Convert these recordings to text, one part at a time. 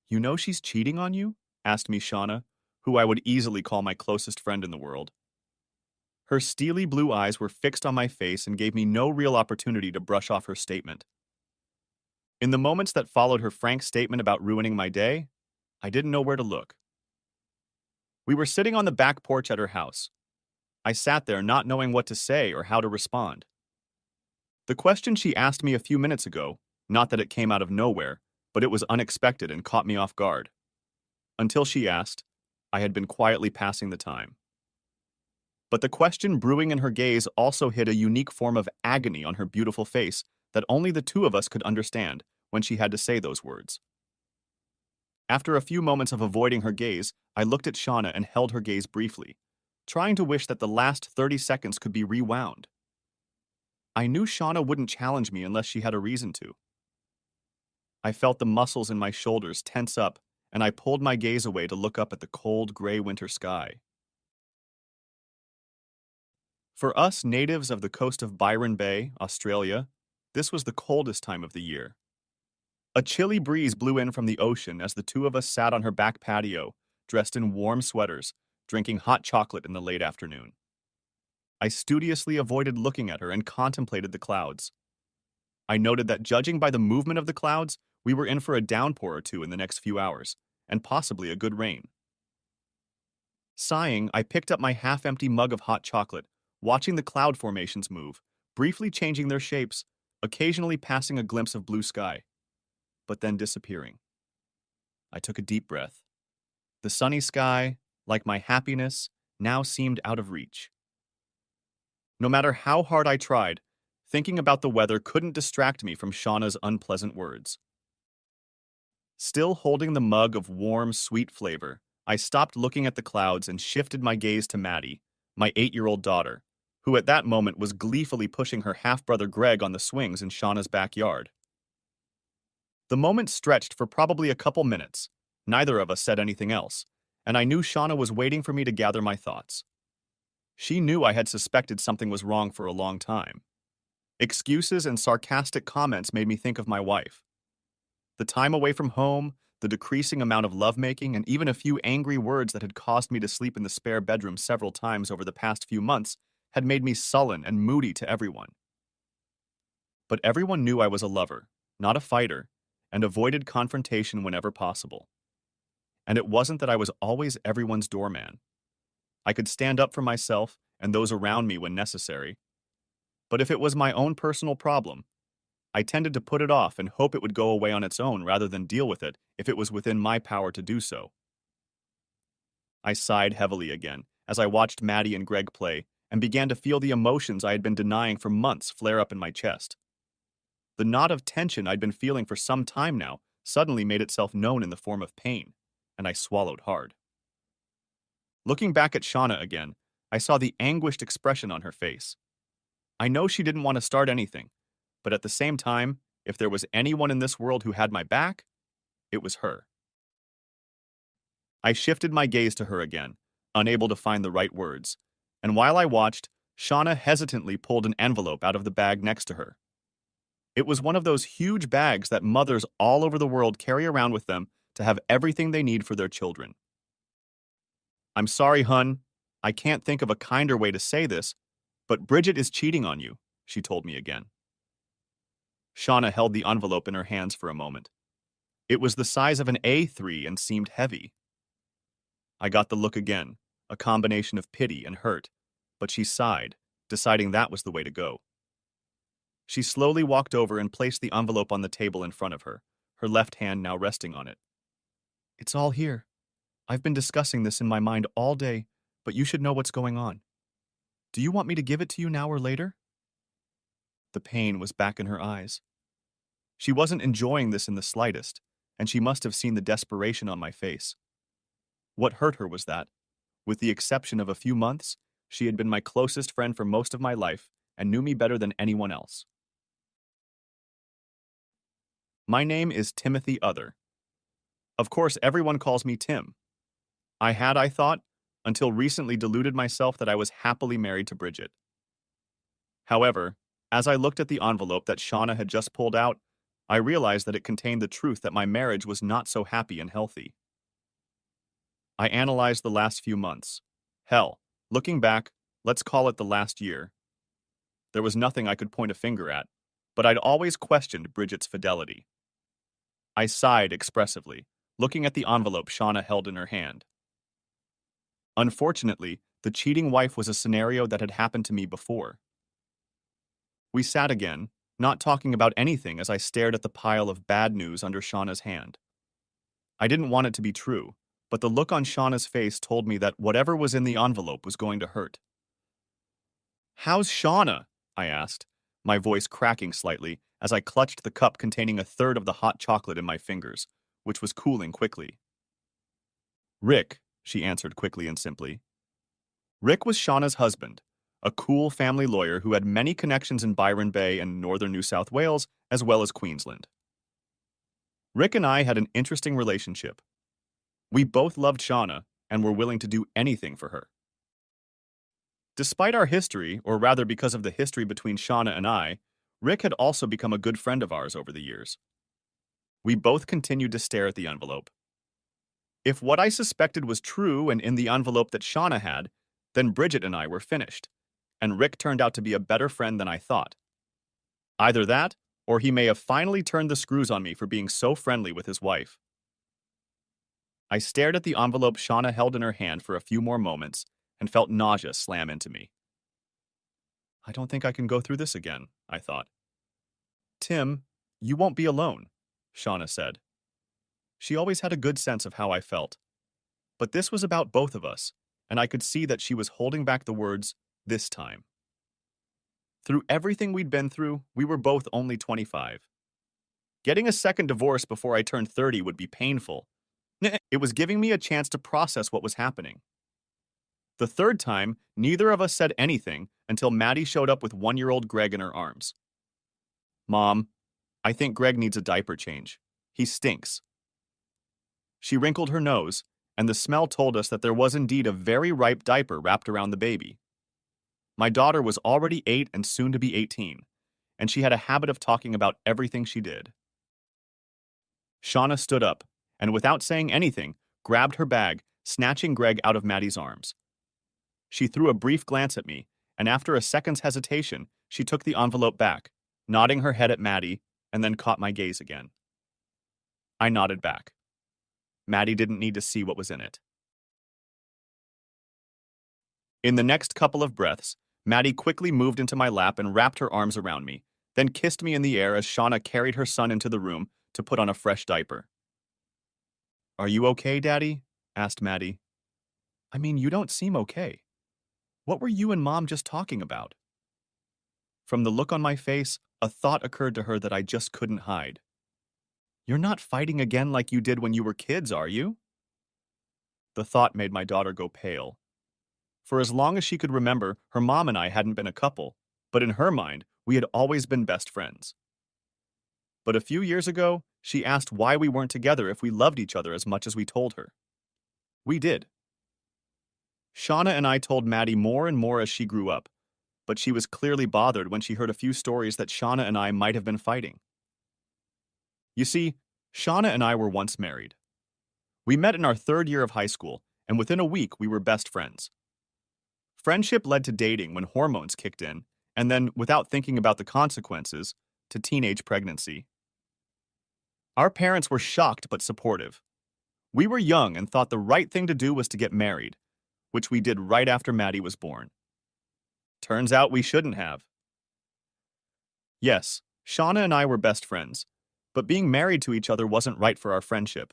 You know she's cheating on you? Asked me Shauna, who I would easily call my closest friend in the world. Her steely blue eyes were fixed on my face and gave me no real opportunity to brush off her statement. In the moments that followed her frank statement about ruining my day, I didn't know where to look. We were sitting on the back porch at her house. I sat there not knowing what to say or how to respond. The question she asked me a few minutes ago, not that it came out of nowhere, but it was unexpected and caught me off guard. Until she asked, I had been quietly passing the time. But the question brewing in her gaze also hid a unique form of agony on her beautiful face that only the two of us could understand when she had to say those words. After a few moments of avoiding her gaze, I looked at Shauna and held her gaze briefly, trying to wish that the last 30 seconds could be rewound. I knew Shauna wouldn't challenge me unless she had a reason to. I felt the muscles in my shoulders tense up, and I pulled my gaze away to look up at the cold, gray winter sky. For us natives of the coast of Byron Bay, Australia, this was the coldest time of the year. A chilly breeze blew in from the ocean as the two of us sat on her back patio, dressed in warm sweaters, drinking hot chocolate in the late afternoon. I studiously avoided looking at her and contemplated the clouds. I noted that judging by the movement of the clouds, we were in for a downpour or two in the next few hours, and possibly a good rain. Sighing, I picked up my half-empty mug of hot chocolate, watching the cloud formations move, briefly changing their shapes, occasionally passing a glimpse of blue sky, but then disappearing. I took a deep breath. The sunny sky, like my happiness, now seemed out of reach. No matter how hard I tried, thinking about the weather couldn't distract me from Shauna's unpleasant words. Still holding the mug of warm, sweet flavor, I stopped looking at the clouds and shifted my gaze to Maddie, my 8-year-old daughter, who at that moment was gleefully pushing her half-brother Greg on the swings in Shauna's backyard. The moment stretched for probably a couple minutes. Neither of us said anything else, and I knew Shauna was waiting for me to gather my thoughts. She knew I had suspected something was wrong for a long time. Excuses and sarcastic comments made me think of my wife. The time away from home, the decreasing amount of lovemaking, and even a few angry words that had caused me to sleep in the spare bedroom several times over the past few months had made me sullen and moody to everyone. But everyone knew I was a lover, not a fighter, and avoided confrontation whenever possible. And it wasn't that I was always everyone's doorman. I could stand up for myself and those around me when necessary. But if it was my own personal problem, I tended to put it off and hope it would go away on its own rather than deal with it if it was within my power to do so. I sighed heavily again as I watched Maddie and Greg play and began to feel the emotions I had been denying for months flare up in my chest. The knot of tension I'd been feeling for some time now suddenly made itself known in the form of pain, and I swallowed hard. Looking back at Shauna again, I saw the anguished expression on her face. I know she didn't want to start anything, but at the same time, if there was anyone in this world who had my back, it was her. I shifted my gaze to her again, unable to find the right words, and while I watched, Shauna hesitantly pulled an envelope out of the bag next to her. It was one of those huge bags that mothers all over the world carry around with them to have everything they need for their children. I'm sorry, hun. I can't think of a kinder way to say this, but Bridget is cheating on you, she told me again. Shauna held the envelope in her hands for a moment. It was the size of an A3 and seemed heavy. I got the look again, a combination of pity and hurt, but she sighed, deciding that was the way to go. She slowly walked over and placed the envelope on the table in front of her, her left hand now resting on it. It's all here. I've been discussing this in my mind all day, but you should know what's going on. Do you want me to give it to you now or later? The pain was back in her eyes. She wasn't enjoying this in the slightest, and she must have seen the desperation on my face. What hurt her was that, with the exception of a few months, she had been my closest friend for most of my life and knew me better than anyone else. My name is Timothy Other. Of course, everyone calls me Tim. I thought, until recently deluded myself that I was happily married to Bridget. However, as I looked at the envelope that Shauna had just pulled out, I realized that it contained the truth that my marriage was not so happy and healthy. I analyzed the last few months. Hell, looking back, let's call it the last year. There was nothing I could point a finger at, but I'd always questioned Bridget's fidelity. I sighed expressively, looking at the envelope Shauna held in her hand. Unfortunately, the cheating wife was a scenario that had happened to me before. We sat again, not talking about anything as I stared at the pile of bad news under Shauna's hand. I didn't want it to be true, but the look on Shauna's face told me that whatever was in the envelope was going to hurt. "How's Shauna?" I asked, my voice cracking slightly as I clutched the cup containing a third of the hot chocolate in my fingers, which was cooling quickly. "Rick," she answered quickly and simply. Rick was Shauna's husband, a cool family lawyer who had many connections in Byron Bay and northern New South Wales, as well as Queensland. Rick and I had an interesting relationship. We both loved Shauna and were willing to do anything for her. Despite our history, or rather because of the history between Shauna and I, Rick had also become a good friend of ours over the years. We both continued to stare at the envelope. If what I suspected was true and in the envelope that Shauna had, then Bridget and I were finished, and Rick turned out to be a better friend than I thought. Either that, or he may have finally turned the screws on me for being so friendly with his wife. I stared at the envelope Shauna held in her hand for a few more moments and felt nausea slam into me. I don't think I can go through this again, I thought. Tim, you won't be alone, Shauna said. She always had a good sense of how I felt. But this was about both of us, and I could see that she was holding back the words, this time. Through everything we'd been through, we were both only 25. Getting a second divorce before I turned 30 would be painful. It was giving me a chance to process what was happening. The third time, neither of us said anything until Maddie showed up with 1-year-old Greg in her arms. Mom, I think Greg needs a diaper change. He stinks. She wrinkled her nose, and the smell told us that there was indeed a very ripe diaper wrapped around the baby. My daughter was already 8 and soon to be 18, and she had a habit of talking about everything she did. Shauna stood up, and without saying anything, grabbed her bag, snatching Greg out of Maddie's arms. She threw a brief glance at me, and after a second's hesitation, she took the envelope back, nodding her head at Maddie, and then caught my gaze again. I nodded back. Maddie didn't need to see what was in it. In the next couple of breaths, Maddie quickly moved into my lap and wrapped her arms around me, then kissed me in the air as Shauna carried her son into the room to put on a fresh diaper. "Are you okay, Daddy?" asked Maddie. "I mean, you don't seem okay. What were you and Mom just talking about?" From the look on my face, a thought occurred to her that I just couldn't hide. "You're not fighting again like you did when you were kids, are you?" The thought made my daughter go pale. For as long as she could remember, her mom and I hadn't been a couple, but in her mind, we had always been best friends. But a few years ago, she asked why we weren't together if we loved each other as much as we told her. We did. Shauna and I told Maddie more and more as she grew up, but she was clearly bothered when she heard a few stories that Shauna and I might have been fighting. You see, Shauna and I were once married. We met in our 3rd year of high school, and within a week we were best friends. Friendship led to dating when hormones kicked in, and then, without thinking about the consequences, to teenage pregnancy. Our parents were shocked but supportive. We were young and thought the right thing to do was to get married, which we did right after Maddie was born. Turns out we shouldn't have. Yes, Shauna and I were best friends, but being married to each other wasn't right for our friendship.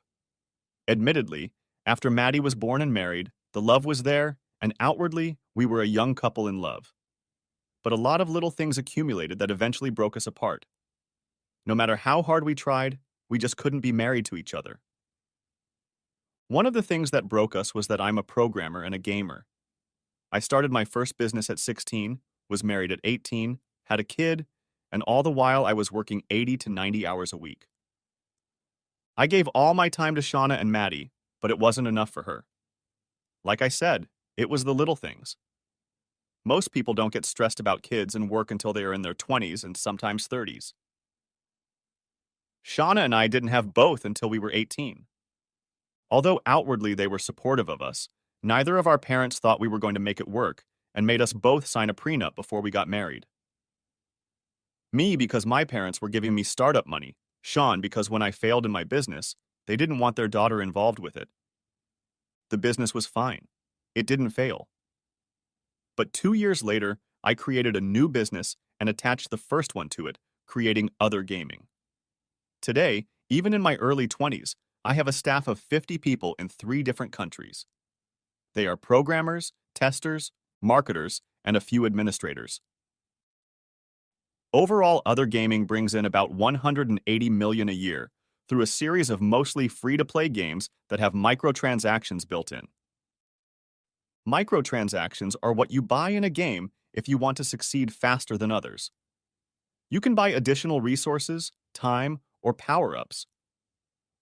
Admittedly, after Maddie was born and married, the love was there, and outwardly, we were a young couple in love. But a lot of little things accumulated that eventually broke us apart. No matter how hard we tried, we just couldn't be married to each other. One of the things that broke us was that I'm a programmer and a gamer. I started my first business at 16, was married at 18, had a kid, and all the while I was working 80 to 90 hours a week. I gave all my time to Shauna and Maddie, but it wasn't enough for her. Like I said, it was the little things. Most people don't get stressed about kids and work until they are in their 20s and sometimes 30s. Shauna and I didn't have both until we were 18. Although outwardly they were supportive of us, neither of our parents thought we were going to make it work and made us both sign a prenup before we got married. Me because my parents were giving me startup money, Sean because when I failed in my business, they didn't want their daughter involved with it. The business was fine. It didn't fail. But 2 years later, I created a new business and attached the first one to it, creating Other Gaming. Today, even in my early 20s, I have a staff of 50 people in 3 different countries. They are programmers, testers, marketers, and a few administrators. Overall, Other Gaming brings in about $180 million a year through a series of mostly free-to-play games that have microtransactions built in. Microtransactions are what you buy in a game if you want to succeed faster than others. You can buy additional resources, time, or power-ups.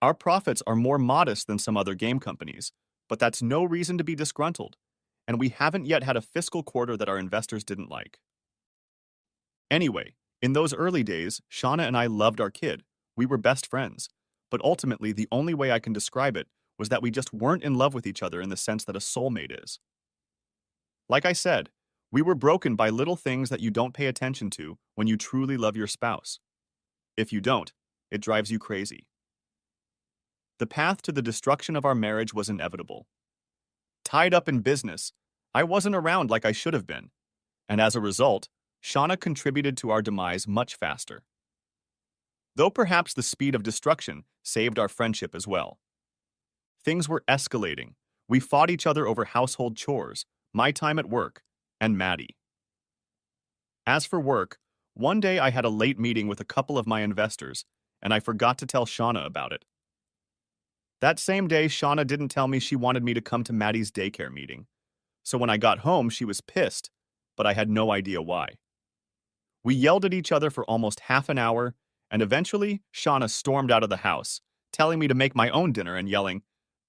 Our profits are more modest than some other game companies, but that's no reason to be disgruntled, and we haven't yet had a fiscal quarter that our investors didn't like. Anyway, in those early days, Shauna and I loved our kid. We were best friends, but ultimately the only way I can describe it was that we just weren't in love with each other in the sense that a soulmate is. Like I said, we were broken by little things that you don't pay attention to when you truly love your spouse. If you don't, it drives you crazy. The path to the destruction of our marriage was inevitable. Tied up in business, I wasn't around like I should have been, and as a result, Shauna contributed to our demise much faster. Though perhaps the speed of destruction saved our friendship as well. Things were escalating. We fought each other over household chores, my time at work, and Maddie. As for work, one day I had a late meeting with a couple of my investors, and I forgot to tell Shauna about it. That same day, Shauna didn't tell me she wanted me to come to Maddie's daycare meeting. So when I got home, she was pissed, but I had no idea why. We yelled at each other for almost half an hour, and eventually, Shauna stormed out of the house, telling me to make my own dinner and yelling,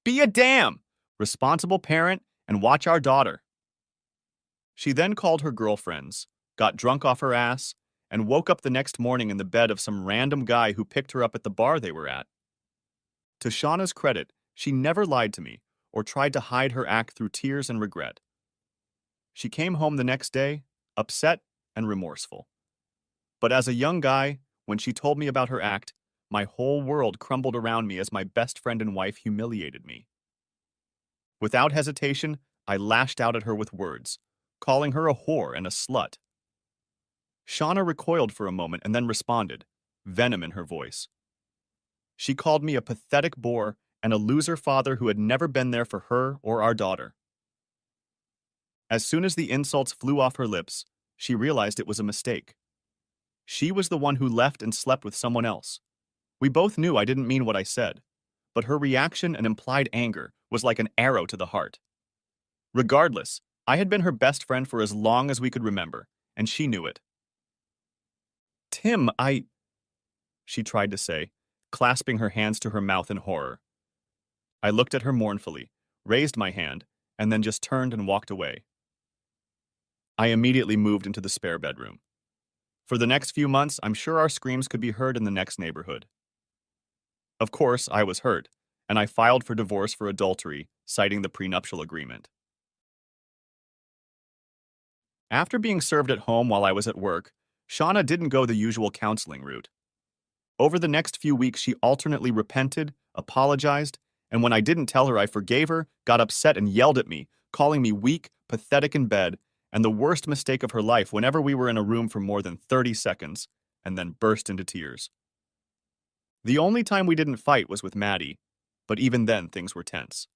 "Be a damn! Responsible parent and watch our daughter." She then called her girlfriends, got drunk off her ass, and woke up the next morning in the bed of some random guy who picked her up at the bar they were at. To Shauna's credit, she never lied to me or tried to hide her act through tears and regret. She came home the next day, upset and remorseful. But as a young guy, when she told me about her act, my whole world crumbled around me as my best friend and wife humiliated me. Without hesitation, I lashed out at her with words, calling her a whore and a slut. Shauna recoiled for a moment and then responded, venom in her voice. She called me a pathetic bore and a loser father who had never been there for her or our daughter. As soon as the insults flew off her lips, she realized it was a mistake. She was the one who left and slept with someone else. We both knew I didn't mean what I said, but her reaction and implied anger was like an arrow to the heart. Regardless, I had been her best friend for as long as we could remember, and she knew it. "Tim, she tried to say, clasping her hands to her mouth in horror. I looked at her mournfully, raised my hand, and then just turned and walked away. I immediately moved into the spare bedroom. For the next few months, I'm sure our screams could be heard in the next neighborhood. Of course, I was hurt, and I filed for divorce for adultery, citing the prenuptial agreement. After being served at home while I was at work, Shauna didn't go the usual counseling route. Over the next few weeks, she alternately repented, apologized, and when I didn't tell her I forgave her, got upset and yelled at me, calling me weak, pathetic in bed, and the worst mistake of her life whenever we were in a room for more than 30 seconds, and then burst into tears. The only time we didn't fight was with Maddie, but even then things were tense.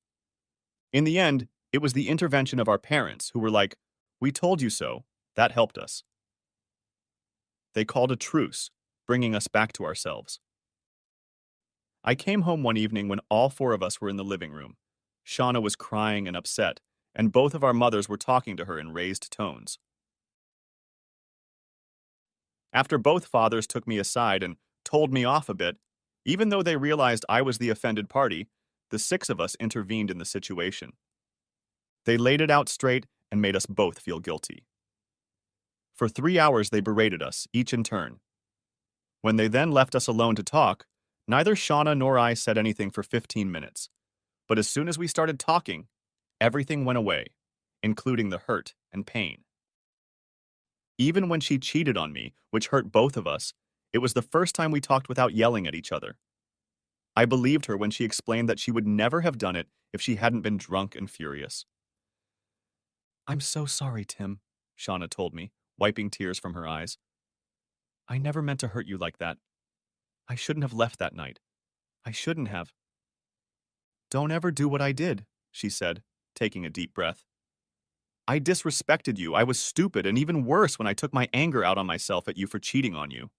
In the end, it was the intervention of our parents who were like, "We told you so." That helped us. They called a truce, bringing us back to ourselves. I came home one evening when all 4 of us were in the living room. Shauna was crying and upset, and both of our mothers were talking to her in raised tones. After both fathers took me aside and told me off a bit, even though they realized I was the offended party, the 6 of us intervened in the situation. They laid it out straight and made us both feel guilty. For 3 hours they berated us, each in turn. When they then left us alone to talk, Neither Shauna nor I said anything for 15 minutes, but as soon as we started talking, everything went away, including the hurt and pain. Even when she cheated on me, which hurt both of us, it was the first time we talked without yelling at each other. I believed her when she explained that she would never have done it if she hadn't been drunk and furious. "I'm so sorry, Tim," Shauna told me, wiping tears from her eyes. "I never meant to hurt you like that. I shouldn't have left that night. I shouldn't have." "Don't ever do what I did," she said, taking a deep breath. "I disrespected you. I was stupid, and even worse when I took my anger out on myself at you for cheating on you."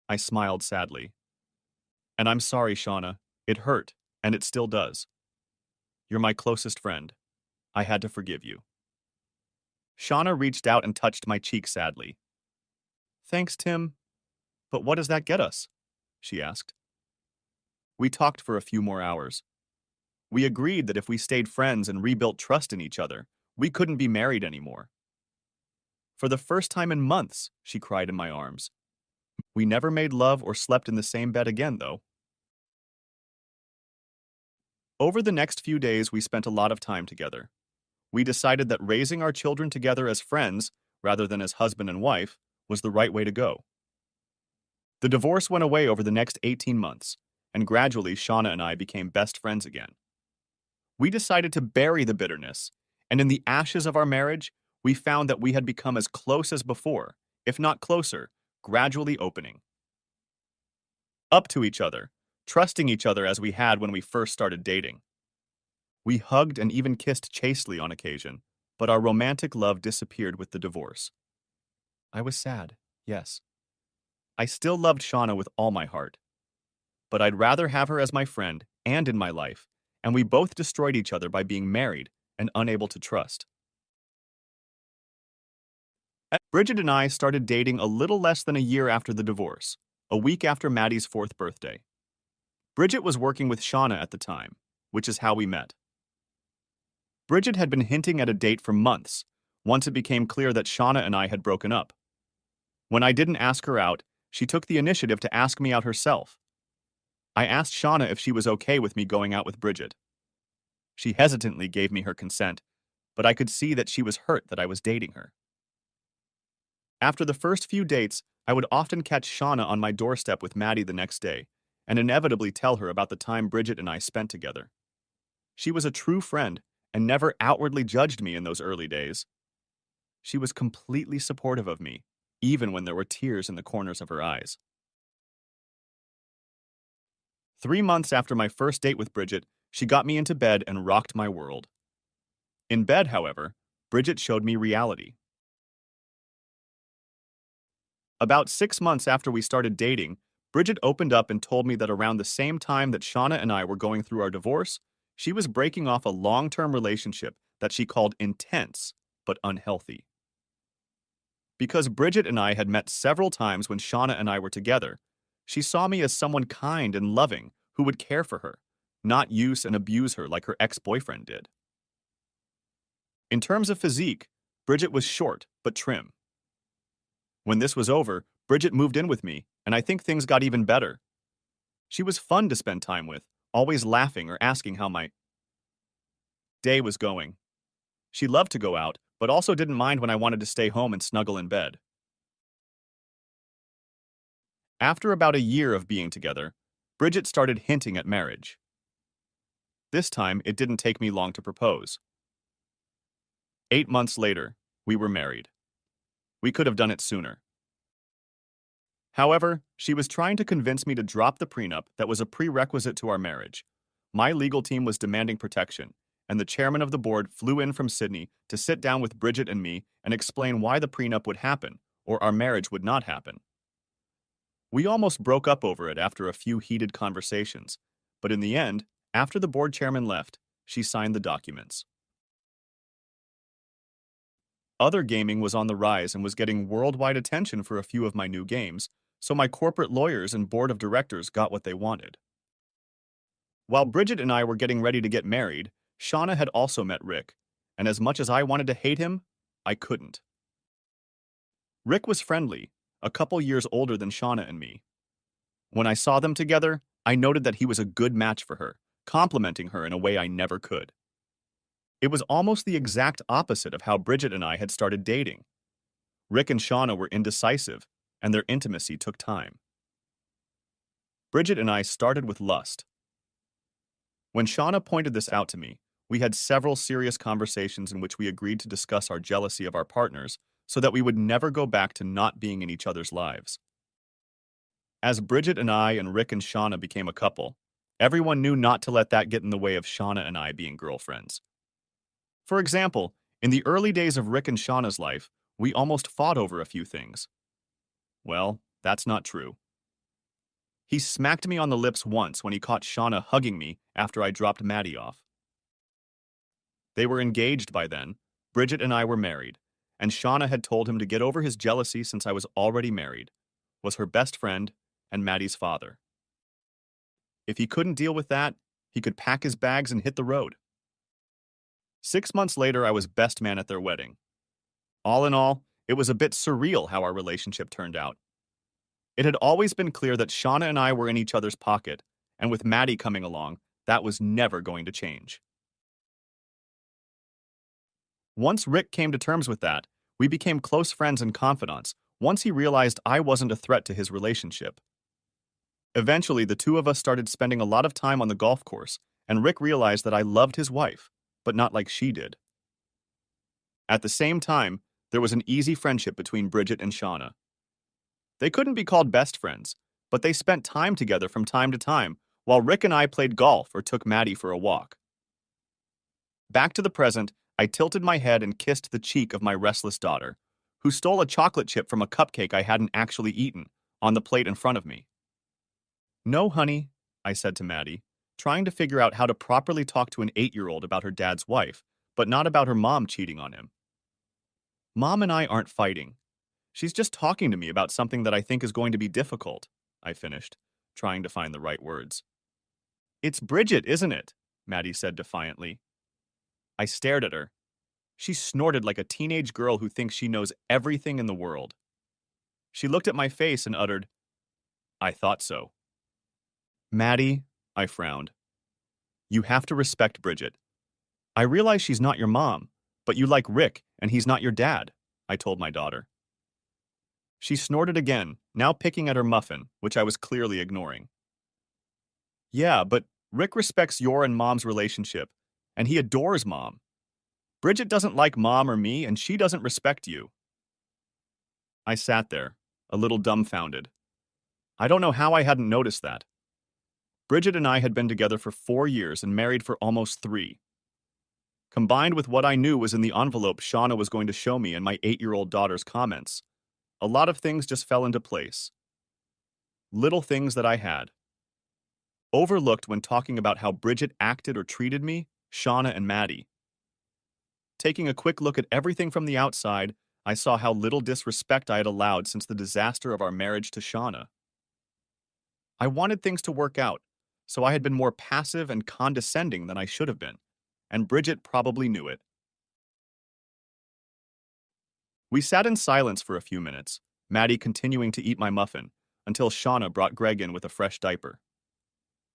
I smiled sadly. "And I'm sorry, Shauna. It hurt, and it still does. You're my closest friend. I had to forgive you." Shauna reached out and touched my cheek sadly. "Thanks, Tim. But what does that get us?" she asked. We talked for a few more hours. We agreed that if we stayed friends and rebuilt trust in each other, we couldn't be married anymore. For the first time in months, she cried in my arms. We never made love or slept in the same bed again, though. Over the next few days, we spent a lot of time together. We decided that raising our children together as friends, rather than as husband and wife, was the right way to go. The divorce went away over the next 18 months, and gradually Shauna and I became best friends again. We decided to bury the bitterness, and in the ashes of our marriage, we found that we had become as close as before, if not closer, gradually opening up to each other, trusting each other as we had when we first started dating. We hugged and even kissed chastely on occasion, but our romantic love disappeared with the divorce. I was sad, yes. I still loved Shauna with all my heart, but I'd rather have her as my friend and in my life, and we both destroyed each other by being married and unable to trust. Bridget and I started dating a little less than a year after the divorce, a week after Maddie's 4th birthday. Bridget was working with Shauna at the time, which is how we met. Bridget had been hinting at a date for months, once it became clear that Shauna and I had broken up. When I didn't ask her out, she took the initiative to ask me out herself. I asked Shauna if she was okay with me going out with Bridget. She hesitantly gave me her consent, but I could see that she was hurt that I was dating her. After the first few dates, I would often catch Shauna on my doorstep with Maddie the next day, and inevitably tell her about the time Bridget and I spent together. She was a true friend and never outwardly judged me in those early days. She was completely supportive of me, even when there were tears in the corners of her eyes. 3 months after my first date with Bridget, she got me into bed and rocked my world. In bed, however, Bridget showed me reality. About 6 months after we started dating, Bridget opened up and told me that around the same time that Shauna and I were going through our divorce, she was breaking off a long-term relationship that she called intense but unhealthy. Because Bridget and I had met several times when Shauna and I were together, she saw me as someone kind and loving who would care for her, not use and abuse her like her ex-boyfriend did. In terms of physique, Bridget was short but trim. When this was over, Bridget moved in with me, and I think things got even better. She was fun to spend time with, always laughing or asking how my day was going. She loved to go out, but also didn't mind when I wanted to stay home and snuggle in bed. After about a year of being together, Bridget started hinting at marriage. This time, it didn't take me long to propose. 8 months later, we were married. We could have done it sooner. However, she was trying to convince me to drop the prenup that was a prerequisite to our marriage. My legal team was demanding protection, and the chairman of the board flew in from Sydney to sit down with Bridget and me and explain why the prenup would happen, or our marriage would not happen. We almost broke up over it after a few heated conversations, but in the end, after the board chairman left, she signed the documents. Other gaming was on the rise and was getting worldwide attention for a few of my new games, so my corporate lawyers and board of directors got what they wanted. While Bridget and I were getting ready to get married, Shauna had also met Rick, and as much as I wanted to hate him, I couldn't. Rick was friendly, a couple years older than Shauna and me. When I saw them together, I noted that he was a good match for her, complimenting her in a way I never could. It was almost the exact opposite of how Bridget and I had started dating. Rick and Shauna were indecisive, and their intimacy took time. Bridget and I started with lust. When Shauna pointed this out to me, we had several serious conversations in which we agreed to discuss our jealousy of our partners so that we would never go back to not being in each other's lives. As Bridget and I and Rick and Shauna became a couple, everyone knew not to let that get in the way of Shauna and I being girlfriends. For example, in the early days of Rick and Shauna's life, we almost fought over a few things. Well, that's not true. He smacked me on the lips once when he caught Shauna hugging me after I dropped Maddie off. They were engaged by then, Bridget and I were married, and Shauna had told him to get over his jealousy since I was already married, was her best friend, and Maddie's father. If he couldn't deal with that, he could pack his bags and hit the road. 6 months later, I was best man at their wedding. All in all, it was a bit surreal how our relationship turned out. It had always been clear that Shauna and I were in each other's pocket, and with Maddie coming along, that was never going to change. Once Rick came to terms with that, we became close friends and confidants once he realized I wasn't a threat to his relationship. Eventually, the two of us started spending a lot of time on the golf course, and Rick realized that I loved his wife, but not like she did. At the same time, there was an easy friendship between Bridget and Shauna. They couldn't be called best friends, but they spent time together from time to time while Rick and I played golf or took Maddie for a walk. Back to the present, I tilted my head and kissed the cheek of my restless daughter, who stole a chocolate chip from a cupcake I hadn't actually eaten, on the plate in front of me. "No, honey," I said to Maddie, trying to figure out how to properly talk to an 8-year-old about her dad's wife, but not about her mom cheating on him. "Mom and I aren't fighting. She's just talking to me about something that I think is going to be difficult," I finished, trying to find the right words. "It's Bridget, isn't it?" Maddie said defiantly. I stared at her. She snorted like a teenage girl who thinks she knows everything in the world. She looked at my face and uttered, "I thought so." "Maddie," I frowned. "You have to respect Bridget. I realize she's not your mom, but you like Rick and he's not your dad," I told my daughter. She snorted again, now picking at her muffin, which I was clearly ignoring. "Yeah, but Rick respects your and Mom's relationship, and he adores Mom. Bridget doesn't like Mom or me, and she doesn't respect you." I sat there, a little dumbfounded. I don't know how I hadn't noticed that. Bridget and I had been together for 4 years and married for almost 3. Combined with what I knew was in the envelope Shauna was going to show me and my 8-year-old daughter's comments, a lot of things just fell into place. Little things that I had overlooked when talking about how Bridget acted or treated me, Shauna, and Maddie. Taking a quick look at everything from the outside, I saw how little disrespect I had allowed since the disaster of our marriage to Shauna. I wanted things to work out, so I had been more passive and condescending than I should have been, and Bridget probably knew it. We sat in silence for a few minutes, Maddie continuing to eat my muffin, until Shauna brought Greg in with a fresh diaper.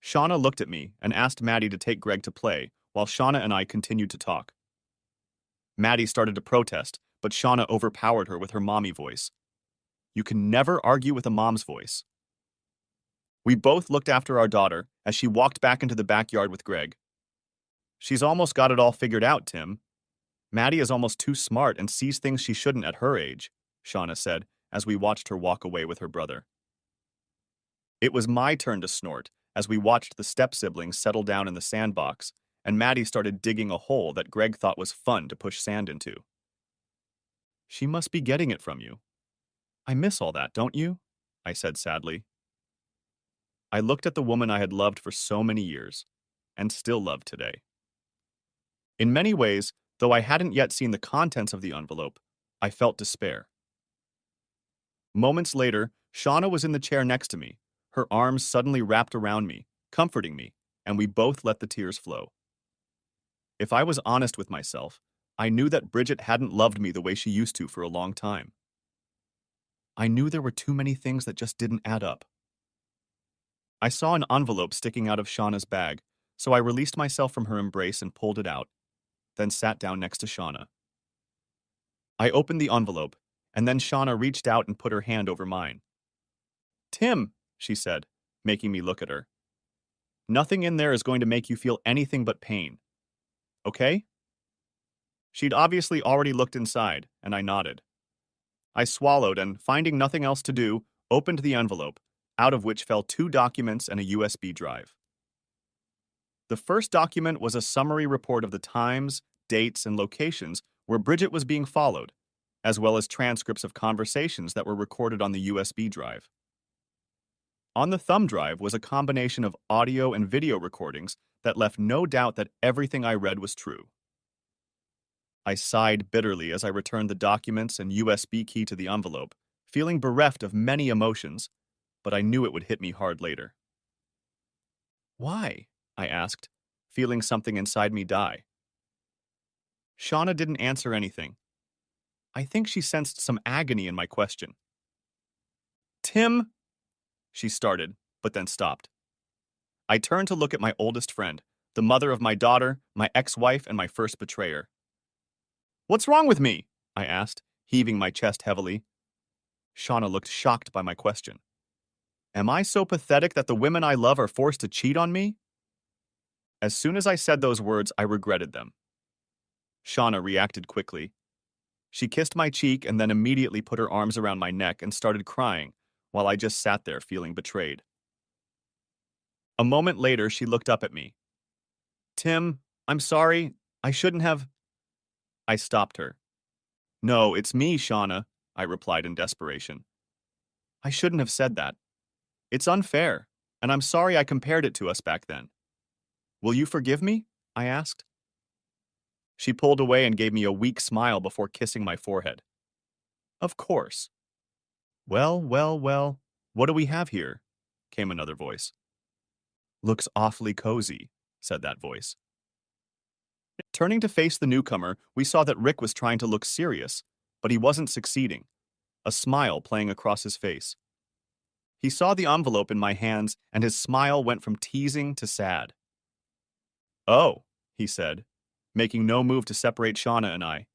Shauna looked at me and asked Maddie to take Greg to play, while Shauna and I continued to talk. Maddie started to protest, but Shauna overpowered her with her mommy voice. You can never argue with a mom's voice. We both looked after our daughter as she walked back into the backyard with Greg. She's almost got it all figured out, Tim. Maddie is almost too smart and sees things she shouldn't at her age, Shauna said as we watched her walk away with her brother. It was my turn to snort as we watched the step-siblings settle down in the sandbox, and Maddie started digging a hole that Greg thought was fun to push sand into. She must be getting it from you. I miss all that, don't you? I said sadly. I looked at the woman I had loved for so many years, and still love today. In many ways, though I hadn't yet seen the contents of the envelope, I felt despair. Moments later, Shauna was in the chair next to me, her arms suddenly wrapped around me, comforting me, and we both let the tears flow. If I was honest with myself, I knew that Bridget hadn't loved me the way she used to for a long time. I knew there were too many things that just didn't add up. I saw an envelope sticking out of Shauna's bag, so I released myself from her embrace and pulled it out, then sat down next to Shauna. I opened the envelope, and then Shauna reached out and put her hand over mine. Tim, she said, making me look at her. Nothing in there is going to make you feel anything but pain. Okay? She'd obviously already looked inside, and I nodded. I swallowed and, finding nothing else to do, opened the envelope, out of which fell 2 documents and a USB drive. The first document was a summary report of the times, dates, and locations where Bridget was being followed, as well as transcripts of conversations that were recorded on the USB drive. On the thumb drive was a combination of audio and video recordings that left no doubt that everything I read was true. I sighed bitterly as I returned the documents and USB key to the envelope, feeling bereft of many emotions, but I knew it would hit me hard later. Why? I asked, feeling something inside me die. Shauna didn't answer anything. I think she sensed some agony in my question. Tim, she started, but then stopped. I turned to look at my oldest friend, the mother of my daughter, my ex-wife, and my first betrayer. What's wrong with me? I asked, heaving my chest heavily. Shauna looked shocked by my question. Am I so pathetic that the women I love are forced to cheat on me? As soon as I said those words, I regretted them. Shauna reacted quickly. She kissed my cheek and then immediately put her arms around my neck and started crying, while I just sat there feeling betrayed. A moment later, she looked up at me. Tim, I'm sorry. I shouldn't have. I stopped her. No, it's me, Shauna, I replied in desperation. I shouldn't have said that. It's unfair, and I'm sorry I compared it to us back then. Will you forgive me? I asked. She pulled away and gave me a weak smile before kissing my forehead. Of course. Well, well, well, what do we have here? Came another voice. Looks awfully cozy, said that voice. Turning to face the newcomer, we saw that Rick was trying to look serious, but he wasn't succeeding, a smile playing across his face. He saw the envelope in my hands, and his smile went from teasing to sad. Oh, he said, making no move to separate Shauna and I.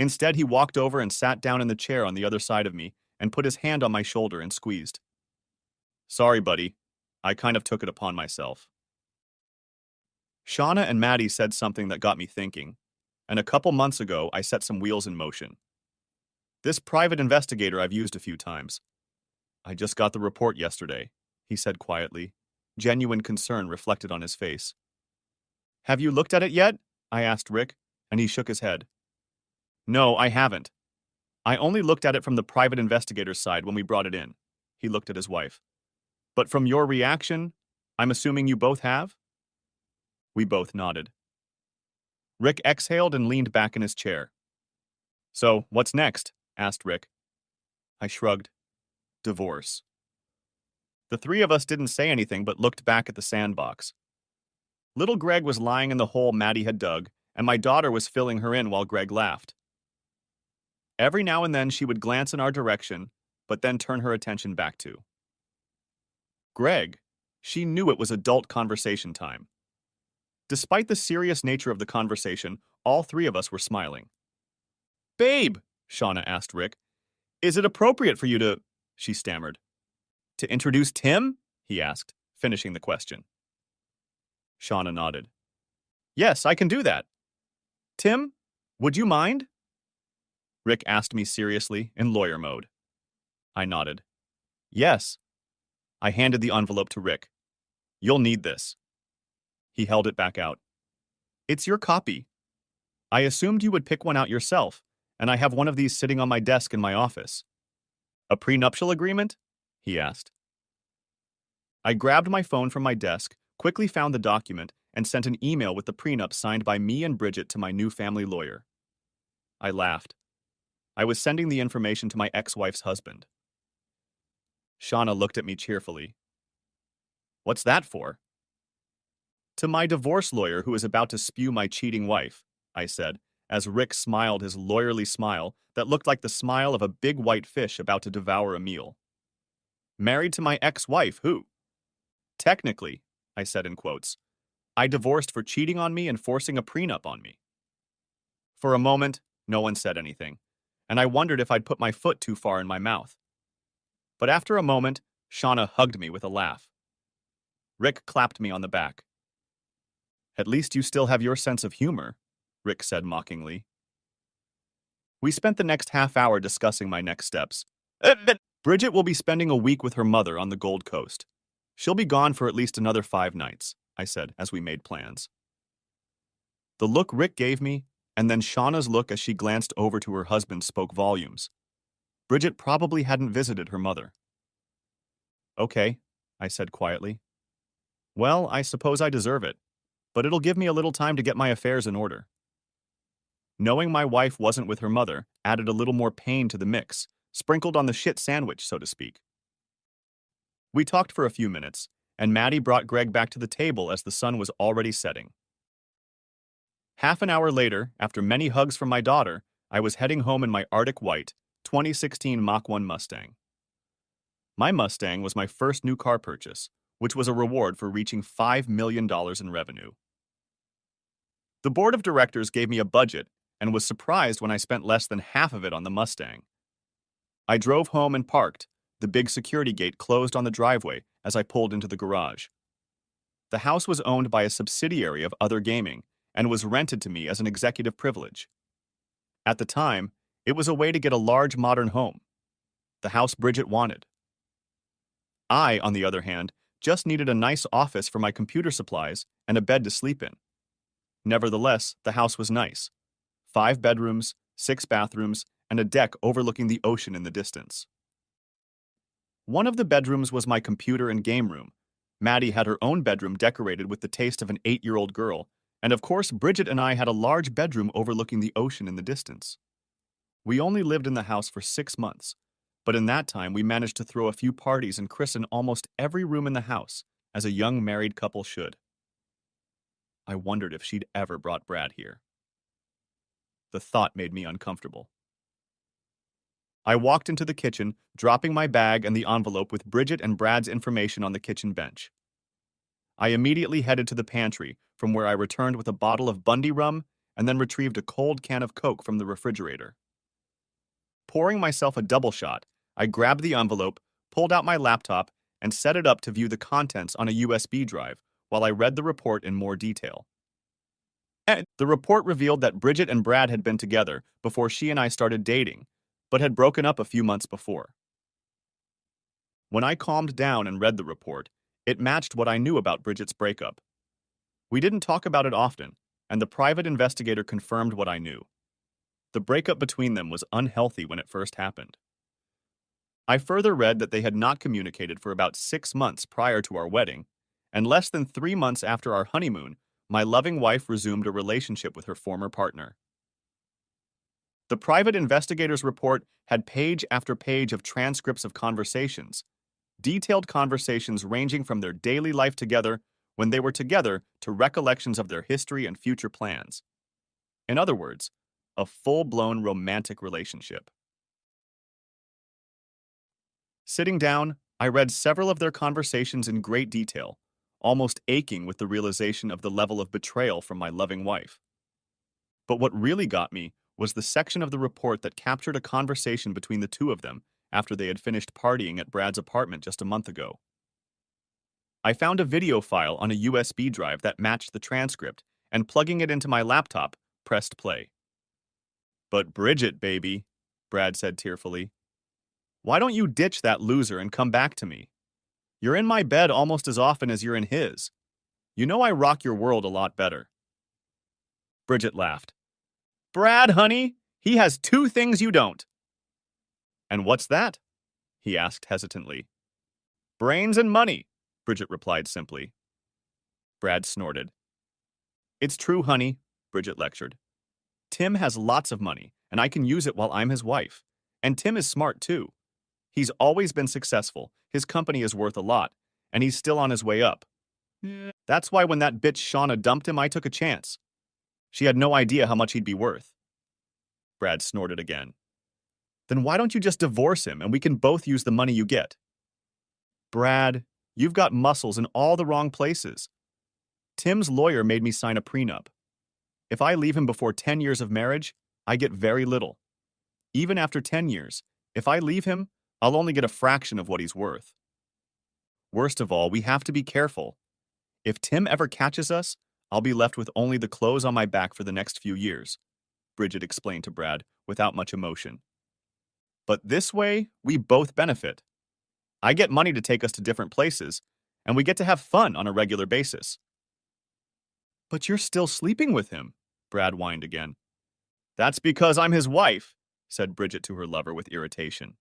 Instead, he walked over and sat down in the chair on the other side of me and put his hand on my shoulder and squeezed. Sorry, buddy. I kind of took it upon myself. Shauna and Maddie said something that got me thinking, and a couple months ago, I set some wheels in motion. This private investigator I've used a few times. I just got the report yesterday, he said quietly, genuine concern reflected on his face. Have you looked at it yet? I asked Rick, and he shook his head. No, I haven't. I only looked at it from the private investigator's side when we brought it in. He looked at his wife. But from your reaction, I'm assuming you both have? We both nodded. Rick exhaled and leaned back in his chair. So, what's next? Asked Rick. I shrugged. Divorce. The 3 of us didn't say anything but looked back at the sandbox. Little Greg was lying in the hole Maddie had dug, and my daughter was filling her in while Greg laughed. Every now and then she would glance in our direction, but then turn her attention back to Greg. She knew it was adult conversation time. Despite the serious nature of the conversation, all 3 of us were smiling. Babe, Shauna asked Rick, is it appropriate for you to, she stammered. To introduce Tim? He asked, finishing the question. Shauna nodded. Yes, I can do that. Tim, would you mind? Rick asked me seriously, in lawyer mode. I nodded. Yes. I handed the envelope to Rick. You'll need this. He held it back out. It's your copy. I assumed you would pick one out yourself, and I have one of these sitting on my desk in my office. A prenuptial agreement? He asked. I grabbed my phone from my desk, quickly found the document, and sent an email with the prenup signed by me and Bridget to my new family lawyer. I laughed. I was sending the information to my ex-wife's husband. Shauna looked at me cheerfully. What's that for? To my divorce lawyer who is about to spew my cheating wife, I said, as Rick smiled his lawyerly smile that looked like the smile of a big white fish about to devour a meal. Married to my ex-wife, who? Technically, I said in quotes, I divorced for cheating on me and forcing a prenup on me. For a moment, no one said anything, and I wondered if I'd put my foot too far in my mouth. But after a moment, Shauna hugged me with a laugh. Rick clapped me on the back. At least you still have your sense of humor, Rick said mockingly. We spent the next half hour discussing my next steps. Bridget will be spending a week with her mother on the Gold Coast. She'll be gone for at least another 5 nights, I said as we made plans. The look Rick gave me, and then Shauna's look as she glanced over to her husband spoke volumes. Bridget probably hadn't visited her mother. Okay, I said quietly. Well, I suppose I deserve it, but it'll give me a little time to get my affairs in order. Knowing my wife wasn't with her mother added a little more pain to the mix, sprinkled on the shit sandwich, so to speak. We talked for a few minutes, and Maddie brought Greg back to the table as the sun was already setting. Half an hour later, after many hugs from my daughter, I was heading home in my Arctic White 2016 Mach 1 Mustang. My Mustang was my first new car purchase, which was a reward for reaching $5 million in revenue. The board of directors gave me a budget and was surprised when I spent less than half of it on the Mustang. I drove home and parked. The big security gate closed on the driveway as I pulled into the garage. The house was owned by a subsidiary of Other Gaming and was rented to me as an executive privilege. At the time, it was a way to get a large modern home, the house Bridget wanted. I, on the other hand, just needed a nice office for my computer supplies and a bed to sleep in. Nevertheless, the house was nice. 5 bedrooms, 6 bathrooms, and a deck overlooking the ocean in the distance. One of the bedrooms was my computer and game room. Maddie had her own bedroom decorated with the taste of an 8-year-old girl, and of course Bridget and I had a large bedroom overlooking the ocean in the distance. We only lived in the house for 6 months, but in that time we managed to throw a few parties and christen almost every room in the house, as a young married couple should. I wondered if she'd ever brought Brad here. The thought made me uncomfortable. I walked into the kitchen, dropping my bag and the envelope with Bridget and Brad's information on the kitchen bench. I immediately headed to the pantry, from where I returned with a bottle of Bundy rum and then retrieved a cold can of Coke from the refrigerator. Pouring myself a double shot, I grabbed the envelope, pulled out my laptop, and set it up to view the contents on a USB drive while I read the report in more detail. The report revealed that Bridget and Brad had been together before she and I started dating, but had broken up a few months before. When I calmed down and read the report, it matched what I knew about Bridget's breakup. We didn't talk about it often, and the private investigator confirmed what I knew. The breakup between them was unhealthy when it first happened. I further read that they had not communicated for about 6 months prior to our wedding, and less than 3 months after our honeymoon, my loving wife resumed a relationship with her former partner. The private investigator's report had page after page of transcripts of conversations, detailed conversations ranging from their daily life together when they were together to recollections of their history and future plans. In other words, a full-blown romantic relationship. Sitting down, I read several of their conversations in great detail, almost aching with the realization of the level of betrayal from my loving wife. But what really got me was the section of the report that captured a conversation between the two of them after they had finished partying at Brad's apartment just a month ago. I found a video file on a USB drive that matched the transcript, and plugging it into my laptop, pressed play. "But Bridget, baby," Brad said tearfully, "why don't you ditch that loser and come back to me? You're in my bed almost as often as you're in his. You know I rock your world a lot better." Bridget laughed. "Brad, honey, he has 2 things you don't." "And what's that?" he asked hesitantly. "Brains and money," Bridget replied simply. Brad snorted. "It's true, honey," Bridget lectured. "Tim has lots of money, and I can use it while I'm his wife. And Tim is smart, too. He's always been successful, his company is worth a lot, and he's still on his way up. That's why when that bitch Shauna dumped him, I took a chance. She had no idea how much he'd be worth." Brad snorted again. "Then why don't you just divorce him and we can both use the money you get?" "Brad," You've got muscles in all the wrong places. Tim's lawyer made me sign a prenup. If I leave him before 10 years of marriage, I get very little. Even after 10 years, if I leave him, I'll only get a fraction of what he's worth. Worst of all, we have to be careful. If Tim ever catches us, I'll be left with only the clothes on my back for the next few years, Bridget explained to Brad without much emotion. But this way, we both benefit. I get money to take us to different places, and we get to have fun on a regular basis. But you're still sleeping with him, Brad whined again. That's because I'm his wife, said Bridget to her lover with irritation.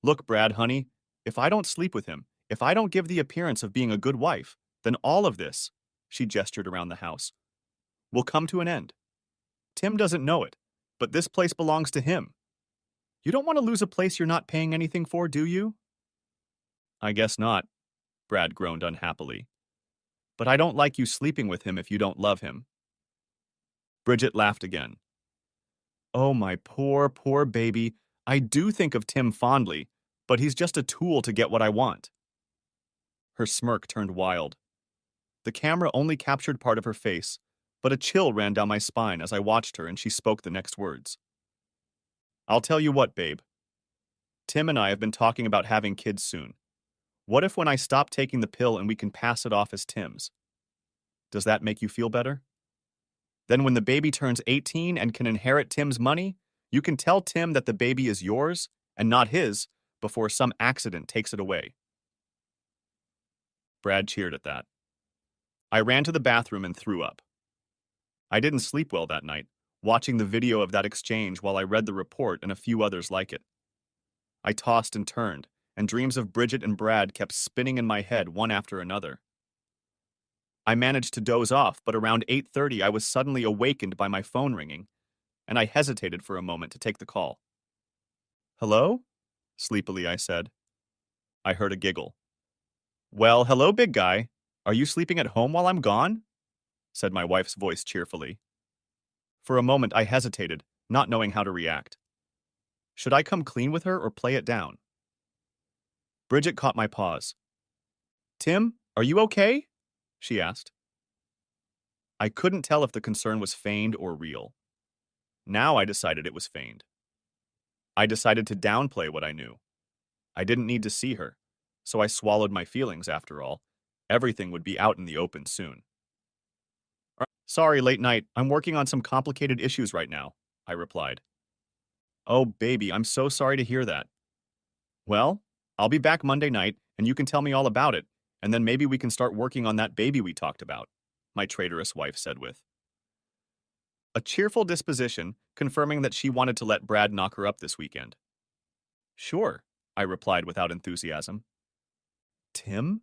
Look, Brad, honey, if I don't sleep with him, if I don't give the appearance of being a good wife, then all of this, she gestured around the house, will come to an end. Tim doesn't know it, but this place belongs to him. You don't want to lose a place you're not paying anything for, do you? I guess not, Brad groaned unhappily. But I don't like you sleeping with him if you don't love him. Bridget laughed again. Oh, my poor, poor baby. I do think of Tim fondly, but he's just a tool to get what I want. Her smirk turned wild. The camera only captured part of her face, but a chill ran down my spine as I watched her and she spoke the next words. I'll tell you what, babe. Tim and I have been talking about having kids soon. What if when I stop taking the pill and we can pass it off as Tim's? Does that make you feel better? Then when the baby turns 18 and can inherit Tim's money, you can tell Tim that the baby is yours and not his before some accident takes it away. Brad cheered at that. I ran to the bathroom and threw up. I didn't sleep well that night, watching the video of that exchange while I read the report and a few others like it. I tossed and turned, and dreams of Bridget and Brad kept spinning in my head one after another. I managed to doze off, but around 8:30 I was suddenly awakened by my phone ringing, and I hesitated for a moment to take the call. Hello? Sleepily I said. I heard a giggle. Well, hello, big guy. Are you sleeping at home while I'm gone? Said my wife's voice cheerfully. For a moment I hesitated, not knowing how to react. Should I come clean with her or play it down? Bridget caught my pause. Tim, are you okay? She asked. I couldn't tell if the concern was feigned or real. Now I decided it was feigned. I decided to downplay what I knew. I didn't need to see her, so I swallowed my feelings after all. Everything would be out in the open soon. Sorry, late night. I'm working on some complicated issues right now, I replied. Oh, baby, I'm so sorry to hear that. Well, I'll be back Monday night, and you can tell me all about it, and then maybe we can start working on that baby we talked about, my traitorous wife said with a cheerful disposition, confirming that she wanted to let Brad knock her up this weekend. Sure, I replied without enthusiasm. Tim?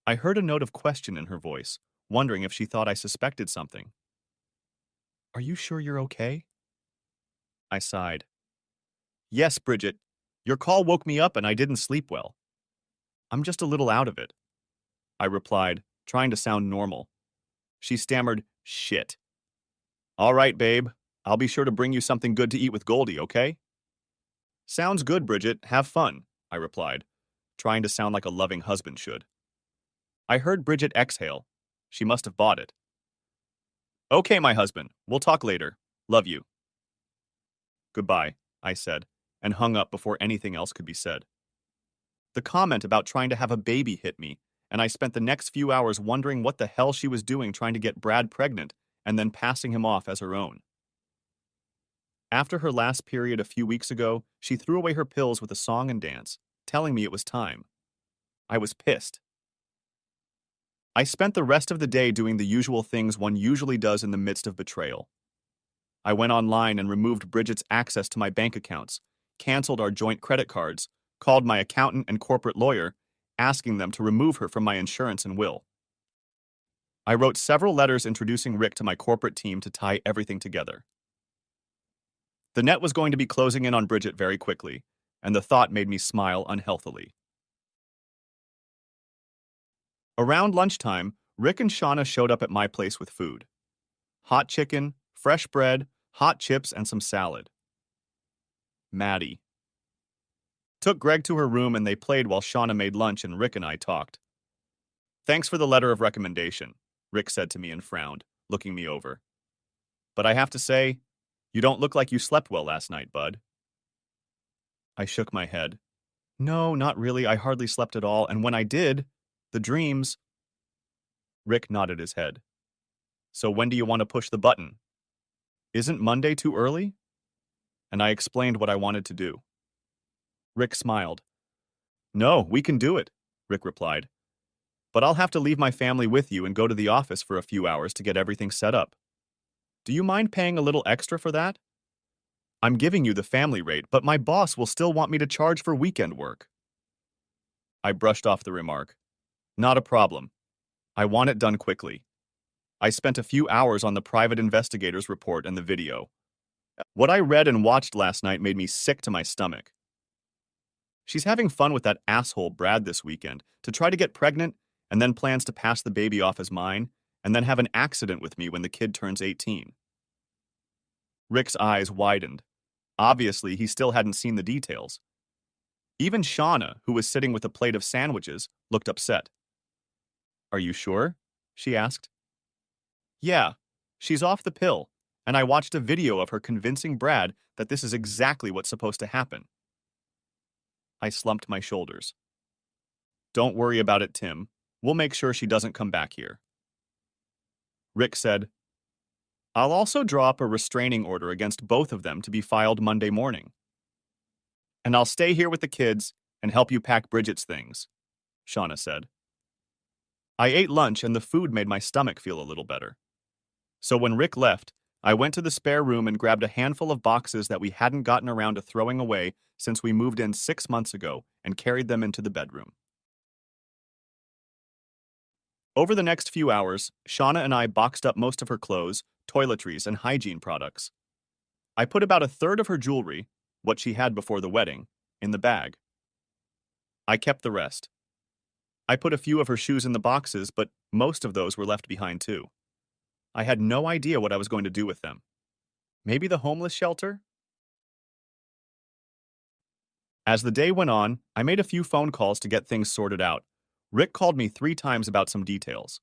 I heard a note of question in her voice, wondering if she thought I suspected something. Are you sure you're okay? I sighed. Yes, Bridget. Your call woke me up and I didn't sleep well. I'm just a little out of it, I replied, trying to sound normal. She stammered, shit. All right, babe. I'll be sure to bring you something good to eat with Goldie, okay? Sounds good, Bridget. Have fun, I replied, trying to sound like a loving husband should. I heard Bridget exhale. She must have bought it. Okay, my husband. We'll talk later. Love you. Goodbye, I said, and hung up before anything else could be said. The comment about trying to have a baby hit me, and I spent the next few hours wondering what the hell she was doing trying to get Brad pregnant and then passing him off as her own. After her last period a few weeks ago, she threw away her pills with a song and dance, telling me it was time. I was pissed. I spent the rest of the day doing the usual things one usually does in the midst of betrayal. I went online and removed Bridget's access to my bank accounts, canceled our joint credit cards, called my accountant and corporate lawyer, asking them to remove her from my insurance and will. I wrote several letters introducing Rick to my corporate team to tie everything together. The net was going to be closing in on Bridget very quickly, and the thought made me smile unhealthily. Around lunchtime, Rick and Shauna showed up at my place with food. Hot chicken, fresh bread, hot chips, and some salad. Maddie. Took Greg to her room and they played while Shauna made lunch and Rick and I talked. Thanks for the letter of recommendation, Rick said to me and frowned, looking me over. But I have to say, you don't look like you slept well last night, bud. I shook my head. No, not really. I hardly slept at all, and when I did, the dreams. Rick nodded his head. So when do you want to push the button? Isn't Monday too early? And I explained what I wanted to do. Rick smiled. No, we can do it, Rick replied. But I'll have to leave my family with you and go to the office for a few hours to get everything set up. Do you mind paying a little extra for that? I'm giving you the family rate, but my boss will still want me to charge for weekend work. I brushed off the remark. Not a problem. I want it done quickly. I spent a few hours on the private investigator's report and the video. What I read and watched last night made me sick to my stomach. She's having fun with that asshole Brad this weekend to try to get pregnant and then plans to pass the baby off as mine and then have an accident with me when the kid turns 18. Rick's eyes widened. Obviously, he still hadn't seen the details. Even Shauna, who was sitting with a plate of sandwiches, looked upset. Are you sure? She asked. Yeah, she's off the pill, and I watched a video of her convincing Brad that this is exactly what's supposed to happen. I slumped my shoulders. Don't worry about it, Tim. We'll make sure she doesn't come back here. Rick said, I'll also draw up a restraining order against both of them to be filed Monday morning. And I'll stay here with the kids and help you pack Bridget's things, Shauna said. I ate lunch and the food made my stomach feel a little better. So when Rick left, I went to the spare room and grabbed a handful of boxes that we hadn't gotten around to throwing away since we moved in 6 months ago and carried them into the bedroom. Over the next few hours, Shauna and I boxed up most of her clothes, toiletries, and hygiene products. I put about a third of her jewelry, what she had before the wedding, in the bag. I kept the rest. I put a few of her shoes in the boxes, but most of those were left behind too. I had no idea what I was going to do with them. Maybe the homeless shelter? As the day went on, I made a few phone calls to get things sorted out. Rick called me 3 times about some details.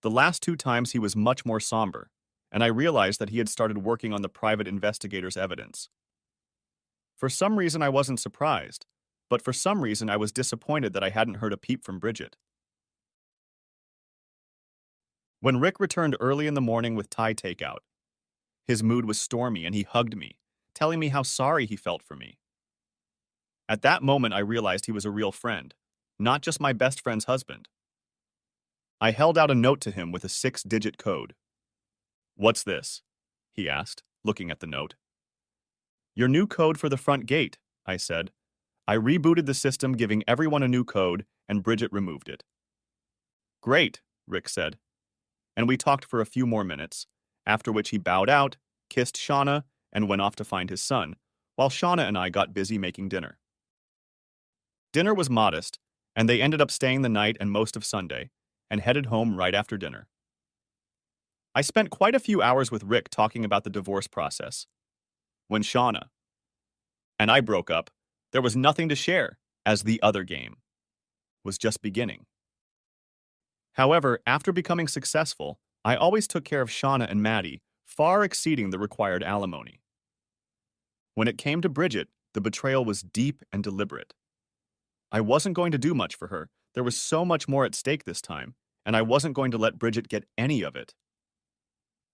The last 2 times he was much more somber, and I realized that he had started working on the private investigator's evidence. For some reason I wasn't surprised, but for some reason I was disappointed that I hadn't heard a peep from Bridget. When Rick returned early in the morning with Thai takeout, his mood was stormy and he hugged me, telling me how sorry he felt for me. At that moment I realized he was a real friend, not just my best friend's husband. I held out a note to him with a 6-digit code. What's this? He asked, looking at the note. Your new code for the front gate, I said. I rebooted the system, giving everyone a new code, and Bridget removed it. Great, Rick said. And we talked for a few more minutes, after which he bowed out, kissed Shauna, and went off to find his son, while Shauna and I got busy making dinner. Dinner was modest, and they ended up staying the night and most of Sunday, and headed home right after dinner. I spent quite a few hours with Rick talking about the divorce process. When Shauna and I broke up, there was nothing to share, as the other game was just beginning. However, after becoming successful, I always took care of Shauna and Maddie, far exceeding the required alimony. When it came to Bridget, the betrayal was deep and deliberate. I wasn't going to do much for her. There was so much more at stake this time, and I wasn't going to let Bridget get any of it.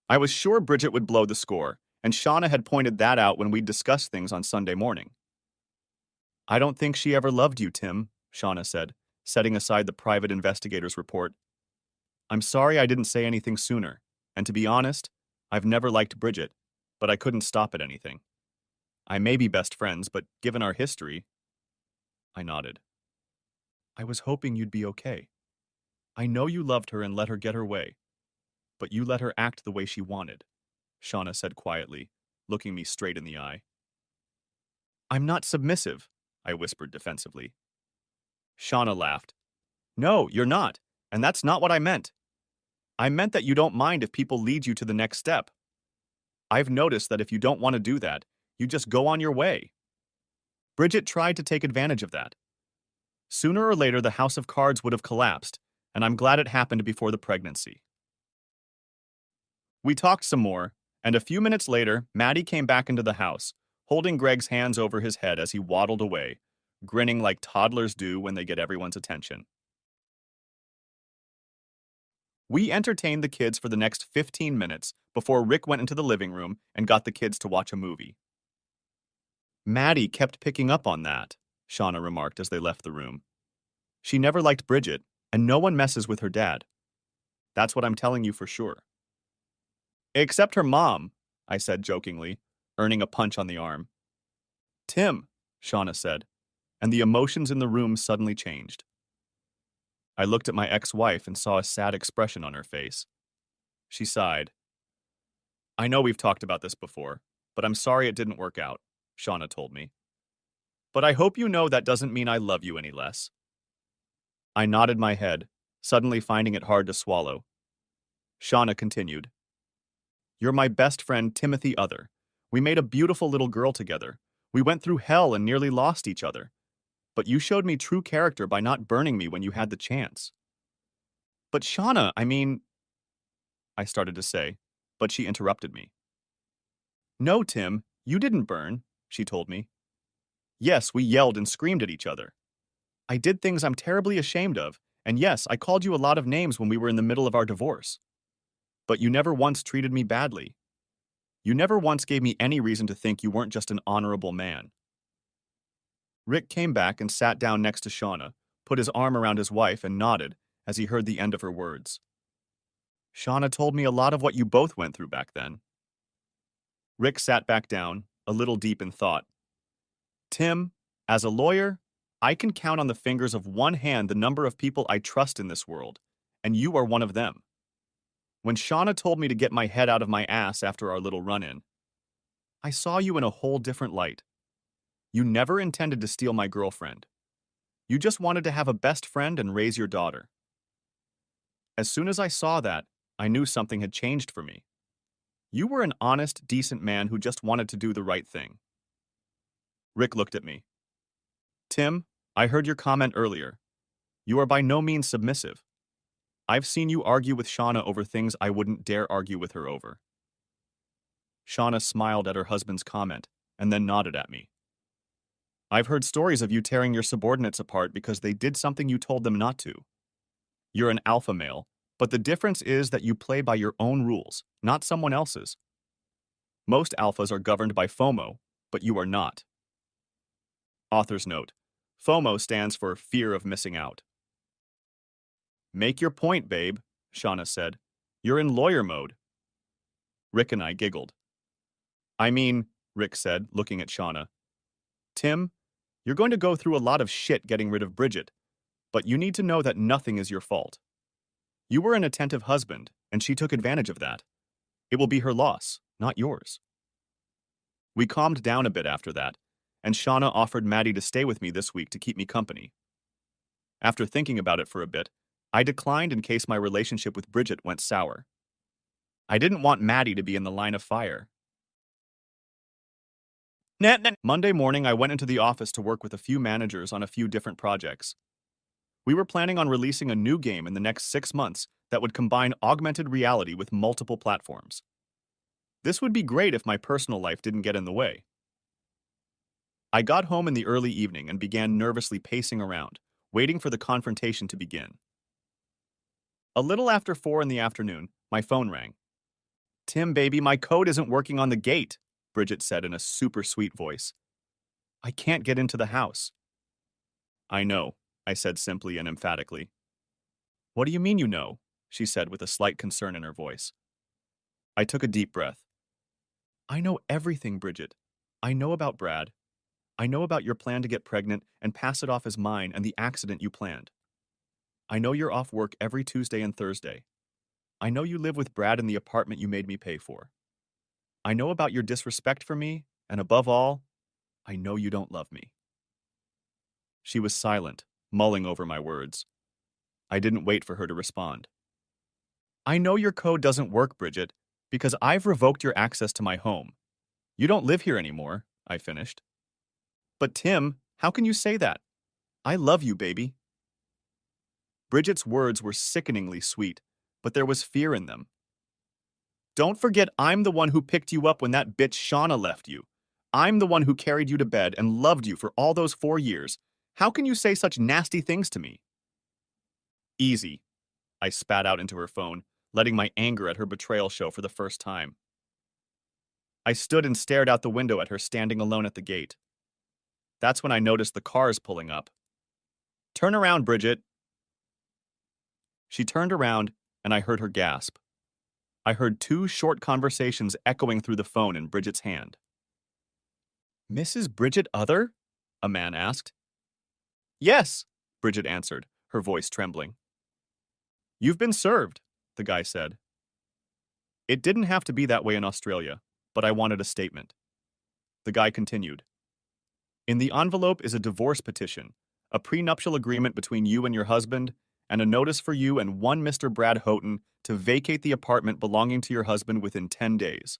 I was sure Bridget would blow the score, and Shauna had pointed that out when we'd discussed things on Sunday morning. I don't think she ever loved you, Tim, Shauna said, setting aside the private investigator's report. I'm sorry I didn't say anything sooner, and to be honest, I've never liked Bridget, but I couldn't stop at anything. I may be best friends, but given our history... I nodded. I was hoping you'd be okay. I know you loved her and let her get her way, but you let her act the way she wanted, Shauna said quietly, looking me straight in the eye. I'm not submissive, I whispered defensively. Shauna laughed. No, you're not, and that's not what I meant. I meant that you don't mind if people lead you to the next step. I've noticed that if you don't want to do that, you just go on your way. Bridget tried to take advantage of that. Sooner or later, the house of cards would have collapsed, and I'm glad it happened before the pregnancy. We talked some more, and a few minutes later, Maddie came back into the house, holding Greg's hands over his head as he waddled away, grinning like toddlers do when they get everyone's attention. We entertained the kids for the next 15 minutes before Rick went into the living room and got the kids to watch a movie. Maddie kept picking up on that, Shauna remarked as they left the room. She never liked Bridget, and no one messes with her dad. That's what I'm telling you for sure. Except her mom, I said jokingly, earning a punch on the arm. Tim, Shauna said, and the emotions in the room suddenly changed. I looked at my ex-wife and saw a sad expression on her face. She sighed. I know we've talked about this before, but I'm sorry it didn't work out, Shauna told me. But I hope you know that doesn't mean I love you any less. I nodded my head, suddenly finding it hard to swallow. Shauna continued. You're my best friend, Timothy Other. We made a beautiful little girl together. We went through hell and nearly lost each other. But you showed me true character by not burning me when you had the chance. But Shauna, I started to say, but she interrupted me. No, Tim, you didn't burn, she told me. Yes, we yelled and screamed at each other. I did things I'm terribly ashamed of, and yes, I called you a lot of names when we were in the middle of our divorce. But you never once treated me badly. You never once gave me any reason to think you weren't just an honorable man. Rick came back and sat down next to Shauna, put his arm around his wife and nodded as he heard the end of her words. Shauna told me a lot of what you both went through back then. Rick sat back down, a little deep in thought. Tim, as a lawyer, I can count on the fingers of one hand the number of people I trust in this world, and you are one of them. When Shauna told me to get my head out of my ass after our little run-in, I saw you in a whole different light. You never intended to steal my girlfriend. You just wanted to have a best friend and raise your daughter. As soon as I saw that, I knew something had changed for me. You were an honest, decent man who just wanted to do the right thing. Rick looked at me. Tim, I heard your comment earlier. You are by no means submissive. I've seen you argue with Shauna over things I wouldn't dare argue with her over. Shauna smiled at her husband's comment and then nodded at me. I've heard stories of you tearing your subordinates apart because they did something you told them not to. You're an alpha male, but the difference is that you play by your own rules, not someone else's. Most alphas are governed by FOMO, but you are not. Author's note. FOMO stands for fear of missing out. Make your point, babe, Shauna said. You're in lawyer mode. Rick and I giggled. Rick said, looking at Shauna. Tim, you're going to go through a lot of shit getting rid of Bridget, but you need to know that nothing is your fault. You were an attentive husband, and she took advantage of that. It will be her loss, not yours. We calmed down a bit after that, and Shauna offered Maddie to stay with me this week to keep me company. After thinking about it for a bit, I declined in case my relationship with Bridget went sour. I didn't want Maddie to be in the line of fire. Monday morning, I went into the office to work with a few managers on a few different projects. We were planning on releasing a new game in the next 6 months that would combine augmented reality with multiple platforms. This would be great if my personal life didn't get in the way. I got home in the early evening and began nervously pacing around, waiting for the confrontation to begin. A little after 4 in the afternoon, my phone rang. Tim, baby, my code isn't working on the gate, Bridget said in a super sweet voice. I can't get into the house. I know, I said simply and emphatically. What do you mean you know? She said with a slight concern in her voice. I took a deep breath. I know everything, Bridget. I know about Brad. I know about your plan to get pregnant and pass it off as mine and the accident you planned. I know you're off work every Tuesday and Thursday. I know you live with Brad in the apartment you made me pay for. I know about your disrespect for me, and above all, I know you don't love me. She was silent, mulling over my words. I didn't wait for her to respond. I know your code doesn't work, Bridget, because I've revoked your access to my home. You don't live here anymore, I finished. But Tim, how can you say that? I love you, baby. Bridget's words were sickeningly sweet, but there was fear in them. Don't forget I'm the one who picked you up when that bitch Shauna left you. I'm the one who carried you to bed and loved you for all those 4 years. How can you say such nasty things to me? Easy, I spat out into her phone, letting my anger at her betrayal show for the first time. I stood and stared out the window at her standing alone at the gate. That's when I noticed the cars pulling up. Turn around, Bridget. She turned around, and I heard her gasp. I heard 2 short conversations echoing through the phone in Bridget's hand. Mrs. Bridget Other? A man asked. Yes, Bridget answered, her voice trembling. You've been served, the guy said. It didn't have to be that way in Australia, but I wanted a statement. The guy continued. In the envelope is a divorce petition, a prenuptial agreement between you and your husband, and a notice for you and one Mr. Brad Houghton to vacate the apartment belonging to your husband within 10 days.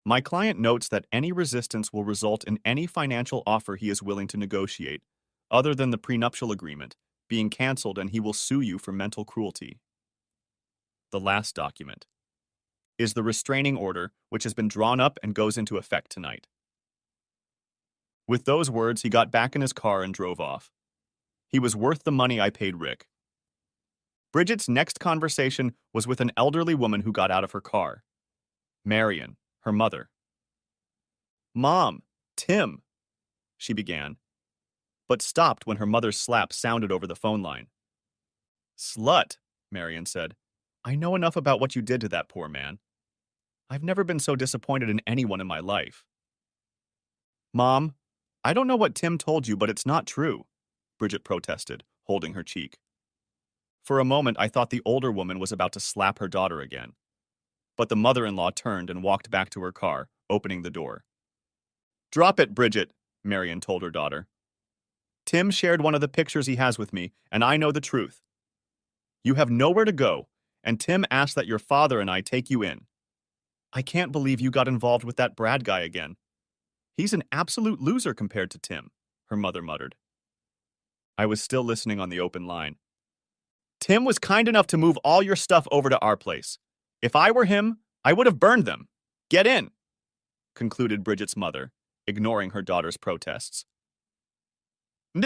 My client notes that any resistance will result in any financial offer he is willing to negotiate, other than the prenuptial agreement, being canceled, and he will sue you for mental cruelty. The last document is the restraining order, which has been drawn up and goes into effect tonight. With those words, he got back in his car and drove off. He was worth the money I paid Rick. Bridget's next conversation was with an elderly woman who got out of her car. Marion, her mother. Mom, Tim, she began, but stopped when her mother's slap sounded over the phone line. Slut, Marion said. I know enough about what you did to that poor man. I've never been so disappointed in anyone in my life. Mom, I don't know what Tim told you, but it's not true, Bridget protested, holding her cheek. For a moment, I thought the older woman was about to slap her daughter again. But the mother-in-law turned and walked back to her car, opening the door. Drop it, Bridget, Marion told her daughter. Tim shared one of the pictures he has with me, and I know the truth. You have nowhere to go, and Tim asked that your father and I take you in. I can't believe you got involved with that Brad guy again. He's an absolute loser compared to Tim, her mother muttered. I was still listening on the open line. Tim was kind enough to move all your stuff over to our place. If I were him, I would have burned them. Get in, concluded Bridget's mother, ignoring her daughter's protests.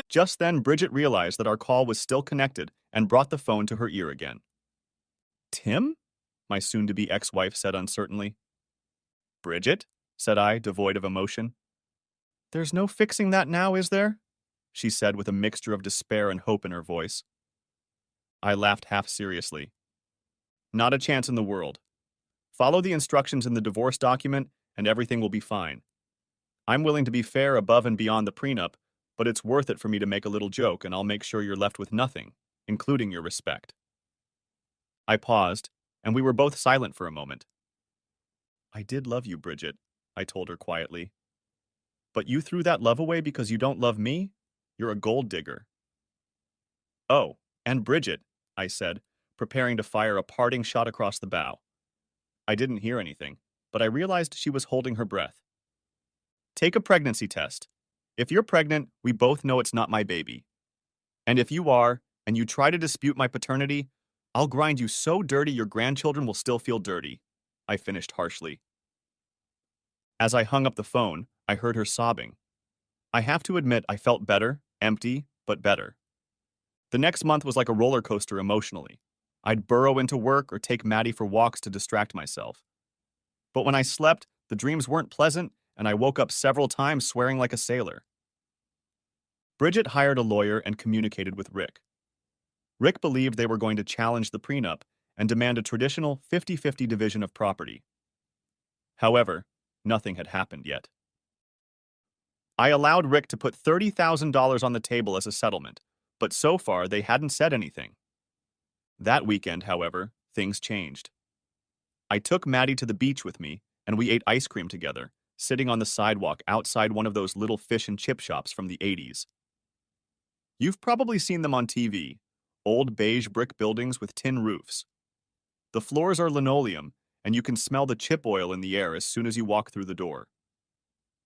Just then, Bridget realized that our call was still connected and brought the phone to her ear again. Tim? My soon-to-be ex-wife said uncertainly. Bridget? Said I, devoid of emotion. There's no fixing that now, is there? She said with a mixture of despair and hope in her voice. I laughed half seriously. Not a chance in the world. Follow the instructions in the divorce document and everything will be fine. I'm willing to be fair above and beyond the prenup, but it's worth it for me to make a little joke, and I'll make sure you're left with nothing, including your respect. I paused, and we were both silent for a moment. I did love you, Bridget, I told her quietly. But you threw that love away because you don't love me? You're a gold digger. Oh, and Bridget, I said, preparing to fire a parting shot across the bow. I didn't hear anything, but I realized she was holding her breath. Take a pregnancy test. If you're pregnant, we both know it's not my baby. And if you are, and you try to dispute my paternity, I'll grind you so dirty your grandchildren will still feel dirty, I finished harshly. As I hung up the phone, I heard her sobbing. I have to admit I felt better, empty, but better. The next month was like a roller coaster emotionally. I'd burrow into work or take Maddie for walks to distract myself. But when I slept, the dreams weren't pleasant, and I woke up several times swearing like a sailor. Bridget hired a lawyer and communicated with Rick. Rick believed they were going to challenge the prenup and demand a traditional 50-50 division of property. However, nothing had happened yet. I allowed Rick to put $30,000 on the table as a settlement, but so far they hadn't said anything. That weekend, however, things changed. I took Maddie to the beach with me, and we ate ice cream together, sitting on the sidewalk outside one of those little fish and chip shops from the 80s. You've probably seen them on TV, old beige brick buildings with tin roofs. The floors are linoleum, and you can smell the chip oil in the air as soon as you walk through the door.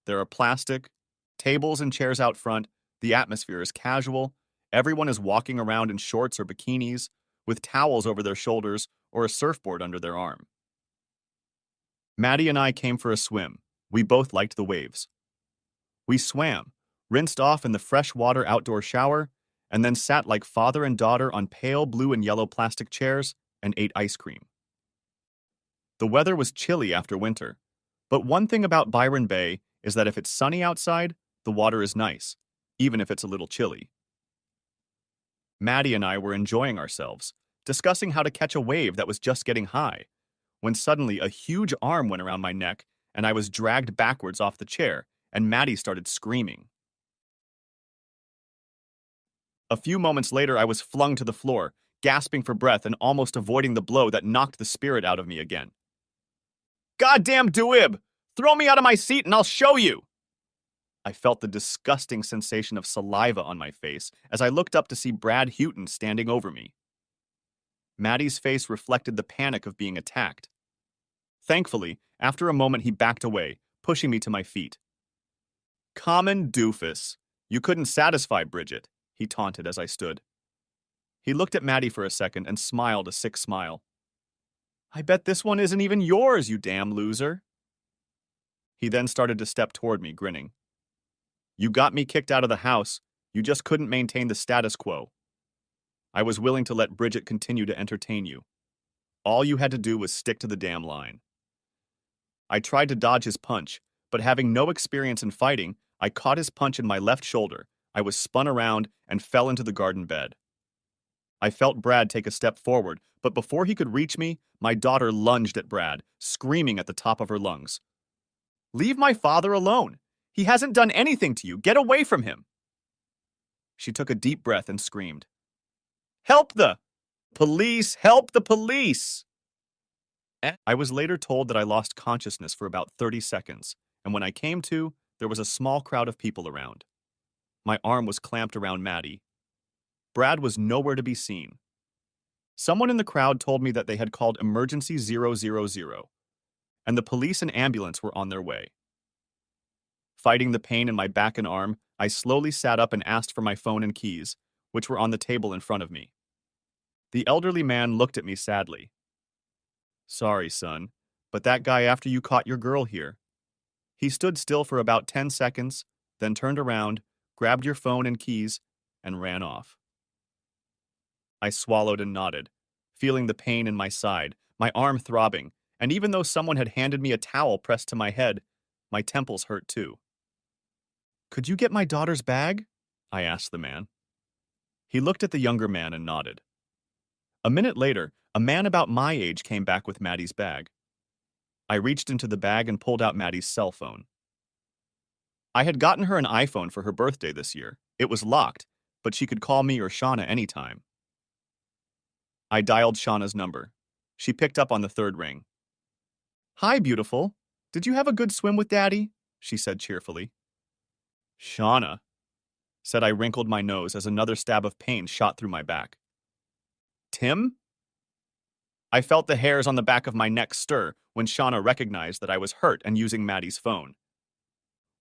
There are plastic, Tables and chairs out front, the atmosphere is casual. Everyone is walking around in shorts or bikinis, with towels over their shoulders or a surfboard under their arm. Maddie and I came for a swim. We both liked the waves. We swam, rinsed off in the freshwater outdoor shower, and then sat like father and daughter on pale blue and yellow plastic chairs and ate ice cream. The weather was chilly after winter, but one thing about Byron Bay is that if it's sunny outside, the water is nice, even if it's a little chilly. Maddie and I were enjoying ourselves, discussing how to catch a wave that was just getting high, when suddenly a huge arm went around my neck and I was dragged backwards off the chair, and Maddie started screaming. A few moments later, I was flung to the floor, gasping for breath and almost avoiding the blow that knocked the spirit out of me again. Goddamn Dewib! Throw me out of my seat and I'll show you! I felt the disgusting sensation of saliva on my face as I looked up to see Brad Houghton standing over me. Maddie's face reflected the panic of being attacked. Thankfully, after a moment he backed away, pushing me to my feet. Common doofus. You couldn't satisfy Bridget, he taunted as I stood. He looked at Maddie for a second and smiled a sick smile. I bet this one isn't even yours, you damn loser. He then started to step toward me, grinning. You got me kicked out of the house. You just couldn't maintain the status quo. I was willing to let Bridget continue to entertain you. All you had to do was stick to the damn line. I tried to dodge his punch, but having no experience in fighting, I caught his punch in my left shoulder. I was spun around and fell into the garden bed. I felt Brad take a step forward, but before he could reach me, my daughter lunged at Brad, screaming at the top of her lungs. Leave my father alone. He hasn't done anything to you. Get away from him. She took a deep breath and screamed. Help the police! Help the police! I was later told that I lost consciousness for about 30 seconds, and when I came to, there was a small crowd of people around. My arm was clamped around Maddie. Brad was nowhere to be seen. Someone in the crowd told me that they had called emergency 000, and the police and ambulance were on their way. Fighting the pain in my back and arm, I slowly sat up and asked for my phone and keys, which were on the table in front of me. The elderly man looked at me sadly. Sorry, son, but that guy after you caught your girl here. He stood still for about 10 seconds, then turned around, grabbed your phone and keys, and ran off. I swallowed and nodded, feeling the pain in my side, my arm throbbing, and even though someone had handed me a towel pressed to my head, my temples hurt too. Could you get my daughter's bag? I asked the man. He looked at the younger man and nodded. A minute later, a man about my age came back with Maddie's bag. I reached into the bag and pulled out Maddie's cell phone. I had gotten her an iPhone for her birthday this year. It was locked, but she could call me or Shauna anytime. I dialed Shauna's number. She picked up on the third ring. Hi, beautiful. Did you have a good swim with Daddy? She said cheerfully. Shauna, said I, wrinkled my nose as another stab of pain shot through my back. Tim? I felt the hairs on the back of my neck stir when Shauna recognized that I was hurt and using Maddie's phone.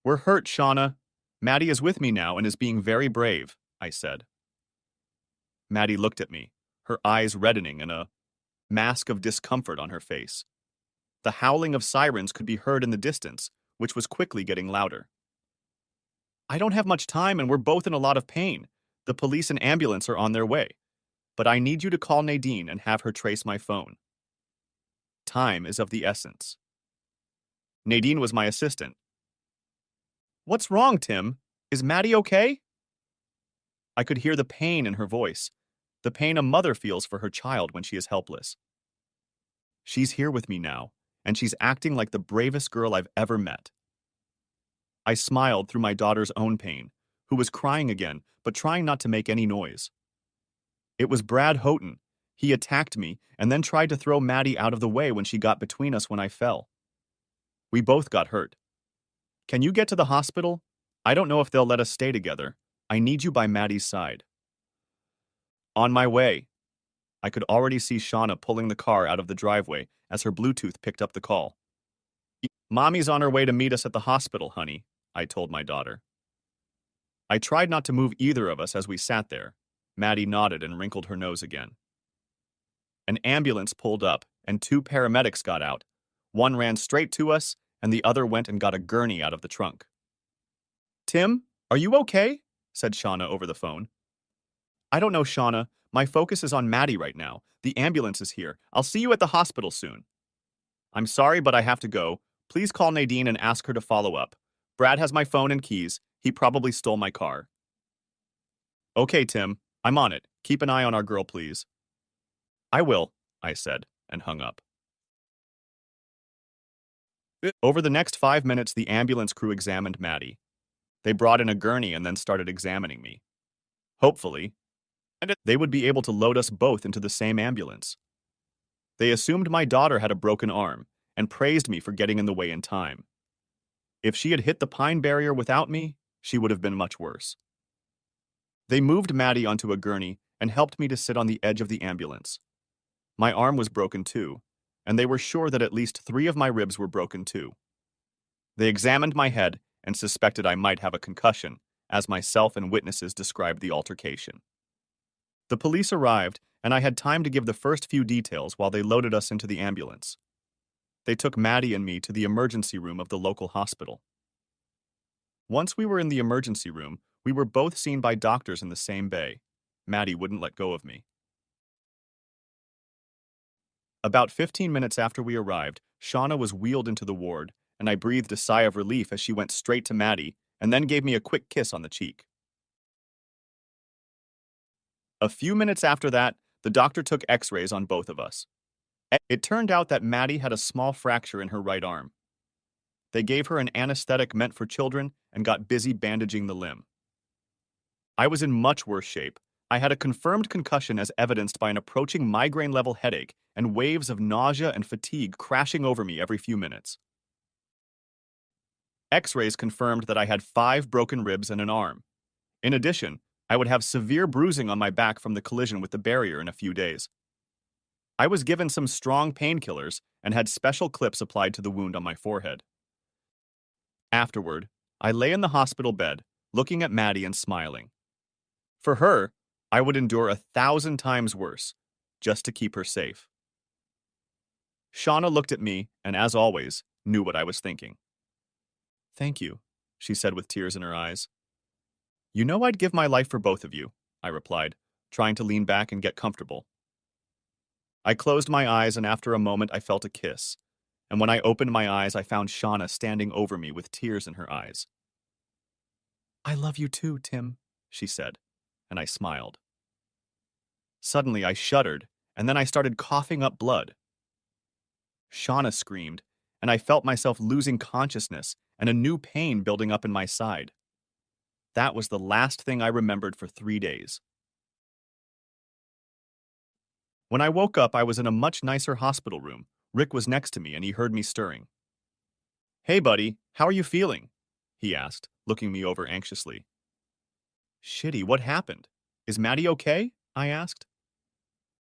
We're hurt, Shauna. Maddie is with me now and is being very brave, I said. Maddie looked at me, her eyes reddening and a mask of discomfort on her face. The howling of sirens could be heard in the distance, which was quickly getting louder. I don't have much time and we're both in a lot of pain. The police and ambulance are on their way. But I need you to call Nadine and have her trace my phone. Time is of the essence. Nadine was my assistant. What's wrong, Tim? Is Maddie okay? I could hear the pain in her voice, the pain a mother feels for her child when she is helpless. She's here with me now, and she's acting like the bravest girl I've ever met. I smiled through my daughter's own pain, who was crying again, but trying not to make any noise. It was Brad Houghton. He attacked me and then tried to throw Maddie out of the way when she got between us when I fell. We both got hurt. Can you get to the hospital? I don't know if they'll let us stay together. I need you by Maddie's side. On my way. I could already see Shauna pulling the car out of the driveway as her Bluetooth picked up the call. Mommy's on her way to meet us at the hospital, honey, I told my daughter. I tried not to move either of us as we sat there. Maddie nodded and wrinkled her nose again. An ambulance pulled up, and two paramedics got out. One ran straight to us, and the other went and got a gurney out of the trunk. "Tim, are you okay?" said Shauna over the phone. "I don't know, Shauna. My focus is on Maddie right now. The ambulance is here. I'll see you at the hospital soon." "I'm sorry, but I have to go. Please call Nadine and ask her to follow up. Brad has my phone and keys. He probably stole my car." "Okay, Tim. I'm on it. Keep an eye on our girl, please." "I will," I said, and hung up. Over the next 5 minutes, the ambulance crew examined Maddie. They brought in a gurney and then started examining me. Hopefully, they would be able to load us both into the same ambulance. They assumed my daughter had a broken arm and praised me for getting in the way in time. If she had hit the pine barrier without me, she would have been much worse. They moved Maddie onto a gurney and helped me to sit on the edge of the ambulance. My arm was broken too, and they were sure that at least 3 of my ribs were broken too. They examined my head and suspected I might have a concussion, as myself and witnesses described the altercation. The police arrived, and I had time to give the first few details while they loaded us into the ambulance. They took Maddie and me to the emergency room of the local hospital. Once we were in the emergency room, we were both seen by doctors in the same bay. Maddie wouldn't let go of me. About 15 minutes after we arrived, Shauna was wheeled into the ward, and I breathed a sigh of relief as she went straight to Maddie and then gave me a quick kiss on the cheek. A few minutes after that, the doctor took x-rays on both of us. It turned out that Maddie had a small fracture in her right arm. They gave her an anesthetic meant for children and got busy bandaging the limb. I was in much worse shape. I had a confirmed concussion as evidenced by an approaching migraine-level headache and waves of nausea and fatigue crashing over me every few minutes. X-rays confirmed that I had 5 broken ribs and an arm. In addition, I would have severe bruising on my back from the collision with the barrier in a few days. I was given some strong painkillers and had special clips applied to the wound on my forehead. Afterward, I lay in the hospital bed, looking at Maddie and smiling. For her, I would endure 1,000 times worse, just to keep her safe. Shauna looked at me and, as always, knew what I was thinking. "Thank you," she said with tears in her eyes. "You know I'd give my life for both of you," I replied, trying to lean back and get comfortable. I closed my eyes, and after a moment I felt a kiss, and when I opened my eyes I found Shauna standing over me with tears in her eyes. "I love you too, Tim," she said, and I smiled. Suddenly I shuddered, and then I started coughing up blood. Shauna screamed, and I felt myself losing consciousness and a new pain building up in my side. That was the last thing I remembered for 3 days. When I woke up, I was in a much nicer hospital room. Rick was next to me, and he heard me stirring. "Hey, buddy, how are you feeling?" he asked, looking me over anxiously. "Shitty, what happened? Is Maddie okay?" I asked.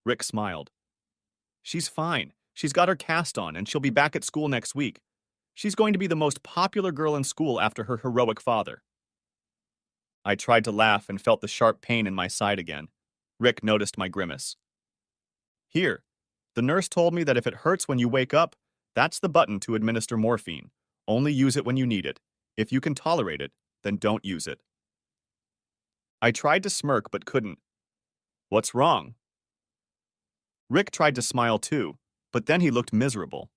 Rick smiled. "She's fine. She's got her cast on, and she'll be back at school next week. She's going to be the most popular girl in school after her heroic father." I tried to laugh and felt the sharp pain in my side again. Rick noticed my grimace. "Here, the nurse told me that if it hurts when you wake up, that's the button to administer morphine. Only use it when you need it. If you can tolerate it, then don't use it." I tried to smirk but couldn't. "What's wrong?" Rick tried to smile too, but then he looked miserable.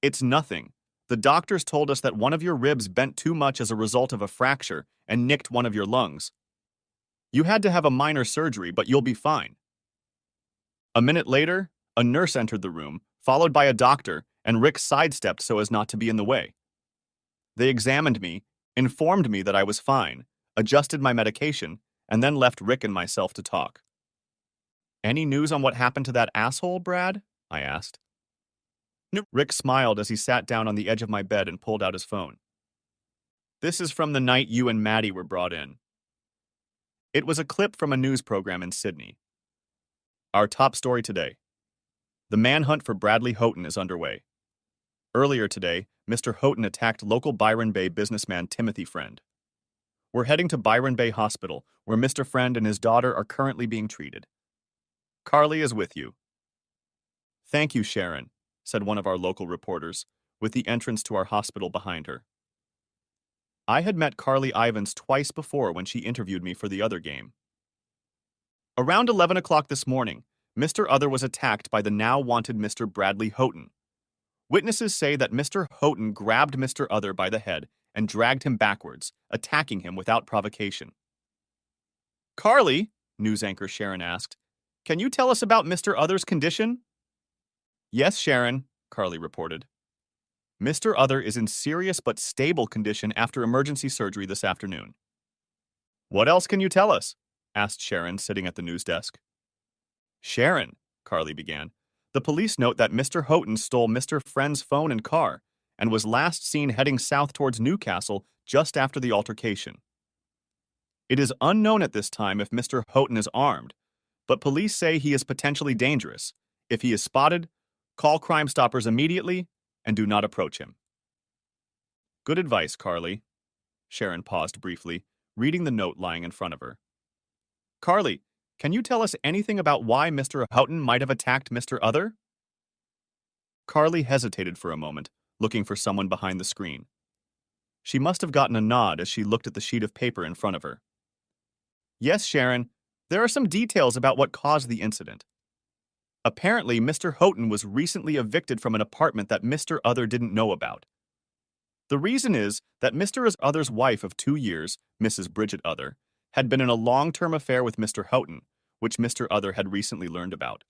"It's nothing. The doctors told us that one of your ribs bent too much as a result of a fracture and nicked one of your lungs. You had to have a minor surgery, but you'll be fine." A minute later, a nurse entered the room, followed by a doctor, and Rick sidestepped so as not to be in the way. They examined me, informed me that I was fine, adjusted my medication, and then left Rick and myself to talk. "Any news on what happened to that asshole, Brad?" I asked. Rick smiled as he sat down on the edge of my bed and pulled out his phone. "This is from the night you and Maddie were brought in." It was a clip from a news program in Sydney. Our top story today. The manhunt for Bradley Houghton is underway. Earlier today, Mr. Houghton attacked local Byron Bay businessman Timothy Friend. We're heading to Byron Bay Hospital, where Mr. Friend and his daughter are currently being treated. Carly is with you. Thank you, Sharon, said one of our local reporters, with the entrance to our hospital behind her. I had met Carly Ivins twice before when she interviewed me for the other game. Around 11 o'clock this morning, Mr. Other was attacked by the now wanted Mr. Bradley Houghton. Witnesses say that Mr. Houghton grabbed Mr. Other by the head and dragged him backwards, attacking him without provocation. Carly, news anchor Sharon asked, can you tell us about Mr. Other's condition? Yes, Sharon, Carly reported. Mr. Other is in serious but stable condition after emergency surgery this afternoon. What else can you tell us? Asked Sharon, sitting at the news desk. Sharon, Carly began, the police note that Mr. Houghton stole Mr. Friend's phone and car and was last seen heading south towards Newcastle just after the altercation. It is unknown at this time if Mr. Houghton is armed, but police say he is potentially dangerous. If he is spotted, call Crime Stoppers immediately and do not approach him. Good advice, Carly. Sharon paused briefly, reading the note lying in front of her. Carly, can you tell us anything about why Mr. Houghton might have attacked Mr. Other? Carly hesitated for a moment, looking for someone behind the screen. She must have gotten a nod as she looked at the sheet of paper in front of her. Yes, Sharon, there are some details about what caused the incident. Apparently, Mr. Houghton was recently evicted from an apartment that Mr. Other didn't know about. The reason is that Mr. Other's wife of 2 years, Mrs. Bridget Other, had been in a long-term affair with Mr. Houghton, which Mr. Other had recently learned about.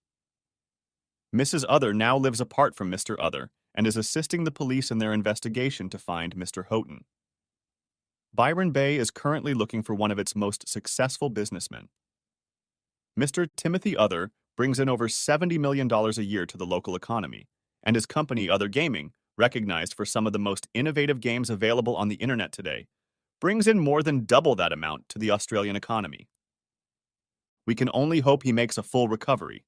Mrs. Other now lives apart from Mr. Other and is assisting the police in their investigation to find Mr. Houghton. Byron Bay is currently looking for one of its most successful businessmen. Mr. Timothy Other brings in over $70 million a year to the local economy, and his company, Other Gaming, recognized for some of the most innovative games available on the internet today, brings in more than double that amount to the Australian economy. We can only hope he makes a full recovery.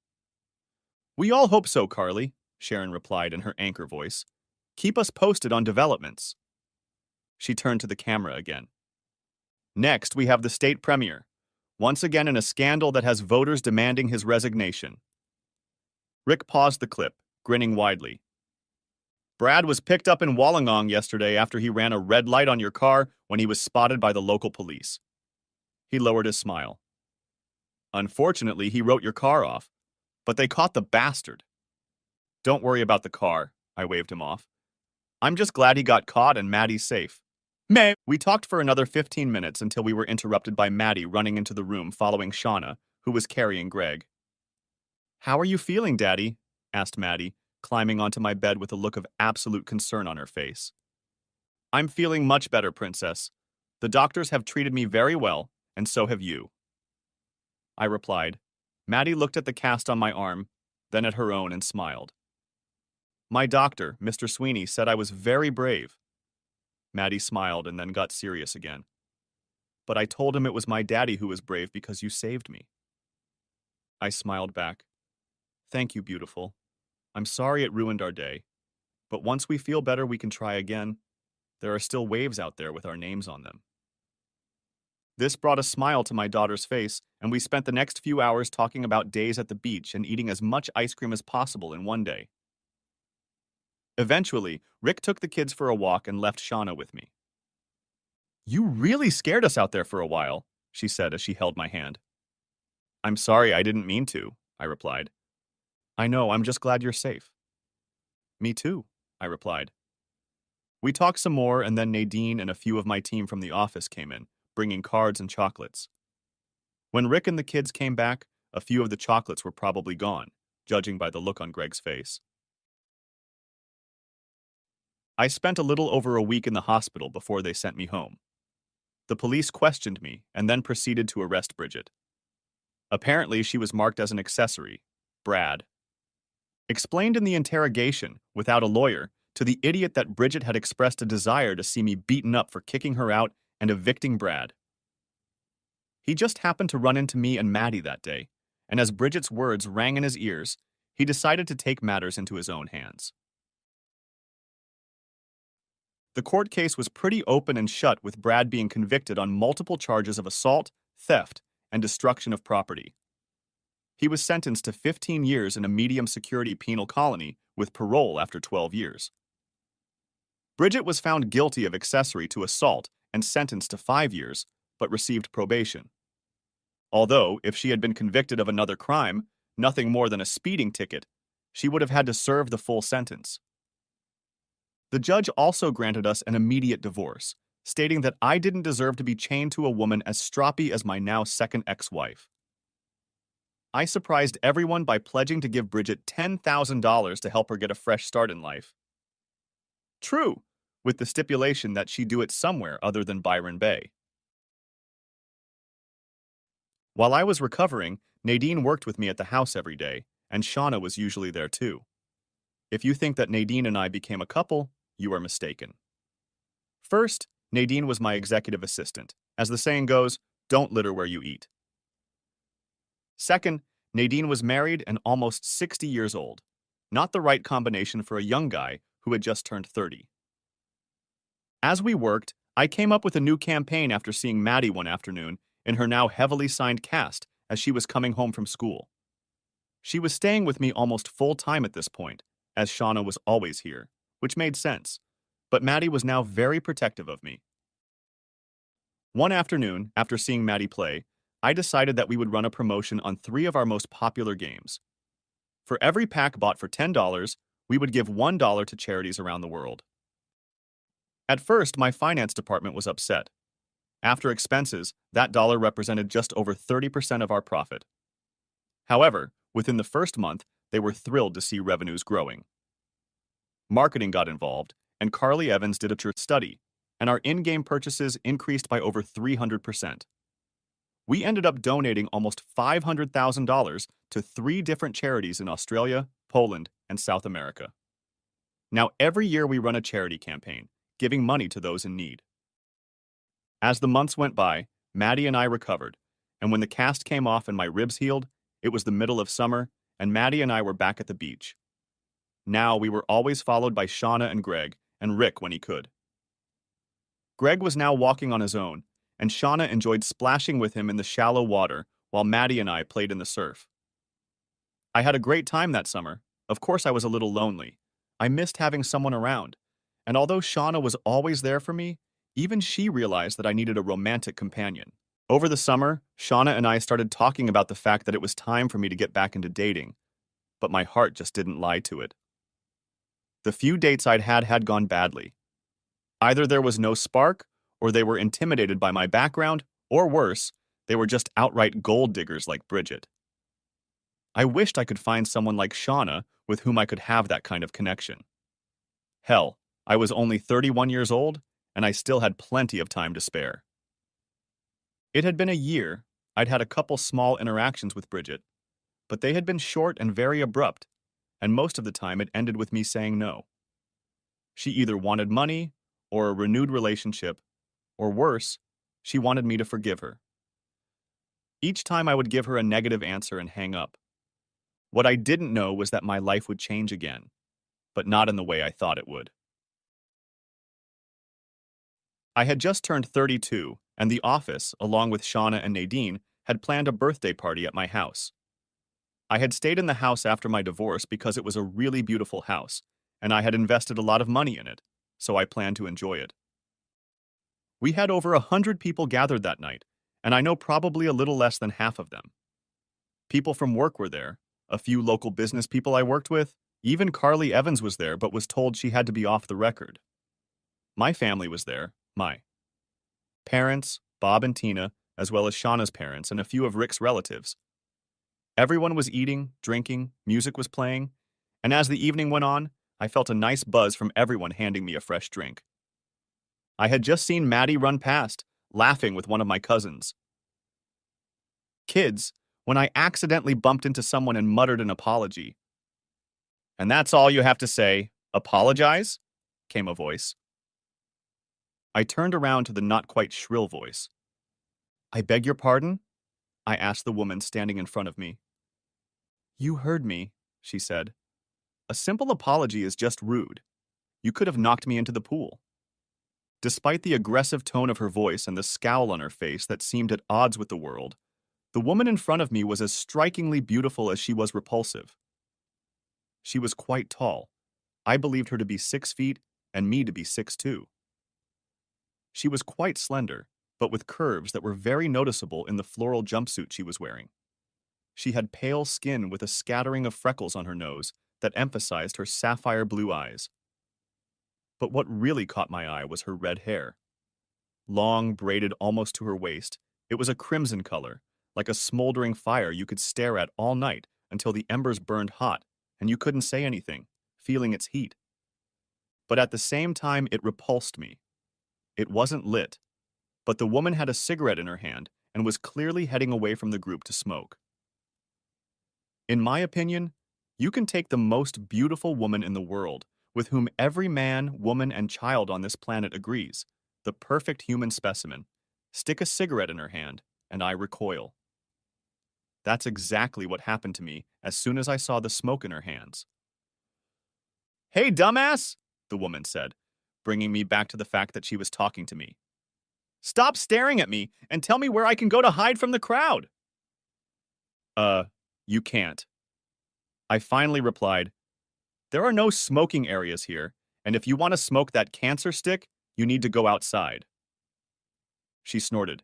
We all hope so, Carly, Sharon replied in her anchor voice. Keep us posted on developments. She turned to the camera again. Next, we have the state premier, once again in a scandal that has voters demanding his resignation. Rick paused the clip, grinning widely. Brad was picked up in Wollongong yesterday after he ran a red light on your car when he was spotted by the local police. He lowered his smile. Unfortunately, he wrote your car off, but they caught the bastard. Don't worry about the car, I waved him off. I'm just glad he got caught and Maddie's safe. We talked for another 15 minutes until we were interrupted by Maddie running into the room following Shauna, who was carrying Greg. How are you feeling, Daddy? Asked Maddie, climbing onto my bed with a look of absolute concern on her face. I'm feeling much better, Princess. The doctors have treated me very well, and so have you. I replied. Maddie looked at the cast on my arm, then at her own and smiled. My doctor, Mr. Sweeney, said I was very brave. Maddie smiled and then got serious again. But I told him it was my daddy who was brave because you saved me. I smiled back. Thank you, beautiful. I'm sorry it ruined our day. But once we feel better, we can try again. There are still waves out there with our names on them. This brought a smile to my daughter's face, and we spent the next few hours talking about days at the beach and eating as much ice cream as possible in one day. Eventually, Rick took the kids for a walk and left Shauna with me. You really scared us out there for a while, she said as she held my hand. I'm sorry, I didn't mean to, I replied. I know, I'm just glad you're safe. Me too, I replied. We talked some more, and then Nadine and a few of my team from the office came in, bringing cards and chocolates. When Rick and the kids came back, a few of the chocolates were probably gone, judging by the look on Greg's face. I spent a little over a week in the hospital before they sent me home. The police questioned me and then proceeded to arrest Bridget. Apparently, she was marked as an accessory, Brad. Explained in the interrogation, without a lawyer, to the idiot that Bridget had expressed a desire to see me beaten up for kicking her out and evicting Brad. He just happened to run into me and Maddie that day, and as Bridget's words rang in his ears, he decided to take matters into his own hands. The court case was pretty open and shut, with Brad being convicted on multiple charges of assault, theft, and destruction of property. He was sentenced to 15 years in a medium security penal colony with parole after 12 years. Bridget was found guilty of accessory to assault and sentenced to 5 years, but received probation. Although, if she had been convicted of another crime, nothing more than a speeding ticket, she would have had to serve the full sentence. The judge also granted us an immediate divorce, stating that I didn't deserve to be chained to a woman as stroppy as my now second ex-wife. I surprised everyone by pledging to give Bridget $10,000 to help her get a fresh start in life. True, with the stipulation that she do it somewhere other than Byron Bay. While I was recovering, Nadine worked with me at the house every day, and Shauna was usually there too. If you think that Nadine and I became a couple, you are mistaken. First, Nadine was my executive assistant. As the saying goes, don't litter where you eat. Second, Nadine was married and almost 60 years old. Not the right combination for a young guy who had just turned 30. As we worked, I came up with a new campaign after seeing Maddie one afternoon in her now heavily signed cast as she was coming home from school. She was staying with me almost full time at this point, as Shauna was always here, which made sense, but Maddie was now very protective of me. One afternoon, after seeing Maddie play, I decided that we would run a promotion on 3 of our most popular games. For every pack bought for $10, we would give $1 to charities around the world. At first, my finance department was upset. After expenses, that dollar represented just over 30% of our profit. However, within the first month, they were thrilled to see revenues growing. Marketing got involved, and Carly Evans did a church study, and our in-game purchases increased by over 300%. We ended up donating almost $500,000 to 3 different charities in Australia, Poland, and South America. Now, every year we run a charity campaign, giving money to those in need. As the months went by, Maddie and I recovered, and when the cast came off and my ribs healed, it was the middle of summer, and Maddie and I were back at the beach. Now we were always followed by Shauna and Greg, and Rick when he could. Greg was now walking on his own, and Shauna enjoyed splashing with him in the shallow water while Maddie and I played in the surf. I had a great time that summer. Of course I was a little lonely. I missed having someone around, and although Shauna was always there for me, even she realized that I needed a romantic companion. Over the summer, Shauna and I started talking about the fact that it was time for me to get back into dating, but my heart just didn't lie to it. The few dates I'd had gone badly. Either there was no spark, or they were intimidated by my background, or worse, they were just outright gold diggers like Bridget. I wished I could find someone like Shauna with whom I could have that kind of connection. Hell, I was only 31 years old, and I still had plenty of time to spare. It had been a year. I'd had a couple small interactions with Bridget, but they had been short and very abrupt, and most of the time it ended with me saying no. She either wanted money, or a renewed relationship, or worse, she wanted me to forgive her. Each time I would give her a negative answer and hang up. What I didn't know was that my life would change again, but not in the way I thought it would. I had just turned 32, and the office, along with Shauna and Nadine, had planned a birthday party at my house. I had stayed in the house after my divorce because it was a really beautiful house, and I had invested a lot of money in it, so I planned to enjoy it. We had over 100 people gathered that night, and I know probably a little less than half of them. People from work were there, a few local business people I worked with, even Carly Evans was there but was told she had to be off the record. My family was there, my parents, Bob and Tina, as well as Shauna's parents and a few of Rick's relatives. Everyone was eating, drinking, music was playing, and as the evening went on, I felt a nice buzz from everyone handing me a fresh drink. I had just seen Maddie run past, laughing with one of my cousins. Kids, when I accidentally bumped into someone and muttered an apology. "And that's all you have to say? Apologize?" came a voice. I turned around to the not quite shrill voice. "I beg your pardon?" I asked the woman standing in front of me. "You heard me," she said. "A simple apology is just rude. You could have knocked me into the pool." Despite the aggressive tone of her voice and the scowl on her face that seemed at odds with the world, the woman in front of me was as strikingly beautiful as she was repulsive. She was quite tall. I believed her to be 6 feet and me to be 6'2". She was quite slender, but with curves that were very noticeable in the floral jumpsuit she was wearing. She had pale skin with a scattering of freckles on her nose that emphasized her sapphire blue eyes. But what really caught my eye was her red hair. Long, braided almost to her waist, it was a crimson color, like a smoldering fire you could stare at all night until the embers burned hot and you couldn't say anything, feeling its heat. But at the same time, it repulsed me. It wasn't lit, but the woman had a cigarette in her hand and was clearly heading away from the group to smoke. In my opinion, you can take the most beautiful woman in the world, with whom every man, woman, and child on this planet agrees, the perfect human specimen, stick a cigarette in her hand, and I recoil. That's exactly what happened to me as soon as I saw the smoke in her hands. "Hey, dumbass," the woman said, bringing me back to the fact that she was talking to me. "Stop staring at me and tell me where I can go to hide from the crowd." You can't." I finally replied, "There are no smoking areas here, and if you want to smoke that cancer stick, you need to go outside." She snorted.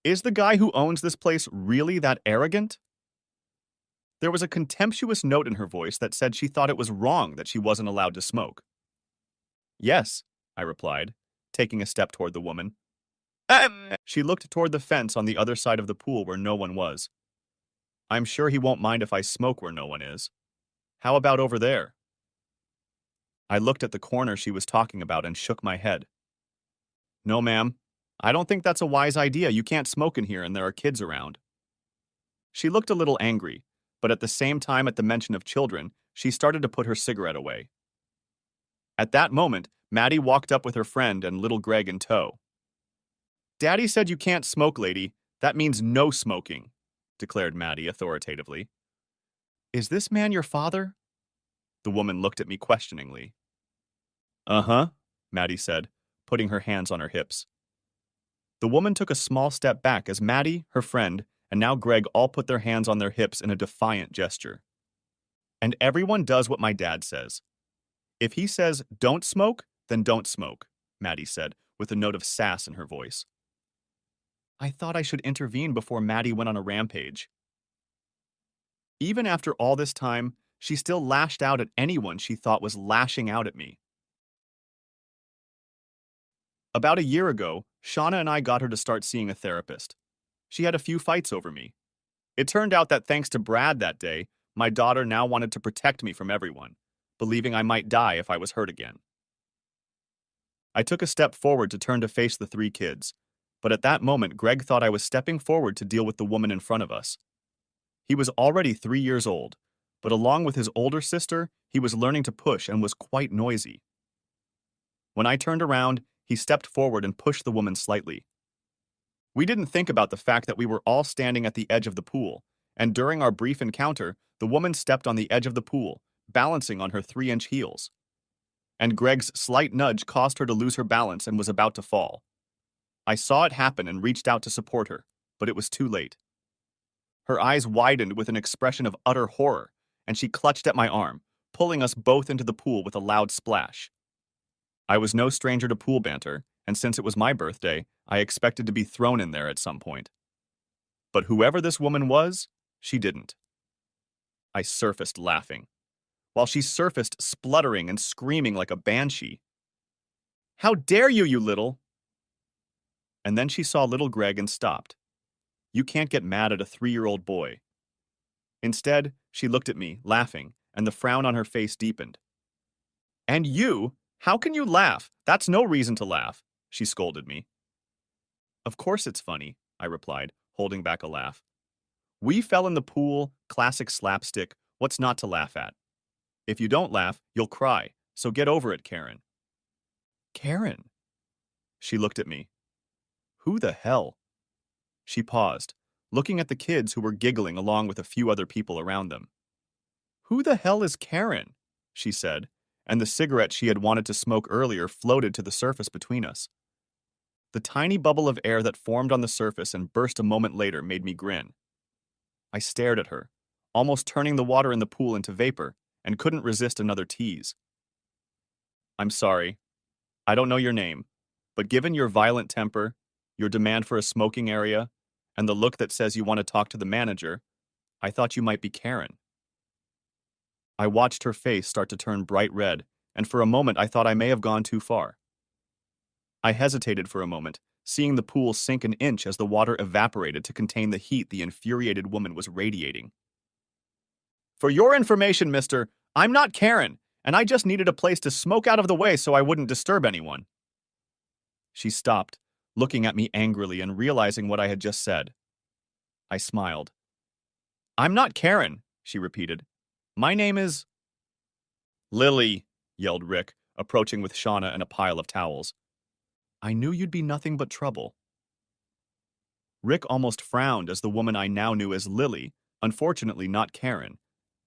"Is the guy who owns this place really that arrogant?" There was a contemptuous note in her voice that said she thought it was wrong that she wasn't allowed to smoke. "Yes," I replied, taking a step toward the woman. She looked toward the fence on the other side of the pool where no one was. "I'm sure he won't mind if I smoke where no one is. How about over there?" I looked at the corner she was talking about and shook my head. "No, ma'am. I don't think that's a wise idea. You can't smoke in here and there are kids around." She looked a little angry, but at the same time, at the mention of children, she started to put her cigarette away. At that moment, Maddie walked up with her friend and little Greg in tow. "Daddy said you can't smoke, lady. That means no smoking," declared Maddie authoritatively. "Is this man your father?" The woman looked at me questioningly. "Uh-huh," Maddie said, putting her hands on her hips. The woman took a small step back as Maddie, her friend, and now Greg all put their hands on their hips in a defiant gesture. "And everyone does what my dad says. If he says don't smoke, then don't smoke," Maddie said, with a note of sass in her voice. I thought I should intervene before Maddie went on a rampage. Even after all this time, she still lashed out at anyone she thought was lashing out at me. About a year ago, Shauna and I got her to start seeing a therapist. She had a few fights over me. It turned out that thanks to Brad that day, my daughter now wanted to protect me from everyone, believing I might die if I was hurt again. I took a step forward to turn to face the 3 kids, but at that moment Greg thought I was stepping forward to deal with the woman in front of us. He was already 3 years old, but along with his older sister, he was learning to push and was quite noisy. When I turned around, he stepped forward and pushed the woman slightly. We didn't think about the fact that we were all standing at the edge of the pool, and during our brief encounter, the woman stepped on the edge of the pool, balancing on her 3-inch heels. And Greg's slight nudge caused her to lose her balance and was about to fall. I saw it happen and reached out to support her, but it was too late. Her eyes widened with an expression of utter horror, and she clutched at my arm, pulling us both into the pool with a loud splash. I was no stranger to pool banter, and since it was my birthday, I expected to be thrown in there at some point. But whoever this woman was, she didn't. I surfaced laughing, while she surfaced spluttering and screaming like a banshee. "How dare you, you little—" And then she saw little Greg and stopped. You can't get mad at a 3-year-old boy. Instead, she looked at me, laughing, and the frown on her face deepened. "And you? How can you laugh? That's no reason to laugh," she scolded me. "Of course it's funny," I replied, holding back a laugh. "We fell in the pool, classic slapstick, what's not to laugh at? If you don't laugh, you'll cry, so get over it, Karen." "Karen?" She looked at me. "Who the hell?" She paused, looking at the kids who were giggling along with a few other people around them. "Who the hell is Karen?" she said, and the cigarette she had wanted to smoke earlier floated to the surface between us. The tiny bubble of air that formed on the surface and burst a moment later made me grin. I stared at her, almost turning the water in the pool into vapor, and couldn't resist another tease. I'm sorry. I don't know your name, but given your violent temper, your demand for a smoking area, and the look that says you want to talk to the manager, I thought you might be Karen. I watched her face start to turn bright red, and for a moment I thought I may have gone too far. I hesitated for a moment, seeing the pool sink an inch as the water evaporated to contain the heat the infuriated woman was radiating. For your information, mister, I'm not Karen, and I just needed a place to smoke out of the way so I wouldn't disturb anyone. She stopped, looking at me angrily and realizing what I had just said. I smiled. I'm not Karen, she repeated. My name is... Lily, yelled Rick, approaching with Shauna and a pile of towels. I knew you'd be nothing but trouble. Rick almost frowned as the woman I now knew as Lily, unfortunately not Karen,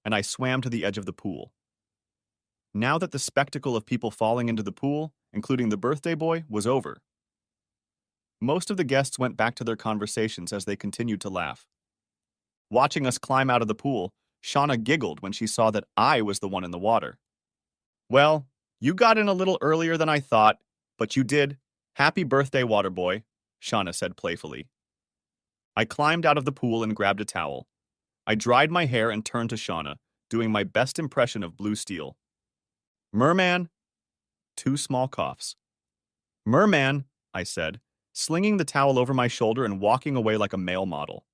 and I swam to the edge of the pool. Now that the spectacle of people falling into the pool, including the birthday boy, was over. Most of the guests went back to their conversations as they continued to laugh. Watching us climb out of the pool, Shauna giggled when she saw that I was the one in the water. Well, you got in a little earlier than I thought, but you did. Happy birthday, Waterboy, Shauna said playfully. I climbed out of the pool and grabbed a towel. I dried my hair and turned to Shauna, doing my best impression of Blue Steel. Merman. 2 small coughs. Merman, I said, slinging the towel over my shoulder and walking away like a male model.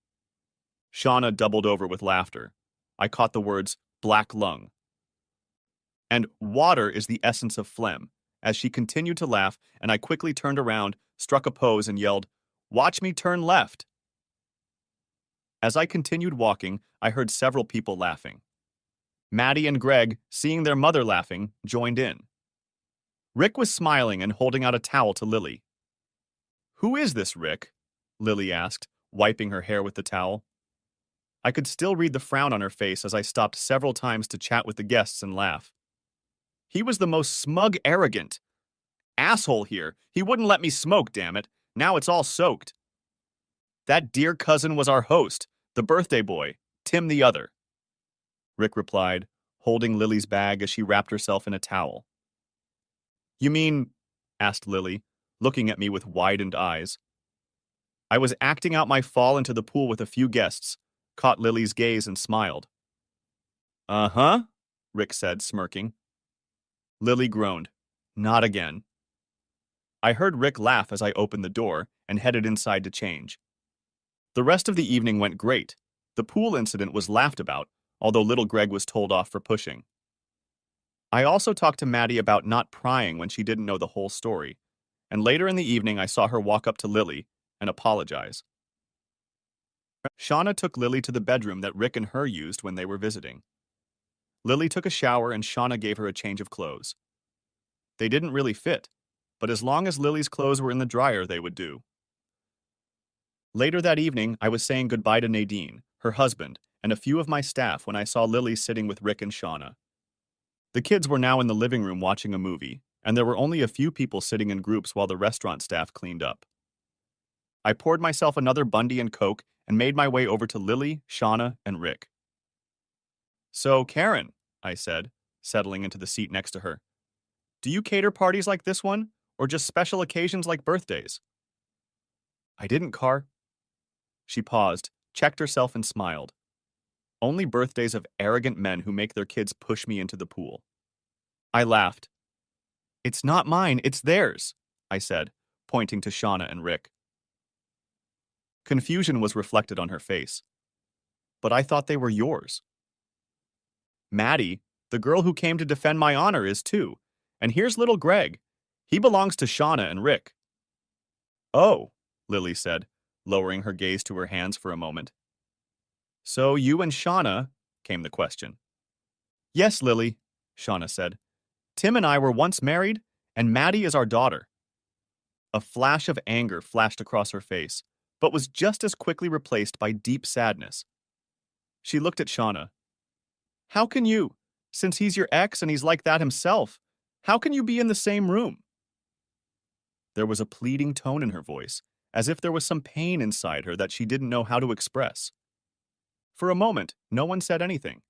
Shauna doubled over with laughter. I caught the words, black lung. And water is the essence of phlegm, as she continued to laugh, and I quickly turned around, struck a pose, and yelled, Watch me turn left. As I continued walking, I heard several people laughing. Maddie and Greg, seeing their mother laughing, joined in. Rick was smiling and holding out a towel to Lily. Who is this Rick? Lily asked, wiping her hair with the towel. I could still read the frown on her face as I stopped several times to chat with the guests and laugh. He was the most smug, arrogant asshole here. He wouldn't let me smoke, damn it. Now it's all soaked. That dear cousin was our host, the birthday boy, Tim the other. Rick replied, holding Lily's bag as she wrapped herself in a towel. You mean, asked Lily, looking at me with widened eyes. I was acting out my fall into the pool with a few guests, caught Lily's gaze and smiled. Uh-huh, Rick said, smirking. Lily groaned. Not again. I heard Rick laugh as I opened the door and headed inside to change. The rest of the evening went great. The pool incident was laughed about, although little Greg was told off for pushing. I also talked to Maddie about not prying when she didn't know the whole story, and later in the evening I saw her walk up to Lily and apologize. Shauna took Lily to the bedroom that Rick and her used when they were visiting. Lily took a shower and Shauna gave her a change of clothes. They didn't really fit, but as long as Lily's clothes were in the dryer, they would do. Later that evening, I was saying goodbye to Nadine, her husband, and a few of my staff when I saw Lily sitting with Rick and Shauna. The kids were now in the living room watching a movie, and there were only a few people sitting in groups while the restaurant staff cleaned up. I poured myself another Bundy and Coke and made my way over to Lily, Shauna, and Rick. So, Karen, I said, settling into the seat next to her, do you cater parties like this one, or just special occasions like birthdays? I didn't, Car. She paused, checked herself, and smiled. Only birthdays of arrogant men who make their kids push me into the pool. I laughed. It's not mine, it's theirs, I said, pointing to Shauna and Rick. Confusion was reflected on her face. But I thought they were yours. Maddie, the girl who came to defend my honor, is too. And here's little Greg. He belongs to Shauna and Rick. Oh, Lily said, lowering her gaze to her hands for a moment. So you and Shauna, came the question. Yes, Lily, Shauna said. Tim and I were once married, and Maddie is our daughter. A flash of anger flashed across her face, but was just as quickly replaced by deep sadness. She looked at Shauna. How can you, Since he's your ex and he's like that himself, how can you be in the same room? There was a pleading tone in her voice, as if there was some pain inside her that she didn't know how to express. For a moment, no one said anything.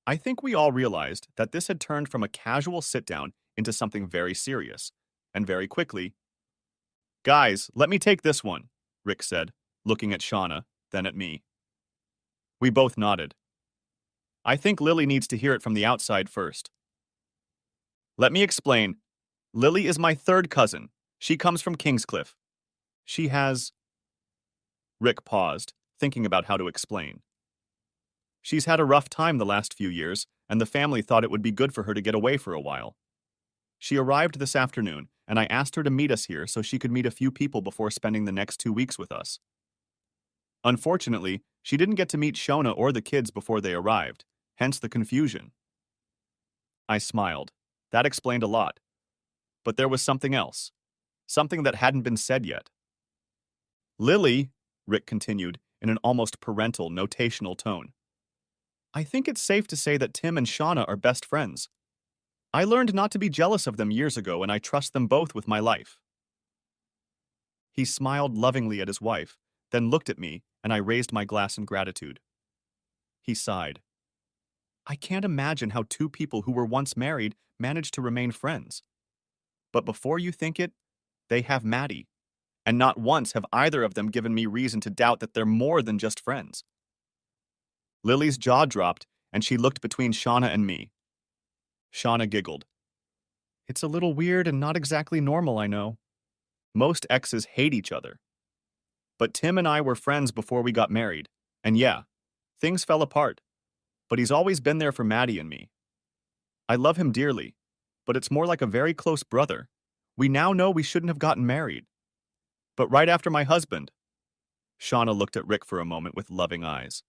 I think we all realized that this had turned from a casual sit-down into something very serious, and very quickly, "Guys, let me take this one," Rick said, looking at Shauna, then at me. We both nodded. "I think Lily needs to hear it from the outside first." "Let me explain. Lily is my third cousin. She comes from Kingscliff. She has—" Rick paused, thinking about how to explain. "She's had a rough time the last few years, and the family thought it would be good for her to get away for a while. She arrived this afternoon, and I asked her to meet us here so she could meet a few people before spending the next 2 weeks with us. Unfortunately, she didn't get to meet Shona or the kids before they arrived, hence the confusion." I smiled. That explained a lot. But there was something else. Something that hadn't been said yet. "Lily," Rick continued in an almost parental, notational tone, "I think it's safe to say that Tim and Shauna are best friends. I learned not to be jealous of them years ago, and I trust them both with my life." He smiled lovingly at his wife, then looked at me, and I raised my glass in gratitude. He sighed. "I can't imagine how two people who were once married managed to remain friends. But before you think it, they have Maddie, and not once have either of them given me reason to doubt that they're more than just friends." Lily's jaw dropped, and she looked between Shauna and me. Shauna giggled. "It's a little weird and not exactly normal, I know. Most exes hate each other. But Tim and I were friends before we got married, and yeah, things fell apart. But he's always been there for Maddie and me. I love him dearly, but it's more like a very close brother. We now know we shouldn't have gotten married. But right after my husband—" Shauna looked at Rick for a moment with loving eyes.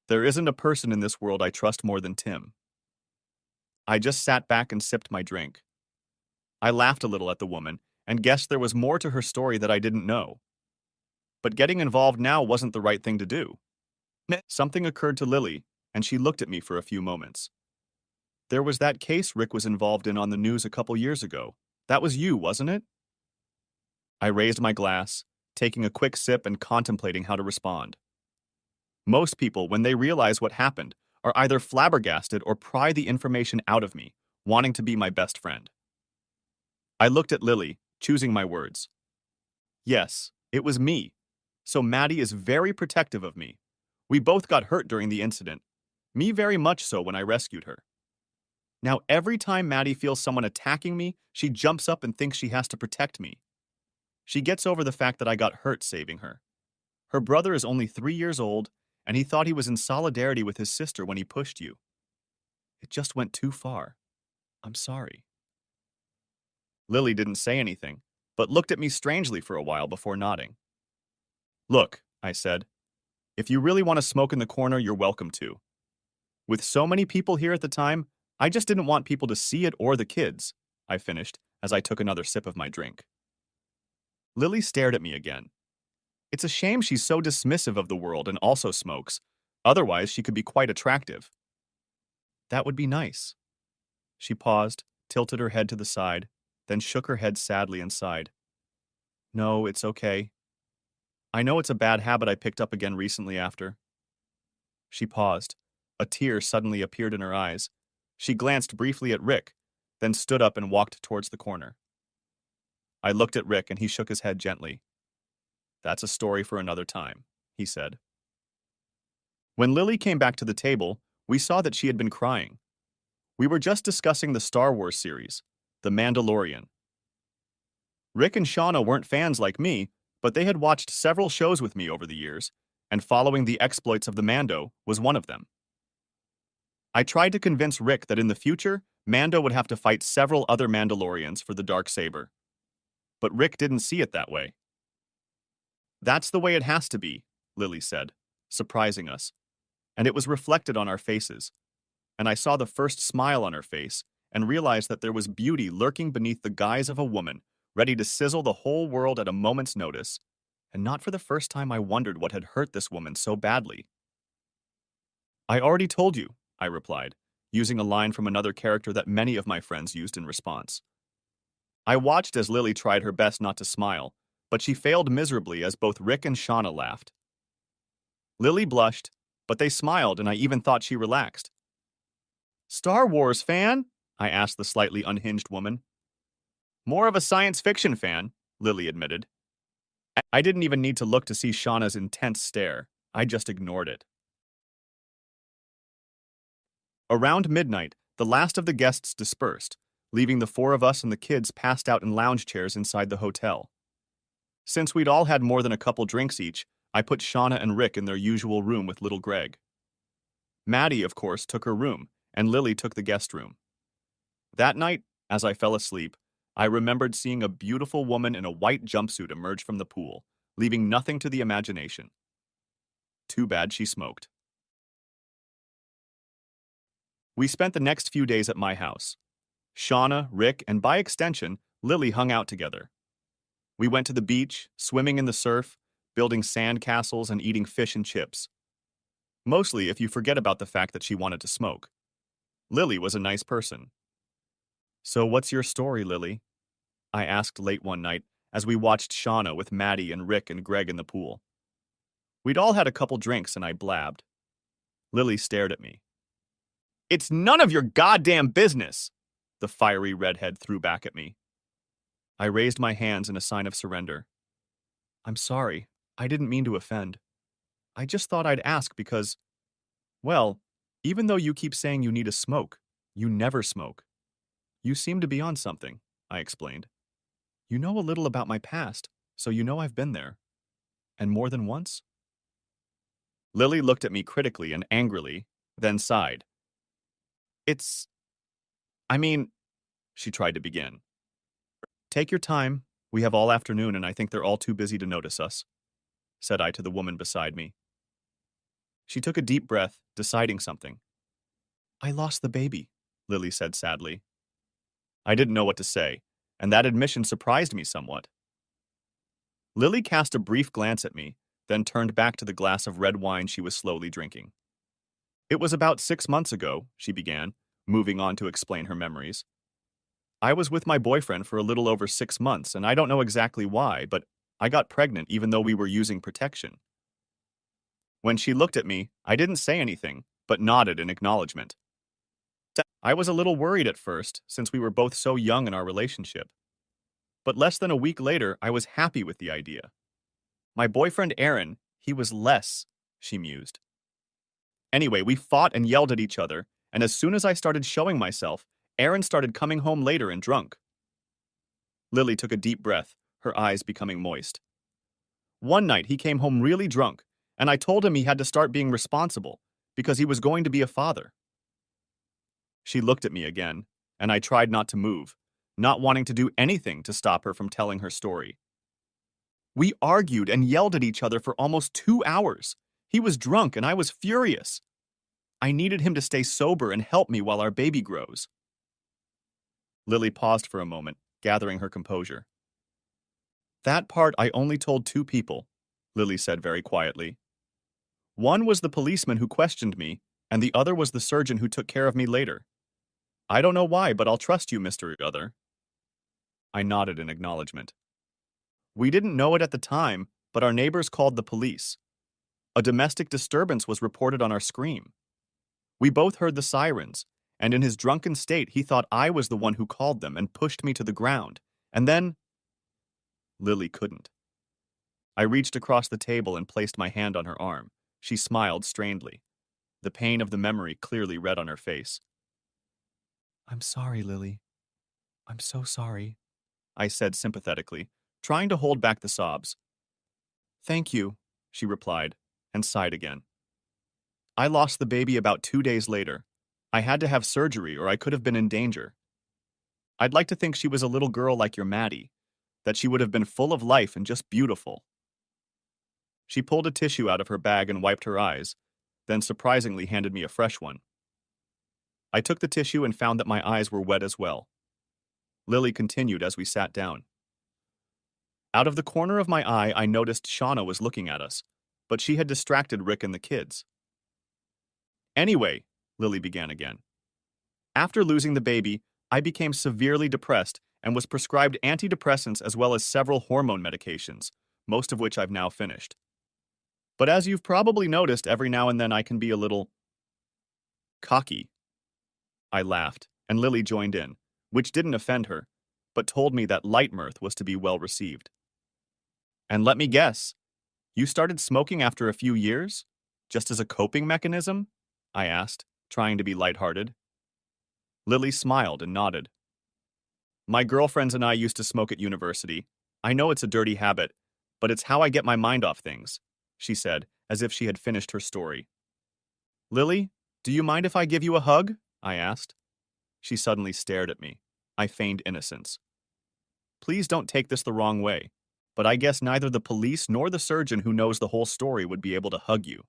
"There isn't a person in this world I trust more than Tim." I just sat back and sipped my drink. I laughed a little at the woman and guessed there was more to her story that I didn't know. But getting involved now wasn't the right thing to do. Something occurred to Lily, and she looked at me for a few moments. "There was that case Rick was involved in on the news a couple years ago. That was you, wasn't it?" I raised my glass, taking a quick sip and contemplating how to respond. Most people, when they realize what happened, are either flabbergasted or pry the information out of me, wanting to be my best friend. I looked at Lily, choosing my words. "Yes, it was me. So Maddie is very protective of me. We both got hurt during the incident. Me very much so when I rescued her. Now every time Maddie feels someone attacking me, she jumps up and thinks she has to protect me. She gets over the fact that I got hurt saving her. Her brother is only 3 years old, and he thought he was in solidarity with his sister when he pushed you. It just went too far. I'm sorry." Lily didn't say anything, but looked at me strangely for a while before nodding. "Look," I said, "if you really want to smoke in the corner, you're welcome to. With so many people here at the time, I just didn't want people to see it or the kids," I finished as I took another sip of my drink. Lily stared at me again. It's a shame she's so dismissive of the world and also smokes. Otherwise, she could be quite attractive. That would be nice. She paused, tilted her head to the side, then shook her head sadly and sighed. "No, it's okay. I know it's a bad habit I picked up again recently after." She paused. A tear suddenly appeared in her eyes. She glanced briefly at Rick, then stood up and walked towards the corner. I looked at Rick and he shook his head gently. "That's a story for another time," he said. When Lily came back to the table, we saw that she had been crying. We were just discussing the Star Wars series, The Mandalorian. Rick and Shauna weren't fans like me, but they had watched several shows with me over the years, and following the exploits of the Mando was one of them. I tried to convince Rick that in the future, Mando would have to fight several other Mandalorians for the Darksaber. But Rick didn't see it that way. "That's the way it has to be," Lily said, surprising us, and it was reflected on our faces. And I saw the first smile on her face and realized that there was beauty lurking beneath the guise of a woman, ready to sizzle the whole world at a moment's notice. And not for the first time I wondered what had hurt this woman so badly. "I already told you," I replied. using a line from another character that many of my friends used in response. I watched as Lily tried her best not to smile, but she failed miserably as both Rick and Shauna laughed. Lily blushed, but they smiled and I even thought she relaxed. Star Wars fan? I asked the slightly unhinged woman. More of a science fiction fan, Lily admitted. I didn't even need to look to see Shauna's intense stare. I just ignored it. Around midnight, the last of the guests dispersed, leaving the four of us and the kids passed out in lounge chairs inside the hotel. Since we'd all had more than a couple drinks each, I put Shauna and Rick in their usual room with little Greg. Maddie, of course, took her room, and Lily took the guest room. That night, as I fell asleep, I remembered seeing a beautiful woman in a white jumpsuit emerge from the pool, leaving nothing to the imagination. Too bad she smoked. We spent the next few days at my house. Shauna, Rick, and by extension, Lily hung out together. We went to the beach, swimming in the surf, building sand castles, and eating fish and chips. Mostly if you forget about the fact that she wanted to smoke. Lily was a nice person. So what's your story, Lily? I asked late one night as we watched Shauna with Maddie and Rick and Greg in the pool. We'd all had a couple drinks and I blabbed. Lily stared at me. It's none of your goddamn business, the fiery redhead threw back at me. I raised my hands in a sign of surrender. I'm sorry. I didn't mean to offend. I just thought I'd ask because, well, even though you keep saying you need a smoke, you never smoke. You seem to be on something, I explained. You know a little about my past, so you know I've been there. And more than once? Lily looked at me critically and angrily, then sighed. I mean, she tried to begin. Take your time. We have all afternoon and I think they're all too busy to notice us, said I to the woman beside me. She took a deep breath, deciding something. I lost the baby, Lily said sadly. I didn't know what to say, and that admission surprised me somewhat. Lily cast a brief glance at me, then turned back to the glass of red wine she was slowly drinking. It was about 6 months ago, she began, moving on to explain her memories. I was with my boyfriend for a little over 6 months, and I don't know exactly why, but I got pregnant even though we were using protection. When she looked at me, I didn't say anything, but nodded in acknowledgement. I was a little worried at first, since we were both so young in our relationship. But less than a week later, I was happy with the idea. My boyfriend Aaron, he was less, she mused. Anyway, we fought and yelled at each other, and as soon as I started showing myself, Aaron started coming home later and drunk. Lily took a deep breath, her eyes becoming moist. One night, he came home really drunk, and I told him he had to start being responsible, because he was going to be a father. She looked at me again, and I tried not to move, not wanting to do anything to stop her from telling her story. We argued and yelled at each other for almost 2 hours. He was drunk and I was furious. I needed him to stay sober and help me while our baby grows. Lily paused for a moment, gathering her composure. That part I only told 2 people, Lily said very quietly. One was the policeman who questioned me, and the other was the surgeon who took care of me later. I don't know why, but I'll trust you, Mr. Other. I nodded in acknowledgement. We didn't know it at the time, but our neighbors called the police. A domestic disturbance was reported on our screen. We both heard the sirens, and in his drunken state he thought I was the one who called them and pushed me to the ground. And then... Lily couldn't. I reached across the table and placed my hand on her arm. She smiled strainedly. The pain of the memory clearly read on her face. I'm sorry, Lily. I'm so sorry, I said sympathetically, trying to hold back the sobs. Thank you, she replied, and sighed again. I lost the baby about 2 days later. I had to have surgery or I could have been in danger. I'd like to think she was a little girl like your Maddie, that she would have been full of life and just beautiful. She pulled a tissue out of her bag and wiped her eyes, then surprisingly handed me a fresh one. I took the tissue and found that my eyes were wet as well. Lily continued as we sat down. Out of the corner of my eye, I noticed Shauna was looking at us, but she had distracted Rick and the kids. Anyway, Lily began again. After losing the baby, I became severely depressed and was prescribed antidepressants as well as several hormone medications, most of which I've now finished. But as you've probably noticed, every now and then I can be a little cocky. I laughed, and Lily joined in, which didn't offend her, but told me that light mirth was to be well received. And let me guess, you started smoking after a few years? Just as a coping mechanism? I asked, trying to be lighthearted. Lily smiled and nodded. My girlfriends and I used to smoke at university. I know it's a dirty habit, but it's how I get my mind off things, she said, as if she had finished her story. Lily, do you mind if I give you a hug? I asked. She suddenly stared at me. I feigned innocence. Please don't take this the wrong way, but I guess neither the police nor the surgeon who knows the whole story would be able to hug you.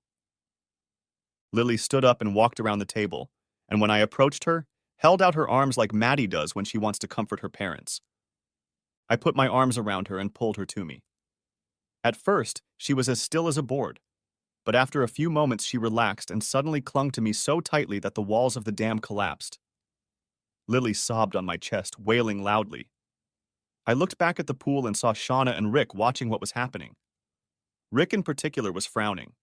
Lily stood up and walked around the table, and when I approached her, held out her arms like Maddie does when she wants to comfort her parents. I put my arms around her and pulled her to me. At first, she was as still as a board, but after a few moments she relaxed and suddenly clung to me so tightly that the walls of the dam collapsed. Lily sobbed on my chest, wailing loudly. I looked back at the pool and saw Shauna and Rick watching what was happening. Rick in particular was frowning.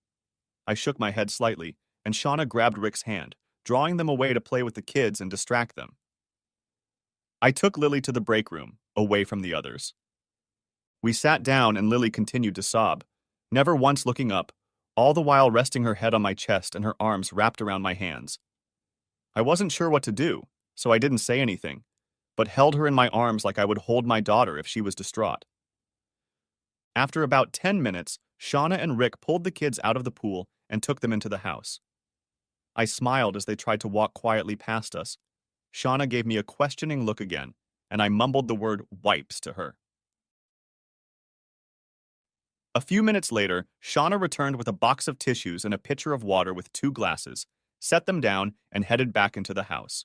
I shook my head slightly, and Shauna grabbed Rick's hand, drawing them away to play with the kids and distract them. I took Lily to the break room, away from the others. We sat down and Lily continued to sob, never once looking up, all the while resting her head on my chest and her arms wrapped around my hands. I wasn't sure what to do, so I didn't say anything, but held her in my arms like I would hold my daughter if she was distraught. After about 10 minutes, Shauna and Rick pulled the kids out of the pool and took them into the house. I smiled as they tried to walk quietly past us. Shauna gave me a questioning look again, and I mumbled the word wipes to her. A few minutes later, Shauna returned with a box of tissues and a pitcher of water with 2 glasses, set them down, and headed back into the house.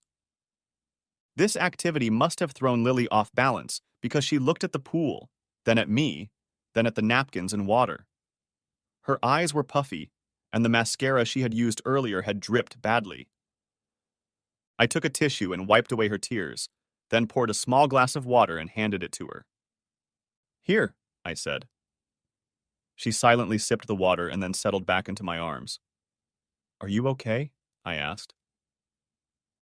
This activity must have thrown Lily off balance because she looked at the pool, then at me, then at the napkins and water. Her eyes were puffy, and the mascara she had used earlier had dripped badly. I took a tissue and wiped away her tears, then poured a small glass of water and handed it to her. Here, I said. She silently sipped the water and then settled back into my arms. Are you okay? I asked.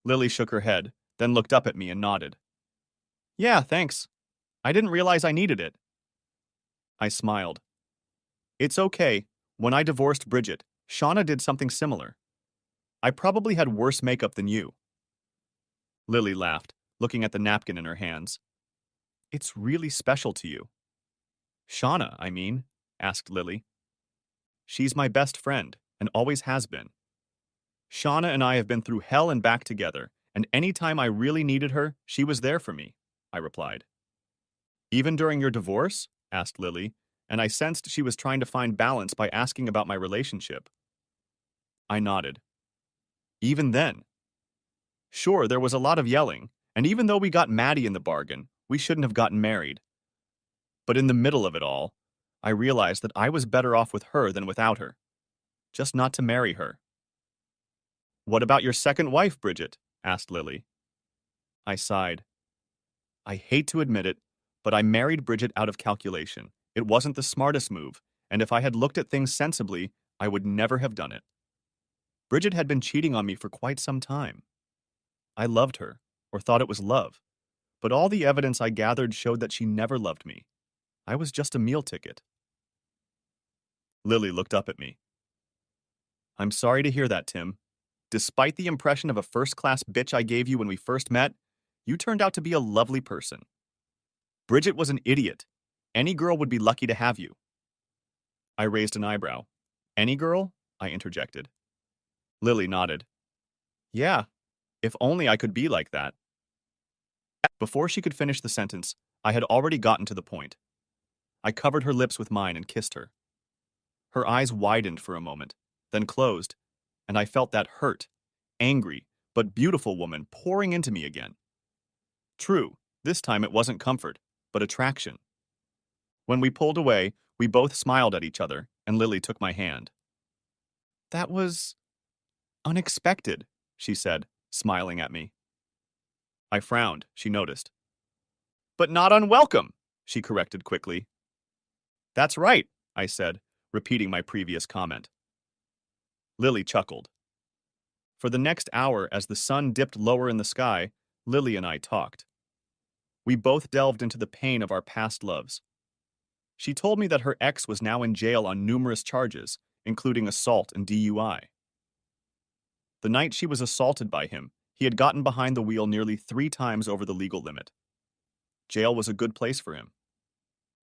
Lily shook her head, then looked up at me and nodded. Yeah, thanks. I didn't realize I needed it. I smiled. It's okay. When I divorced Bridget, Shauna did something similar. I probably had worse makeup than you. Lily laughed, looking at the napkin in her hands. It's really special to you. Shauna, I mean, asked Lily. She's my best friend, and always has been. Shauna and I have been through hell and back together, and any time I really needed her, she was there for me, I replied. Even during your divorce? Asked Lily, and I sensed she was trying to find balance by asking about my relationship. I nodded. Even then. Sure, there was a lot of yelling, and even though we got Maddie in the bargain, we shouldn't have gotten married. But in the middle of it all, I realized that I was better off with her than without her. Just not to marry her. What about your second wife, Bridget? Asked Lily. I sighed. I hate to admit it, but I married Bridget out of calculation. It wasn't the smartest move, and if I had looked at things sensibly, I would never have done it. Bridget had been cheating on me for quite some time. I loved her, or thought it was love, but all the evidence I gathered showed that she never loved me. I was just a meal ticket. Lily looked up at me. I'm sorry to hear that, Tim. Despite the impression of a first-class bitch I gave you when we first met, you turned out to be a lovely person. Bridget was an idiot. Any girl would be lucky to have you. I raised an eyebrow. Any girl? I interjected. Lily nodded. Yeah, if only I could be like that. Before she could finish the sentence, I had already gotten to the point. I covered her lips with mine and kissed her. Her eyes widened for a moment, then closed, and I felt that hurt, angry, but beautiful woman pouring into me again. True, this time it wasn't comfort, but attraction. When we pulled away, we both smiled at each other, and Lily took my hand. That was unexpected, she said, smiling at me. I frowned. She noticed. But not unwelcome, she corrected quickly. That's right, I said, repeating my previous comment. Lily chuckled. For the next hour, as the sun dipped lower in the sky, Lily and I talked. We both delved into the pain of our past loves. She told me that her ex was now in jail on numerous charges, including assault and DUI. The night she was assaulted by him, he had gotten behind the wheel nearly 3 times over the legal limit. Jail was a good place for him.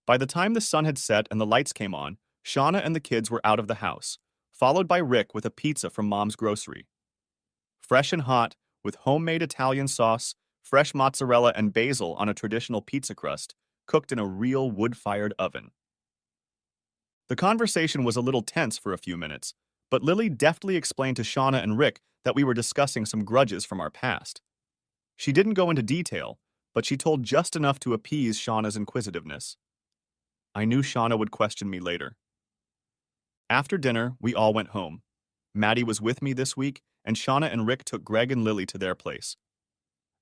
By the time the sun had set and the lights came on, Shauna and the kids were out of the house, followed by Rick with a pizza from Mom's grocery. Fresh and hot, with homemade Italian sauce, fresh mozzarella, and basil on a traditional pizza crust, cooked in a real wood-fired oven. The conversation was a little tense for a few minutes, but Lily deftly explained to Shauna and Rick that we were discussing some grudges from our past. She didn't go into detail, but she told just enough to appease Shauna's inquisitiveness. I knew Shauna would question me later. After dinner, we all went home. Maddie was with me this week, and Shauna and Rick took Greg and Lily to their place.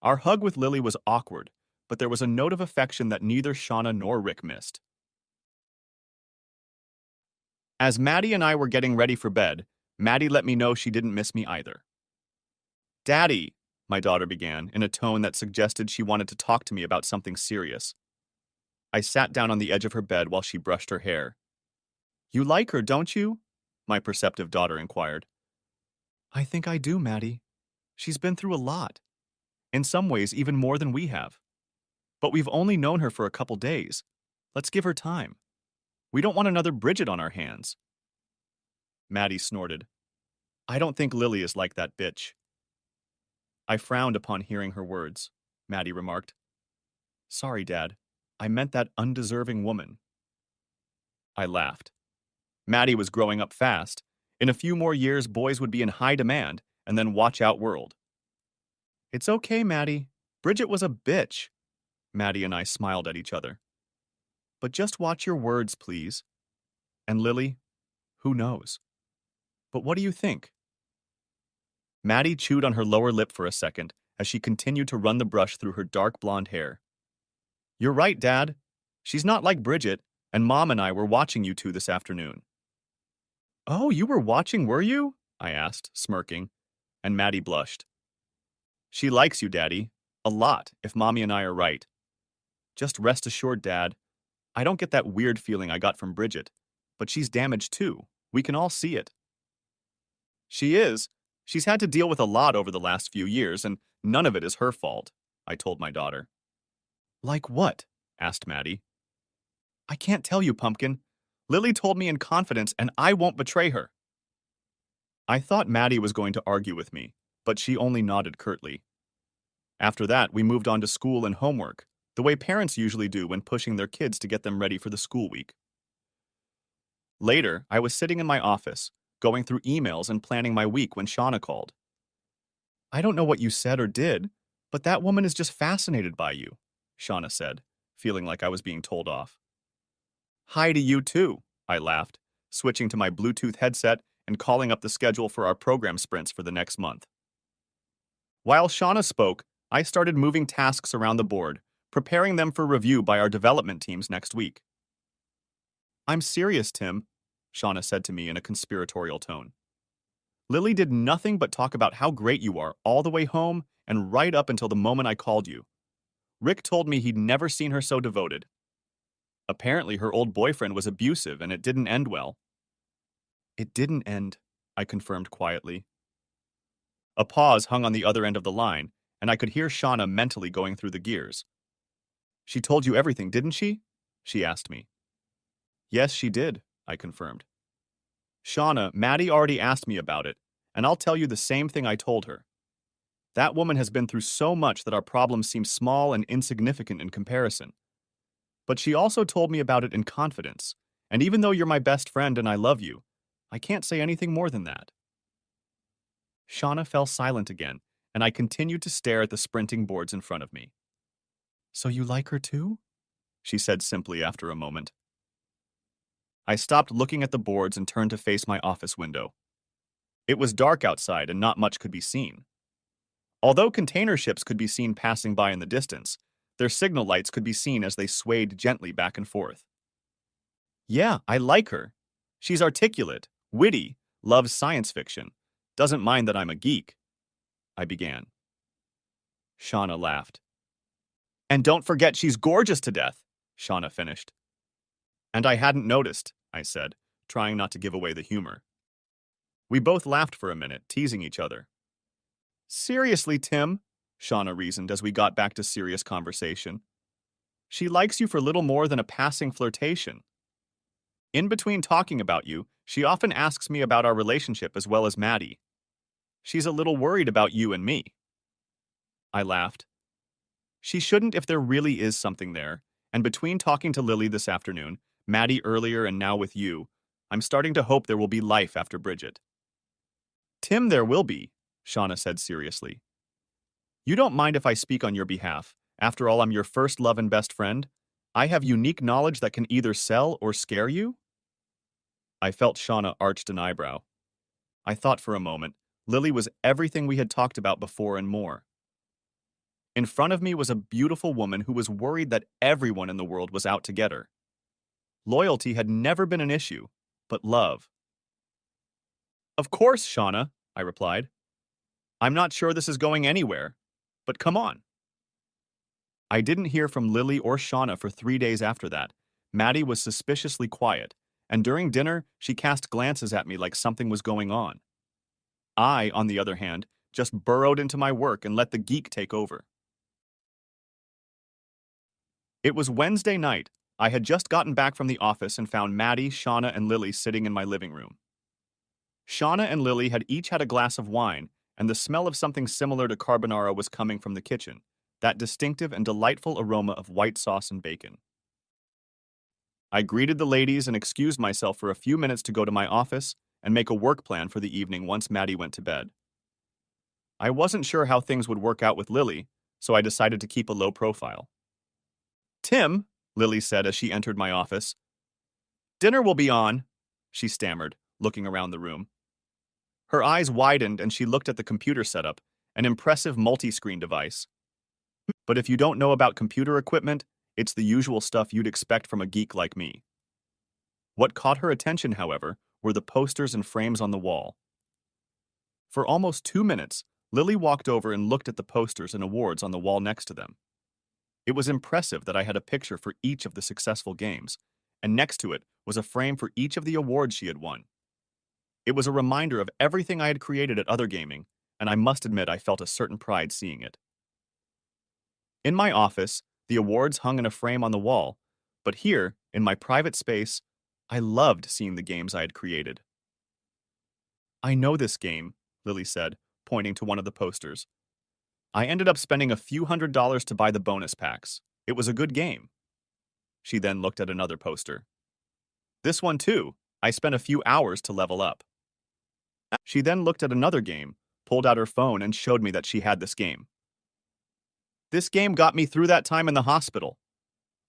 Our hug with Lily was awkward, but there was a note of affection that neither Shauna nor Rick missed. As Maddie and I were getting ready for bed, Maddie let me know she didn't miss me either. Daddy, my daughter began, in a tone that suggested she wanted to talk to me about something serious. I sat down on the edge of her bed while she brushed her hair. You like her, don't you? My perceptive daughter inquired. I think I do, Maddie. She's been through a lot. In some ways, even more than we have. But we've only known her for a couple days. Let's give her time. We don't want another Bridget on our hands. Maddie snorted. I don't think Lily is like that bitch. I frowned upon hearing her words, Maddie remarked. Sorry, Dad. I meant that undeserving woman. I laughed. Maddie was growing up fast. In a few more years, boys would be in high demand, and then watch out world. It's okay, Maddie. Bridget was a bitch. Maddie and I smiled at each other. But just watch your words, please. And Lily, who knows? But what do you think? Maddie chewed on her lower lip for a second as she continued to run the brush through her dark blonde hair. You're right, Dad. She's not like Bridget, and Mom and I were watching you two this afternoon. Oh, you were watching, were you? I asked, smirking, and Maddie blushed. She likes you, Daddy. A lot, if Mommy and I are right. Just rest assured, Dad. I don't get that weird feeling I got from Bridget, but she's damaged too. We can all see it. She is. She's had to deal with a lot over the last few years, and none of it is her fault, I told my daughter. Like what? Asked Maddie. I can't tell you, Pumpkin. Lily told me in confidence, and I won't betray her. I thought Maddie was going to argue with me, but she only nodded curtly. After that, we moved on to school and homework, the way parents usually do when pushing their kids to get them ready for the school week. Later, I was sitting in my office, going through emails and planning my week when Shauna called. I don't know what you said or did, but that woman is just fascinated by you, Shauna said, feeling like I was being told off. Hi to you too, I laughed, switching to my Bluetooth headset and calling up the schedule for our program sprints for the next month. While Shauna spoke, I started moving tasks around the board, preparing them for review by our development teams next week. I'm serious, Tim, Shauna said to me in a conspiratorial tone. Lily did nothing but talk about how great you are all the way home and right up until the moment I called you. Rick told me he'd never seen her so devoted. Apparently, her old boyfriend was abusive and it didn't end well. It didn't end, I confirmed quietly. A pause hung on the other end of the line, and I could hear Shauna mentally going through the gears. She told you everything, didn't she? She asked me. Yes, she did, I confirmed. Shauna, Maddie already asked me about it, and I'll tell you the same thing I told her. That woman has been through so much that our problems seem small and insignificant in comparison. But she also told me about it in confidence, and even though you're my best friend and I love you, I can't say anything more than that. Shauna fell silent again, and I continued to stare at the sprinting boards in front of me. So you like her too? She said simply after a moment. I stopped looking at the boards and turned to face my office window. It was dark outside and not much could be seen. Although container ships could be seen passing by in the distance, their signal lights could be seen as they swayed gently back and forth. Yeah, I like her. She's articulate, witty, loves science fiction, doesn't mind that I'm a geek, I began. Shauna laughed. And don't forget she's gorgeous to death, Shauna finished. And I hadn't noticed, I said, trying not to give away the humor. We both laughed for a minute, teasing each other. Seriously, Tim, Shauna reasoned as we got back to serious conversation. She likes you for little more than a passing flirtation. In between talking about you, she often asks me about our relationship as well as Maddie. She's a little worried about you and me. I laughed. She shouldn't if there really is something there, and between talking to Lily this afternoon, Maddie earlier and now with you, I'm starting to hope there will be life after Bridget. Tim, there will be, Shauna said seriously. You don't mind if I speak on your behalf. After all, I'm your first love and best friend. I have unique knowledge that can either sell or scare you? I felt Shauna arched an eyebrow. I thought for a moment, Lily was everything we had talked about before and more. In front of me was a beautiful woman who was worried that everyone in the world was out to get her. Loyalty had never been an issue, but love. Of course, Shauna, I replied. I'm not sure this is going anywhere, but come on. I didn't hear from Lily or Shauna for 3 days after that. Maddie was suspiciously quiet, and during dinner, she cast glances at me like something was going on. I, on the other hand, just burrowed into my work and let the geek take over. It was Wednesday night. I had just gotten back from the office and found Maddie, Shauna, and Lily sitting in my living room. Shauna and Lily had each had a glass of wine, and the smell of something similar to carbonara was coming from the kitchen, that distinctive and delightful aroma of white sauce and bacon. I greeted the ladies and excused myself for a few minutes to go to my office and make a work plan for the evening once Maddie went to bed. I wasn't sure how things would work out with Lily, so I decided to keep a low profile. Tim, Lily said as she entered my office. Dinner will be on, she stammered, looking around the room. Her eyes widened and she looked at the computer setup, an impressive multi-screen device. But if you don't know about computer equipment, it's the usual stuff you'd expect from a geek like me. What caught her attention, however, were the posters and frames on the wall. For almost 2 minutes, Lily walked over and looked at the posters and awards on the wall next to them. It was impressive that I had a picture for each of the successful games, and next to it was a frame for each of the awards she had won. It was a reminder of everything I had created at Other Gaming, and I must admit I felt a certain pride seeing it. In my office, the awards hung in a frame on the wall, but here, in my private space, I loved seeing the games I had created. I know this game, Lily said, pointing to one of the posters. I ended up spending a few $100s to buy the bonus packs. It was a good game. She then looked at another poster. This one too. I spent a few hours to level up. She then looked at another game, pulled out her phone, and showed me that she had this game. This game got me through that time in the hospital.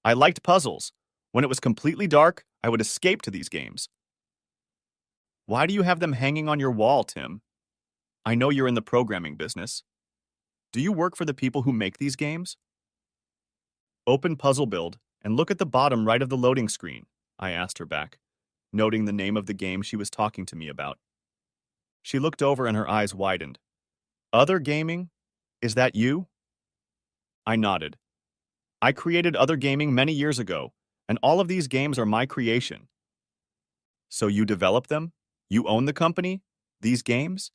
I liked puzzles. When it was completely dark, I would escape to these games. Why do you have them hanging on your wall, Tim? I know you're in the programming business. Do you work for the people who make these games? Open Puzzle Build and look at the bottom right of the loading screen, I asked her back, noting the name of the game she was talking to me about. She looked over and her eyes widened. Other Gaming? Is that you? I nodded. I created Other Gaming many years ago, and all of these games are my creation. So you develop them? You own the company? These games?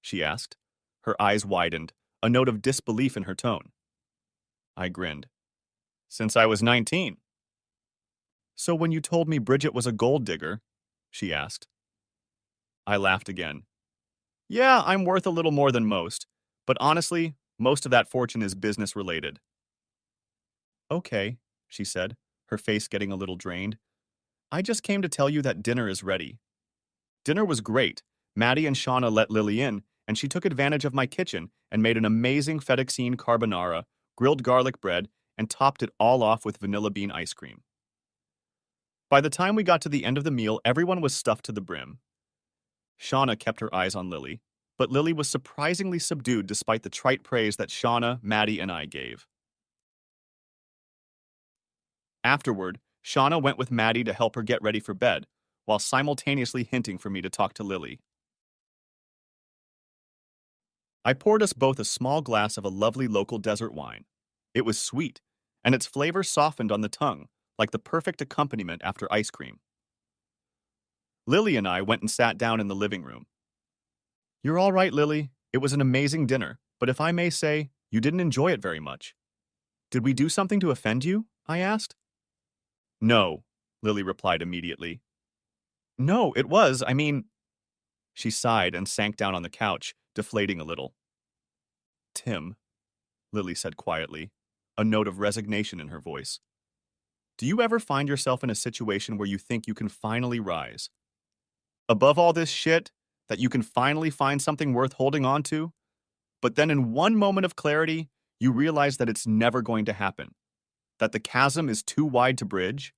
She asked. Her eyes widened, a note of disbelief in her tone. I grinned. Since I was 19. So when you told me Bridget was a gold digger, she asked. I laughed again. Yeah, I'm worth a little more than most, but honestly, most of that fortune is business related. Okay, she said, her face getting a little drained. I just came to tell you that dinner is ready. Dinner was great. Maddie and Shauna let Lily in, and she took advantage of my kitchen and made an amazing fettuccine carbonara, grilled garlic bread, and topped it all off with vanilla bean ice cream. By the time we got to the end of the meal, everyone was stuffed to the brim. Shauna kept her eyes on Lily, but Lily was surprisingly subdued despite the trite praise that Shauna, Maddie, and I gave. Afterward, Shauna went with Maddie to help her get ready for bed, while simultaneously hinting for me to talk to Lily. I poured us both a small glass of a lovely local desert wine. It was sweet, and its flavor softened on the tongue, like the perfect accompaniment after ice cream. Lily and I went and sat down in the living room. "You're all right, Lily. It was an amazing dinner, but if I may say, you didn't enjoy it very much." "Did we do something to offend you?" I asked. "No," Lily replied immediately. "No, it was, I mean—" She sighed and sank down on the couch, deflating a little. "Tim," Lily said quietly, a note of resignation in her voice. "Do you ever find yourself in a situation where you think you can finally rise? Above all this shit, that you can finally find something worth holding on to? But then in one moment of clarity, you realize that it's never going to happen, that the chasm is too wide to bridge?"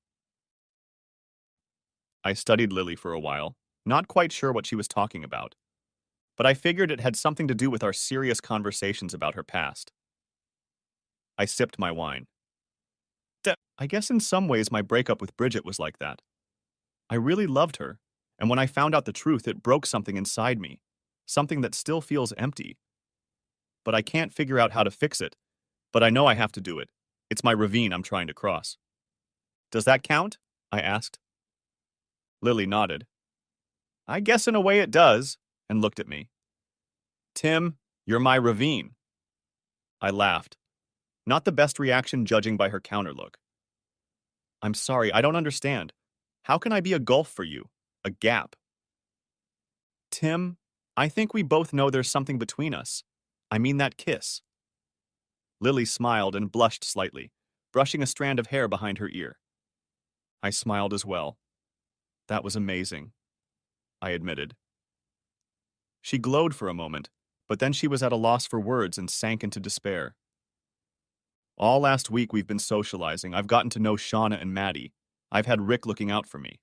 I studied Lily for a while, not quite sure what she was talking about, but I figured it had something to do with our serious conversations about her past. I sipped my wine. I guess in some ways my breakup with Bridget was like that. I really loved her, and when I found out the truth, it broke something inside me, something that still feels empty. But I can't figure out how to fix it, but I know I have to do it. It's my ravine I'm trying to cross. "Does that count?" I asked. Lily nodded. "I guess in a way it does," and looked at me. "Tim, you're my ravine." I laughed, not the best reaction judging by her counterlook. "I'm sorry, I don't understand. How can I be a gulf for you? A gap?" "Tim, I think we both know there's something between us. I mean that kiss." Lily smiled and blushed slightly, brushing a strand of hair behind her ear. I smiled as well. "That was amazing," I admitted. She glowed for a moment, but then she was at a loss for words and sank into despair. "All last week we've been socializing. I've gotten to know Shauna and Maddie. I've had Rick looking out for me.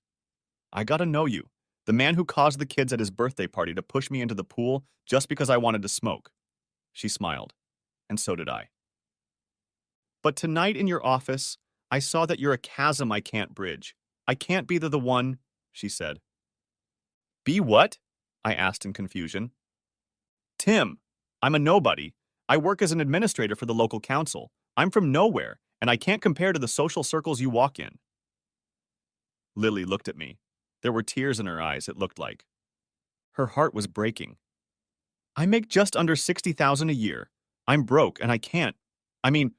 I gotta know you. The man who caused the kids at his birthday party to push me into the pool just because I wanted to smoke." She smiled, and so did I. "But tonight in your office, I saw that you're a chasm I can't bridge. I can't be the one," she said. "Be what?" I asked in confusion. "Tim, I'm a nobody. I work as an administrator for the local council. I'm from nowhere, and I can't compare to the social circles you walk in." Lily looked at me. There were tears in her eyes, it looked like. Her heart was breaking. "I make just under 60,000 a year. I'm broke, and I can't. I mean,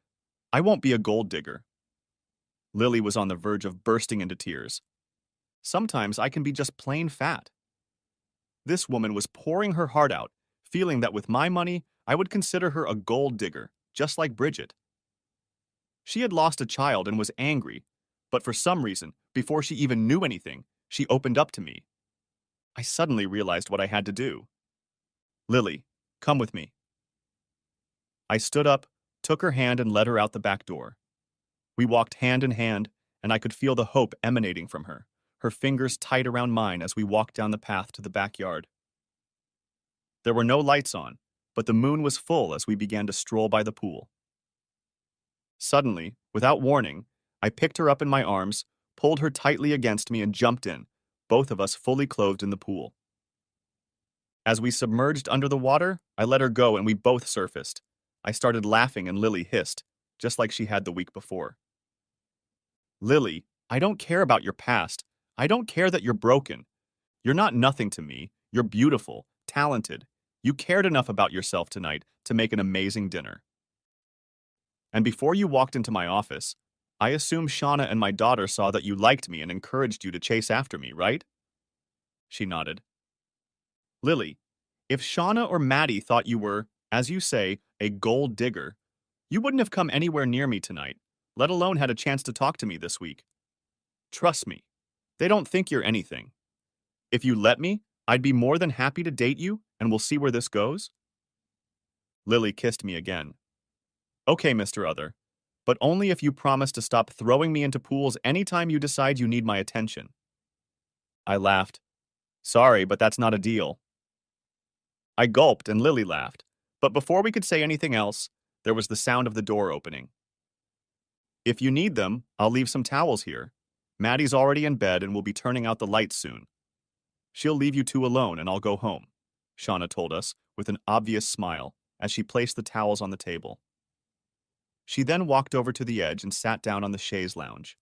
I won't be a gold digger." Lily was on the verge of bursting into tears. "Sometimes I can be just plain fat." This woman was pouring her heart out, feeling that with my money, I would consider her a gold digger, just like Bridget. She had lost a child and was angry, but for some reason, before she even knew anything, she opened up to me. I suddenly realized what I had to do. "Lily, come with me." I stood up, took her hand, and led her out the back door. We walked hand in hand, and I could feel the hope emanating from her fingers tight around mine as we walked down the path to the backyard. There were no lights on, but the moon was full as we began to stroll by the pool. Suddenly, without warning, I picked her up in my arms, pulled her tightly against me, and jumped in, both of us fully clothed in the pool. As we submerged under the water, I let her go and we both surfaced. I started laughing and Lily hissed, just like she had the week before. "Lily, I don't care about your past. I don't care that you're broken. You're not nothing to me. You're beautiful, talented. You cared enough about yourself tonight to make an amazing dinner. And before you walked into my office, I assume Shauna and my daughter saw that you liked me and encouraged you to chase after me, right?" She nodded. "Lily, if Shauna or Maddie thought you were, as you say, a gold digger, you wouldn't have come anywhere near me tonight, let alone had a chance to talk to me this week. Trust me, they don't think you're anything. If you let me, I'd be more than happy to date you, and we'll see where this goes." Lily kissed me again. "Okay, Mr. Other, but only if you promise to stop throwing me into pools anytime you decide you need my attention." I laughed. "Sorry, but that's not a deal." I gulped and Lily laughed. But before we could say anything else, there was the sound of the door opening. If you need them, I'll leave some towels here. Maddie's already in bed and will be turning out the lights soon. She'll leave you two alone and I'll go home, Shauna told us with an obvious smile as she placed the towels on the table. She then walked over to the edge and sat down on the chaise lounge.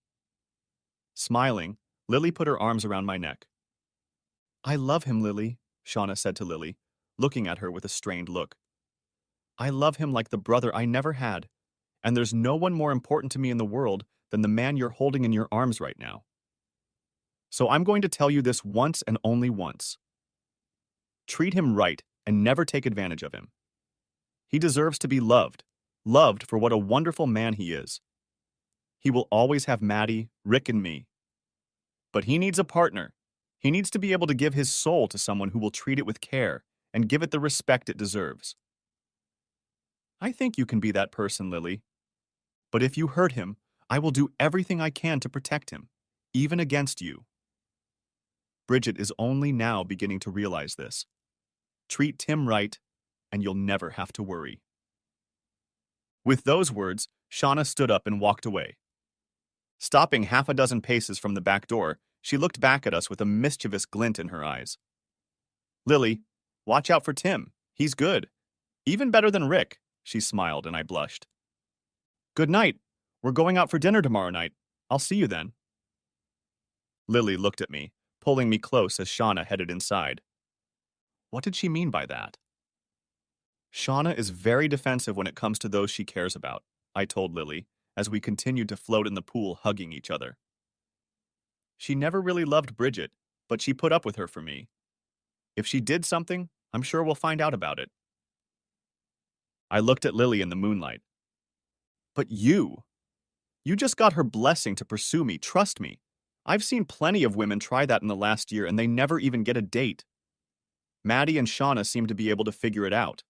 Smiling, Lily put her arms around my neck. I love him, Lily, Shauna said to Lily, looking at her with a strained look. I love him like the brother I never had, and there's no one more important to me in the world than the man you're holding in your arms right now. So I'm going to tell you this once and only once. Treat him right and never take advantage of him. He deserves to be loved, loved for what a wonderful man he is. He will always have Maddie, Rick, and me. But he needs a partner. He needs to be able to give his soul to someone who will treat it with care and give it the respect it deserves. I think you can be that person, Lily. But if you hurt him, I will do everything I can to protect him, even against you. Bridget is only now beginning to realize this. Treat Tim right, and you'll never have to worry. With those words, Shauna stood up and walked away. Stopping half a dozen paces from the back door, she looked back at us with a mischievous glint in her eyes. Lily, watch out for Tim. He's good. Even better than Rick, she smiled, and I blushed. Good night. We're going out for dinner tomorrow night. I'll see you then. Lily looked at me, pulling me close as Shauna headed inside. What did she mean by that? Shauna is very defensive when it comes to those she cares about, I told Lily, as we continued to float in the pool hugging each other. She never really loved Bridget, but she put up with her for me. If she did something, I'm sure we'll find out about it. I looked at Lily in the moonlight. But you just got her blessing to pursue me, trust me. I've seen plenty of women try that in the last year and they never even get a date. Maddie and Shauna seem to be able to figure it out.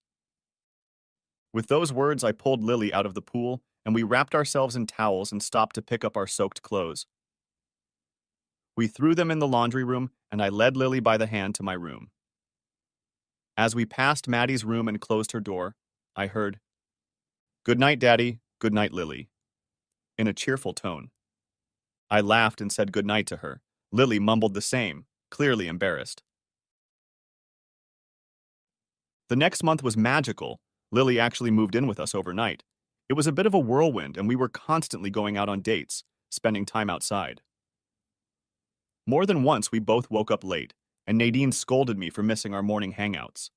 With those words, I pulled Lily out of the pool and we wrapped ourselves in towels and stopped to pick up our soaked clothes. We threw them in the laundry room and I led Lily by the hand to my room. As we passed Maddie's room and closed her door, I heard, "Good night, Daddy. Good night, Lily," in a cheerful tone. I laughed and said good night to her. Lily mumbled the same, clearly embarrassed. The next month was magical. Lily actually moved in with us overnight. It was a bit of a whirlwind, and we were constantly going out on dates, spending time outside. More than once, we both woke up late, and Nadine scolded me for missing our morning hangouts.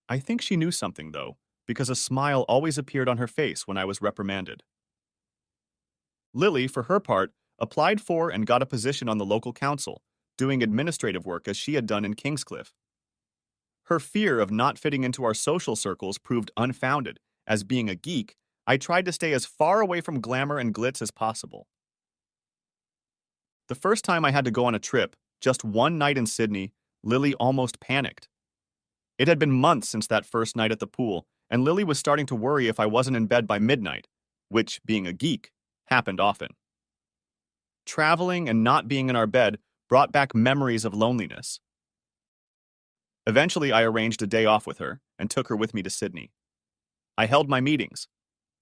I think she knew something, though, because a smile always appeared on her face when I was reprimanded. Lily, for her part, applied for and got a position on the local council, doing administrative work as she had done in Kingscliff. Her fear of not fitting into our social circles proved unfounded, as being a geek, I tried to stay as far away from glamour and glitz as possible. The first time I had to go on a trip, just one night in Sydney, Lily almost panicked. It had been months since that first night at the pool, and Lily was starting to worry if I wasn't in bed by midnight, which, being a geek, happened often. Traveling and not being in our bed brought back memories of loneliness. Eventually, I arranged a day off with her and took her with me to Sydney. I held my meetings,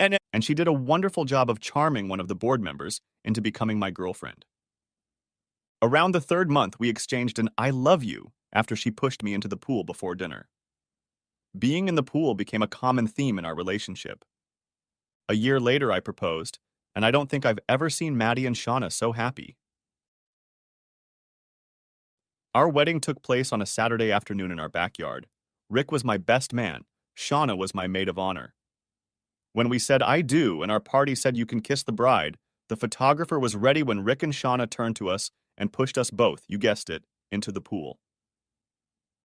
and she did a wonderful job of charming one of the board members into becoming my girlfriend. Around the third month, we exchanged an "I love you" after she pushed me into the pool before dinner. Being in the pool became a common theme in our relationship. A year later, I proposed, and I don't think I've ever seen Maddie and Shauna so happy. Our wedding took place on a Saturday afternoon in our backyard. Rick was my best man. Shauna was my maid of honor. When we said "I do" and our party said "you can kiss the bride," the photographer was ready when Rick and Shauna turned to us and pushed us both, you guessed it, into the pool.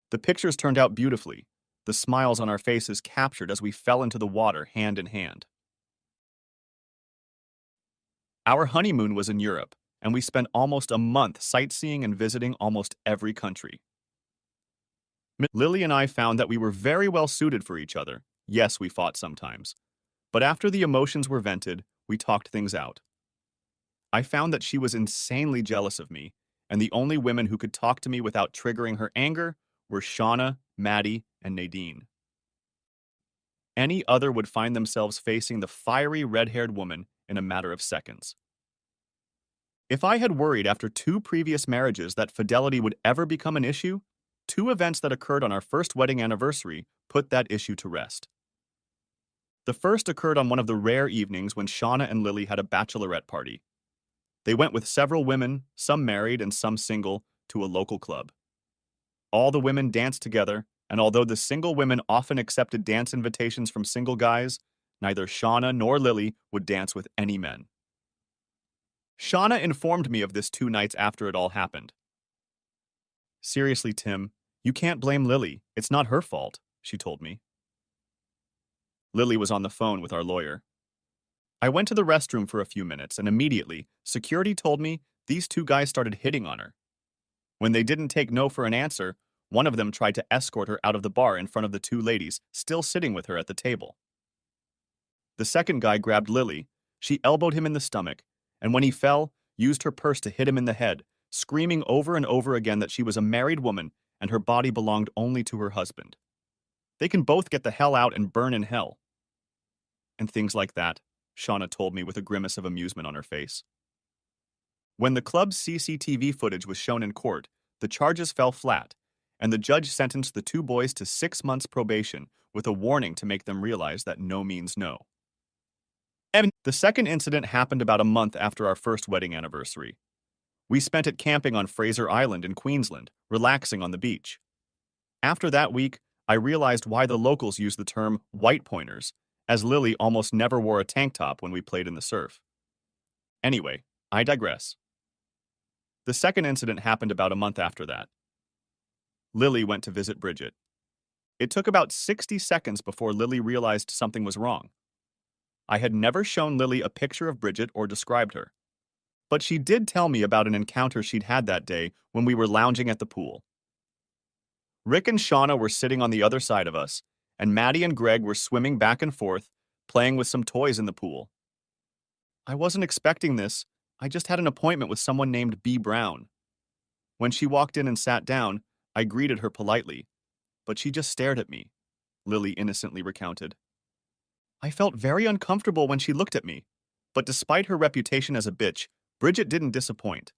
The pictures turned out beautifully, the smiles on our faces captured as we fell into the water hand in hand. Our honeymoon was in Europe, and we spent almost a month sightseeing and visiting almost every country. Lily and I found that we were very well suited for each other. Yes, we fought sometimes. But after the emotions were vented, we talked things out. I found that she was insanely jealous of me, and the only women who could talk to me without triggering her anger were Shauna, Maddie, and Nadine. Any other would find themselves facing the fiery red-haired woman in a matter of seconds. If I had worried after 2 previous marriages that fidelity would ever become an issue, 2 events that occurred on our first wedding anniversary put that issue to rest. The first occurred on one of the rare evenings when Shauna and Lily had a bachelorette party. They went with several women, some married and some single, to a local club. All the women danced together, and although the single women often accepted dance invitations from single guys, neither Shauna nor Lily would dance with any men. Shauna informed me of this 2 nights after it all happened. "Seriously, Tim, you can't blame Lily. It's not her fault," she told me. Lily was on the phone with our lawyer. I went to the restroom for a few minutes, and immediately, security told me these 2 guys started hitting on her. When they didn't take no for an answer, one of them tried to escort her out of the bar in front of the 2 ladies still sitting with her at the table. The second guy grabbed Lily. She elbowed him in the stomach, and when he fell, used her purse to hit him in the head, screaming over and over again that she was a married woman and her body belonged only to her husband. They can both get the hell out and burn in hell. And things like that, Shauna told me with a grimace of amusement on her face. When the club's CCTV footage was shown in court, the charges fell flat, and the judge sentenced the 2 boys to 6 months probation with a warning to make them realize that no means no. And the second incident happened about a month after our first wedding anniversary. We spent it camping on Fraser Island in Queensland, relaxing on the beach. After that week, I realized why the locals use the term white pointers, as Lily almost never wore a tank top when we played in the surf. Anyway, I digress. The second incident happened about a month after that. Lily went to visit Bridget. It took about 60 seconds before Lily realized something was wrong. I had never shown Lily a picture of Bridget or described her. But she did tell me about an encounter she'd had that day when we were lounging at the pool. Rick and Shauna were sitting on the other side of us, and Maddie and Greg were swimming back and forth, playing with some toys in the pool. I wasn't expecting this. I just had an appointment with someone named B. Brown. When she walked in and sat down, I greeted her politely, but she just stared at me, Lily innocently recounted. I felt very uncomfortable when she looked at me, but despite her reputation as a bitch, Bridget didn't disappoint.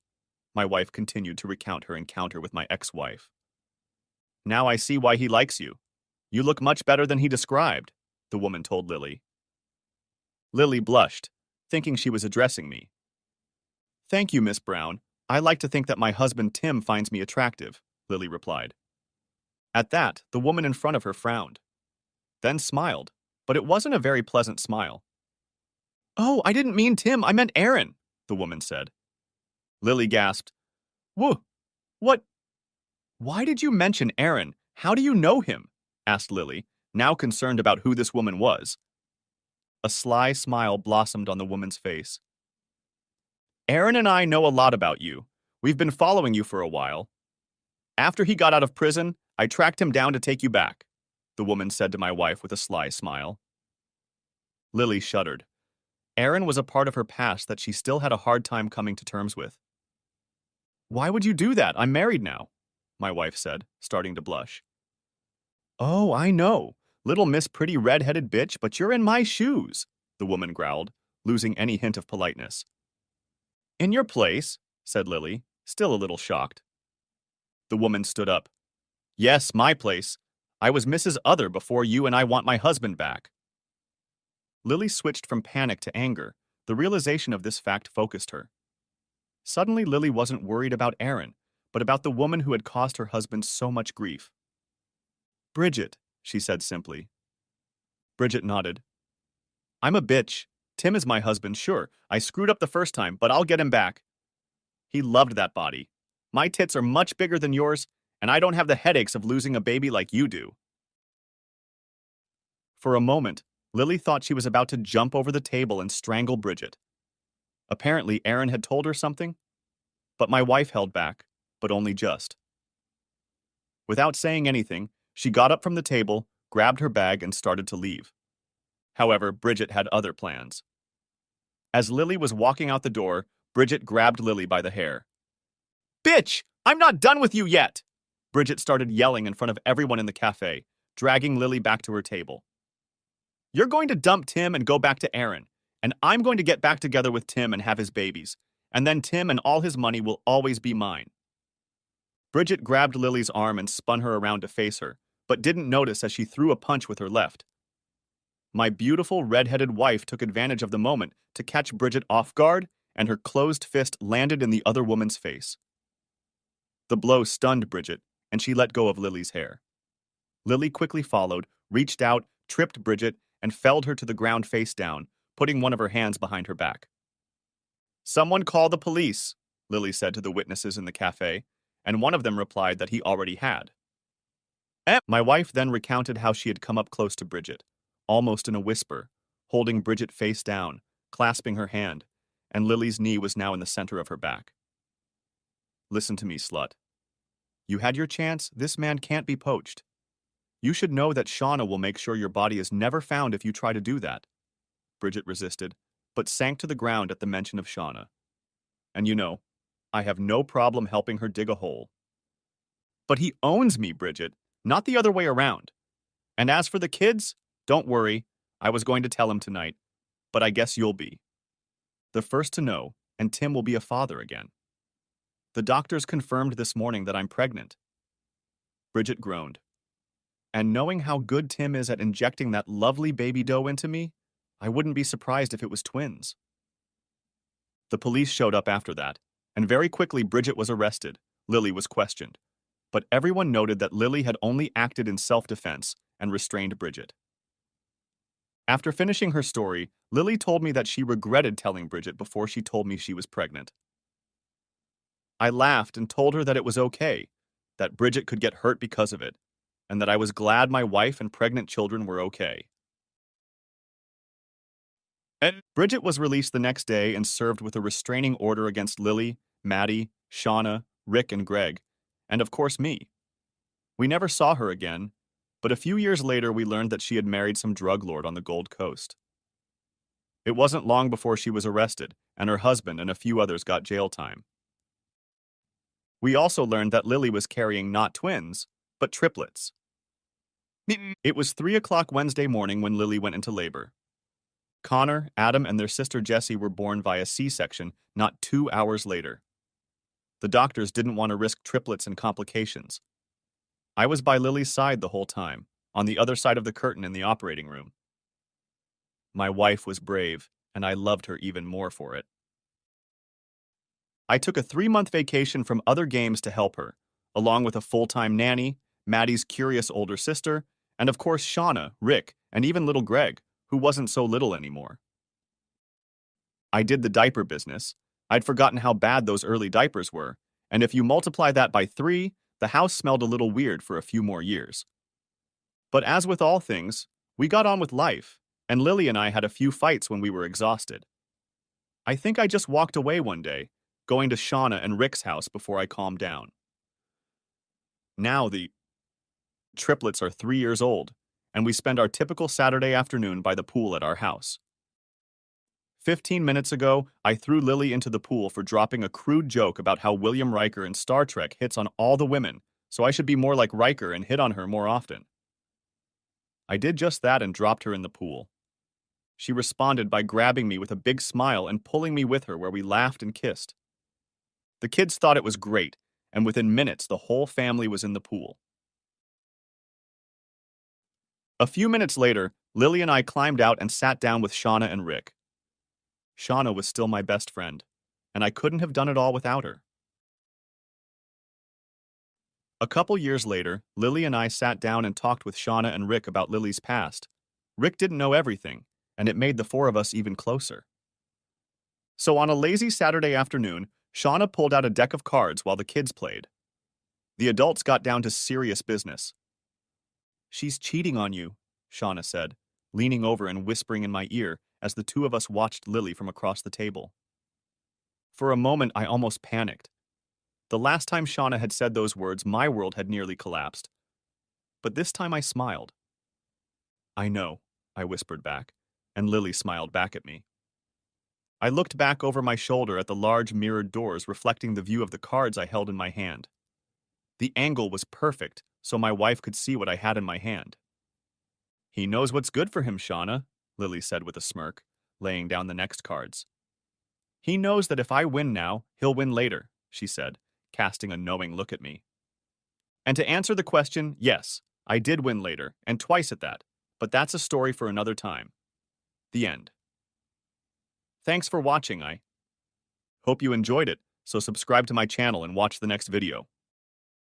My wife continued to recount her encounter with my ex-wife. Now I see why he likes you. You look much better than he described, the woman told Lily. Lily blushed, thinking she was addressing me. Thank you, Miss Brown. I like to think that my husband Tim finds me attractive, Lily replied. At that, the woman in front of her frowned, then smiled, but it wasn't a very pleasant smile. Oh, I didn't mean Tim, I meant Aaron, the woman said. Lily gasped. Whoa, what? Why did you mention Aaron? How do you know him? Asked Lily, now concerned about who this woman was. A sly smile blossomed on the woman's face. Aaron and I know a lot about you. We've been following you for a while. After he got out of prison, I tracked him down to take you back, the woman said to my wife with a sly smile. Lily shuddered. Aaron was a part of her past that she still had a hard time coming to terms with. Why would you do that? I'm married now, my wife said, starting to blush. Oh, I know. Little Miss Pretty red-headed bitch, but you're in my shoes, the woman growled, losing any hint of politeness. In your place, said Lily, still a little shocked. The woman stood up. Yes, my place. I was Mrs. Other before you and I want my husband back. Lily switched from panic to anger. The realization of this fact focused her. Suddenly, Lily wasn't worried about Aaron, but about the woman who had caused her husband so much grief. Bridget, she said simply. Bridget nodded. I'm a bitch. Tim is my husband, sure. I screwed up the first time, but I'll get him back. He loved that body. My tits are much bigger than yours, and I don't have the headaches of losing a baby like you do. For a moment, Lily thought she was about to jump over the table and strangle Bridget. Apparently, Aaron had told her something, but my wife held back, but only just. Without saying anything, she got up from the table, grabbed her bag, and started to leave. However, Bridget had other plans. As Lily was walking out the door, Bridget grabbed Lily by the hair. Bitch! I'm not done with you yet! Bridget started yelling in front of everyone in the cafe, dragging Lily back to her table. You're going to dump Tim and go back to Aaron, and I'm going to get back together with Tim and have his babies, and then Tim and all his money will always be mine. Bridget grabbed Lily's arm and spun her around to face her, but didn't notice as she threw a punch with her left. My beautiful red-headed wife took advantage of the moment to catch Bridget off guard, and her closed fist landed in the other woman's face. The blow stunned Bridget, and she let go of Lily's hair. Lily quickly followed, reached out, tripped Bridget, and felled her to the ground face down, putting one of her hands behind her back. Someone call the police, Lily said to the witnesses in the cafe, and one of them replied that he already had. My wife then recounted how she had come up close to Bridget, almost in a whisper, holding Bridget face down, clasping her hand, and Lily's knee was now in the center of her back. Listen to me, slut. You had your chance, this man can't be poached. You should know that Shauna will make sure your body is never found if you try to do that. Bridget resisted, but sank to the ground at the mention of Shauna. And you know, I have no problem helping her dig a hole. But he owns me, Bridget, not the other way around. And as for the kids, don't worry, I was going to tell him tonight, but I guess you'll be the first to know, and Tim will be a father again. The doctors confirmed this morning that I'm pregnant. Bridget groaned. And knowing how good Tim is at injecting that lovely baby dough into me, I wouldn't be surprised if it was twins. The police showed up after that, and very quickly Bridget was arrested. Lily was questioned. But everyone noted that Lily had only acted in self-defense and restrained Bridget. After finishing her story, Lily told me that she regretted telling Bridget before she told me she was pregnant. I laughed and told her that it was okay, that Bridget could get hurt because of it, and that I was glad my wife and pregnant children were okay. And Bridget was released the next day and served with a restraining order against Lily, Maddie, Shauna, Rick, and Greg, and of course me. We never saw her again, but a few years later we learned that she had married some drug lord on the Gold Coast. It wasn't long before she was arrested, and her husband and a few others got jail time. We also learned that Lily was carrying not twins, but triplets. It was 3 o'clock Wednesday morning when Lily went into labor. Connor, Adam, and their sister Jessie were born via C-section not 2 hours later. The doctors didn't want to risk triplets and complications. I was by Lily's side the whole time, on the other side of the curtain in the operating room. My wife was brave, and I loved her even more for it. I took a 3-month vacation from other games to help her, along with a full-time nanny, Maddie's curious older sister, and of course Shauna, Rick, and even little Greg, who wasn't so little anymore. I did the diaper business. I'd forgotten how bad those early diapers were, and if you multiply that by 3, the house smelled a little weird for a few more years. But as with all things, we got on with life, and Lily and I had a few fights when we were exhausted. I think I just walked away one day, going to Shauna and Rick's house before I calmed down. Now the triplets are 3 years old, and we spend our typical Saturday afternoon by the pool at our house. 15 minutes ago, I threw Lily into the pool for dropping a crude joke about how William Riker in Star Trek hits on all the women, so I should be more like Riker and hit on her more often. I did just that and dropped her in the pool. She responded by grabbing me with a big smile and pulling me with her where we laughed and kissed. The kids thought it was great, and within minutes the whole family was in the pool. A few minutes later, Lily and I climbed out and sat down with Shauna and Rick. Shauna was still my best friend, and I couldn't have done it all without her. A couple years later, Lily and I sat down and talked with Shauna and Rick about Lily's past. Rick didn't know everything, and it made the four of us even closer. So on a lazy Saturday afternoon, Shauna pulled out a deck of cards while the kids played. The adults got down to serious business. "She's cheating on you," Shauna said, leaning over and whispering in my ear as the two of us watched Lily from across the table. For a moment, I almost panicked. The last time Shauna had said those words, my world had nearly collapsed. But this time I smiled. "I know," I whispered back, and Lily smiled back at me. I looked back over my shoulder at the large mirrored doors reflecting the view of the cards I held in my hand. The angle was perfect, so my wife could see what I had in my hand. He knows what's good for him, Shauna, Lily said with a smirk, laying down the next cards. He knows that if I win now, he'll win later, she said, casting a knowing look at me. And to answer the question, yes, I did win later, and twice at that, but that's a story for another time. The end. Thanks for watching. I hope you enjoyed it, so subscribe to my channel and watch the next video.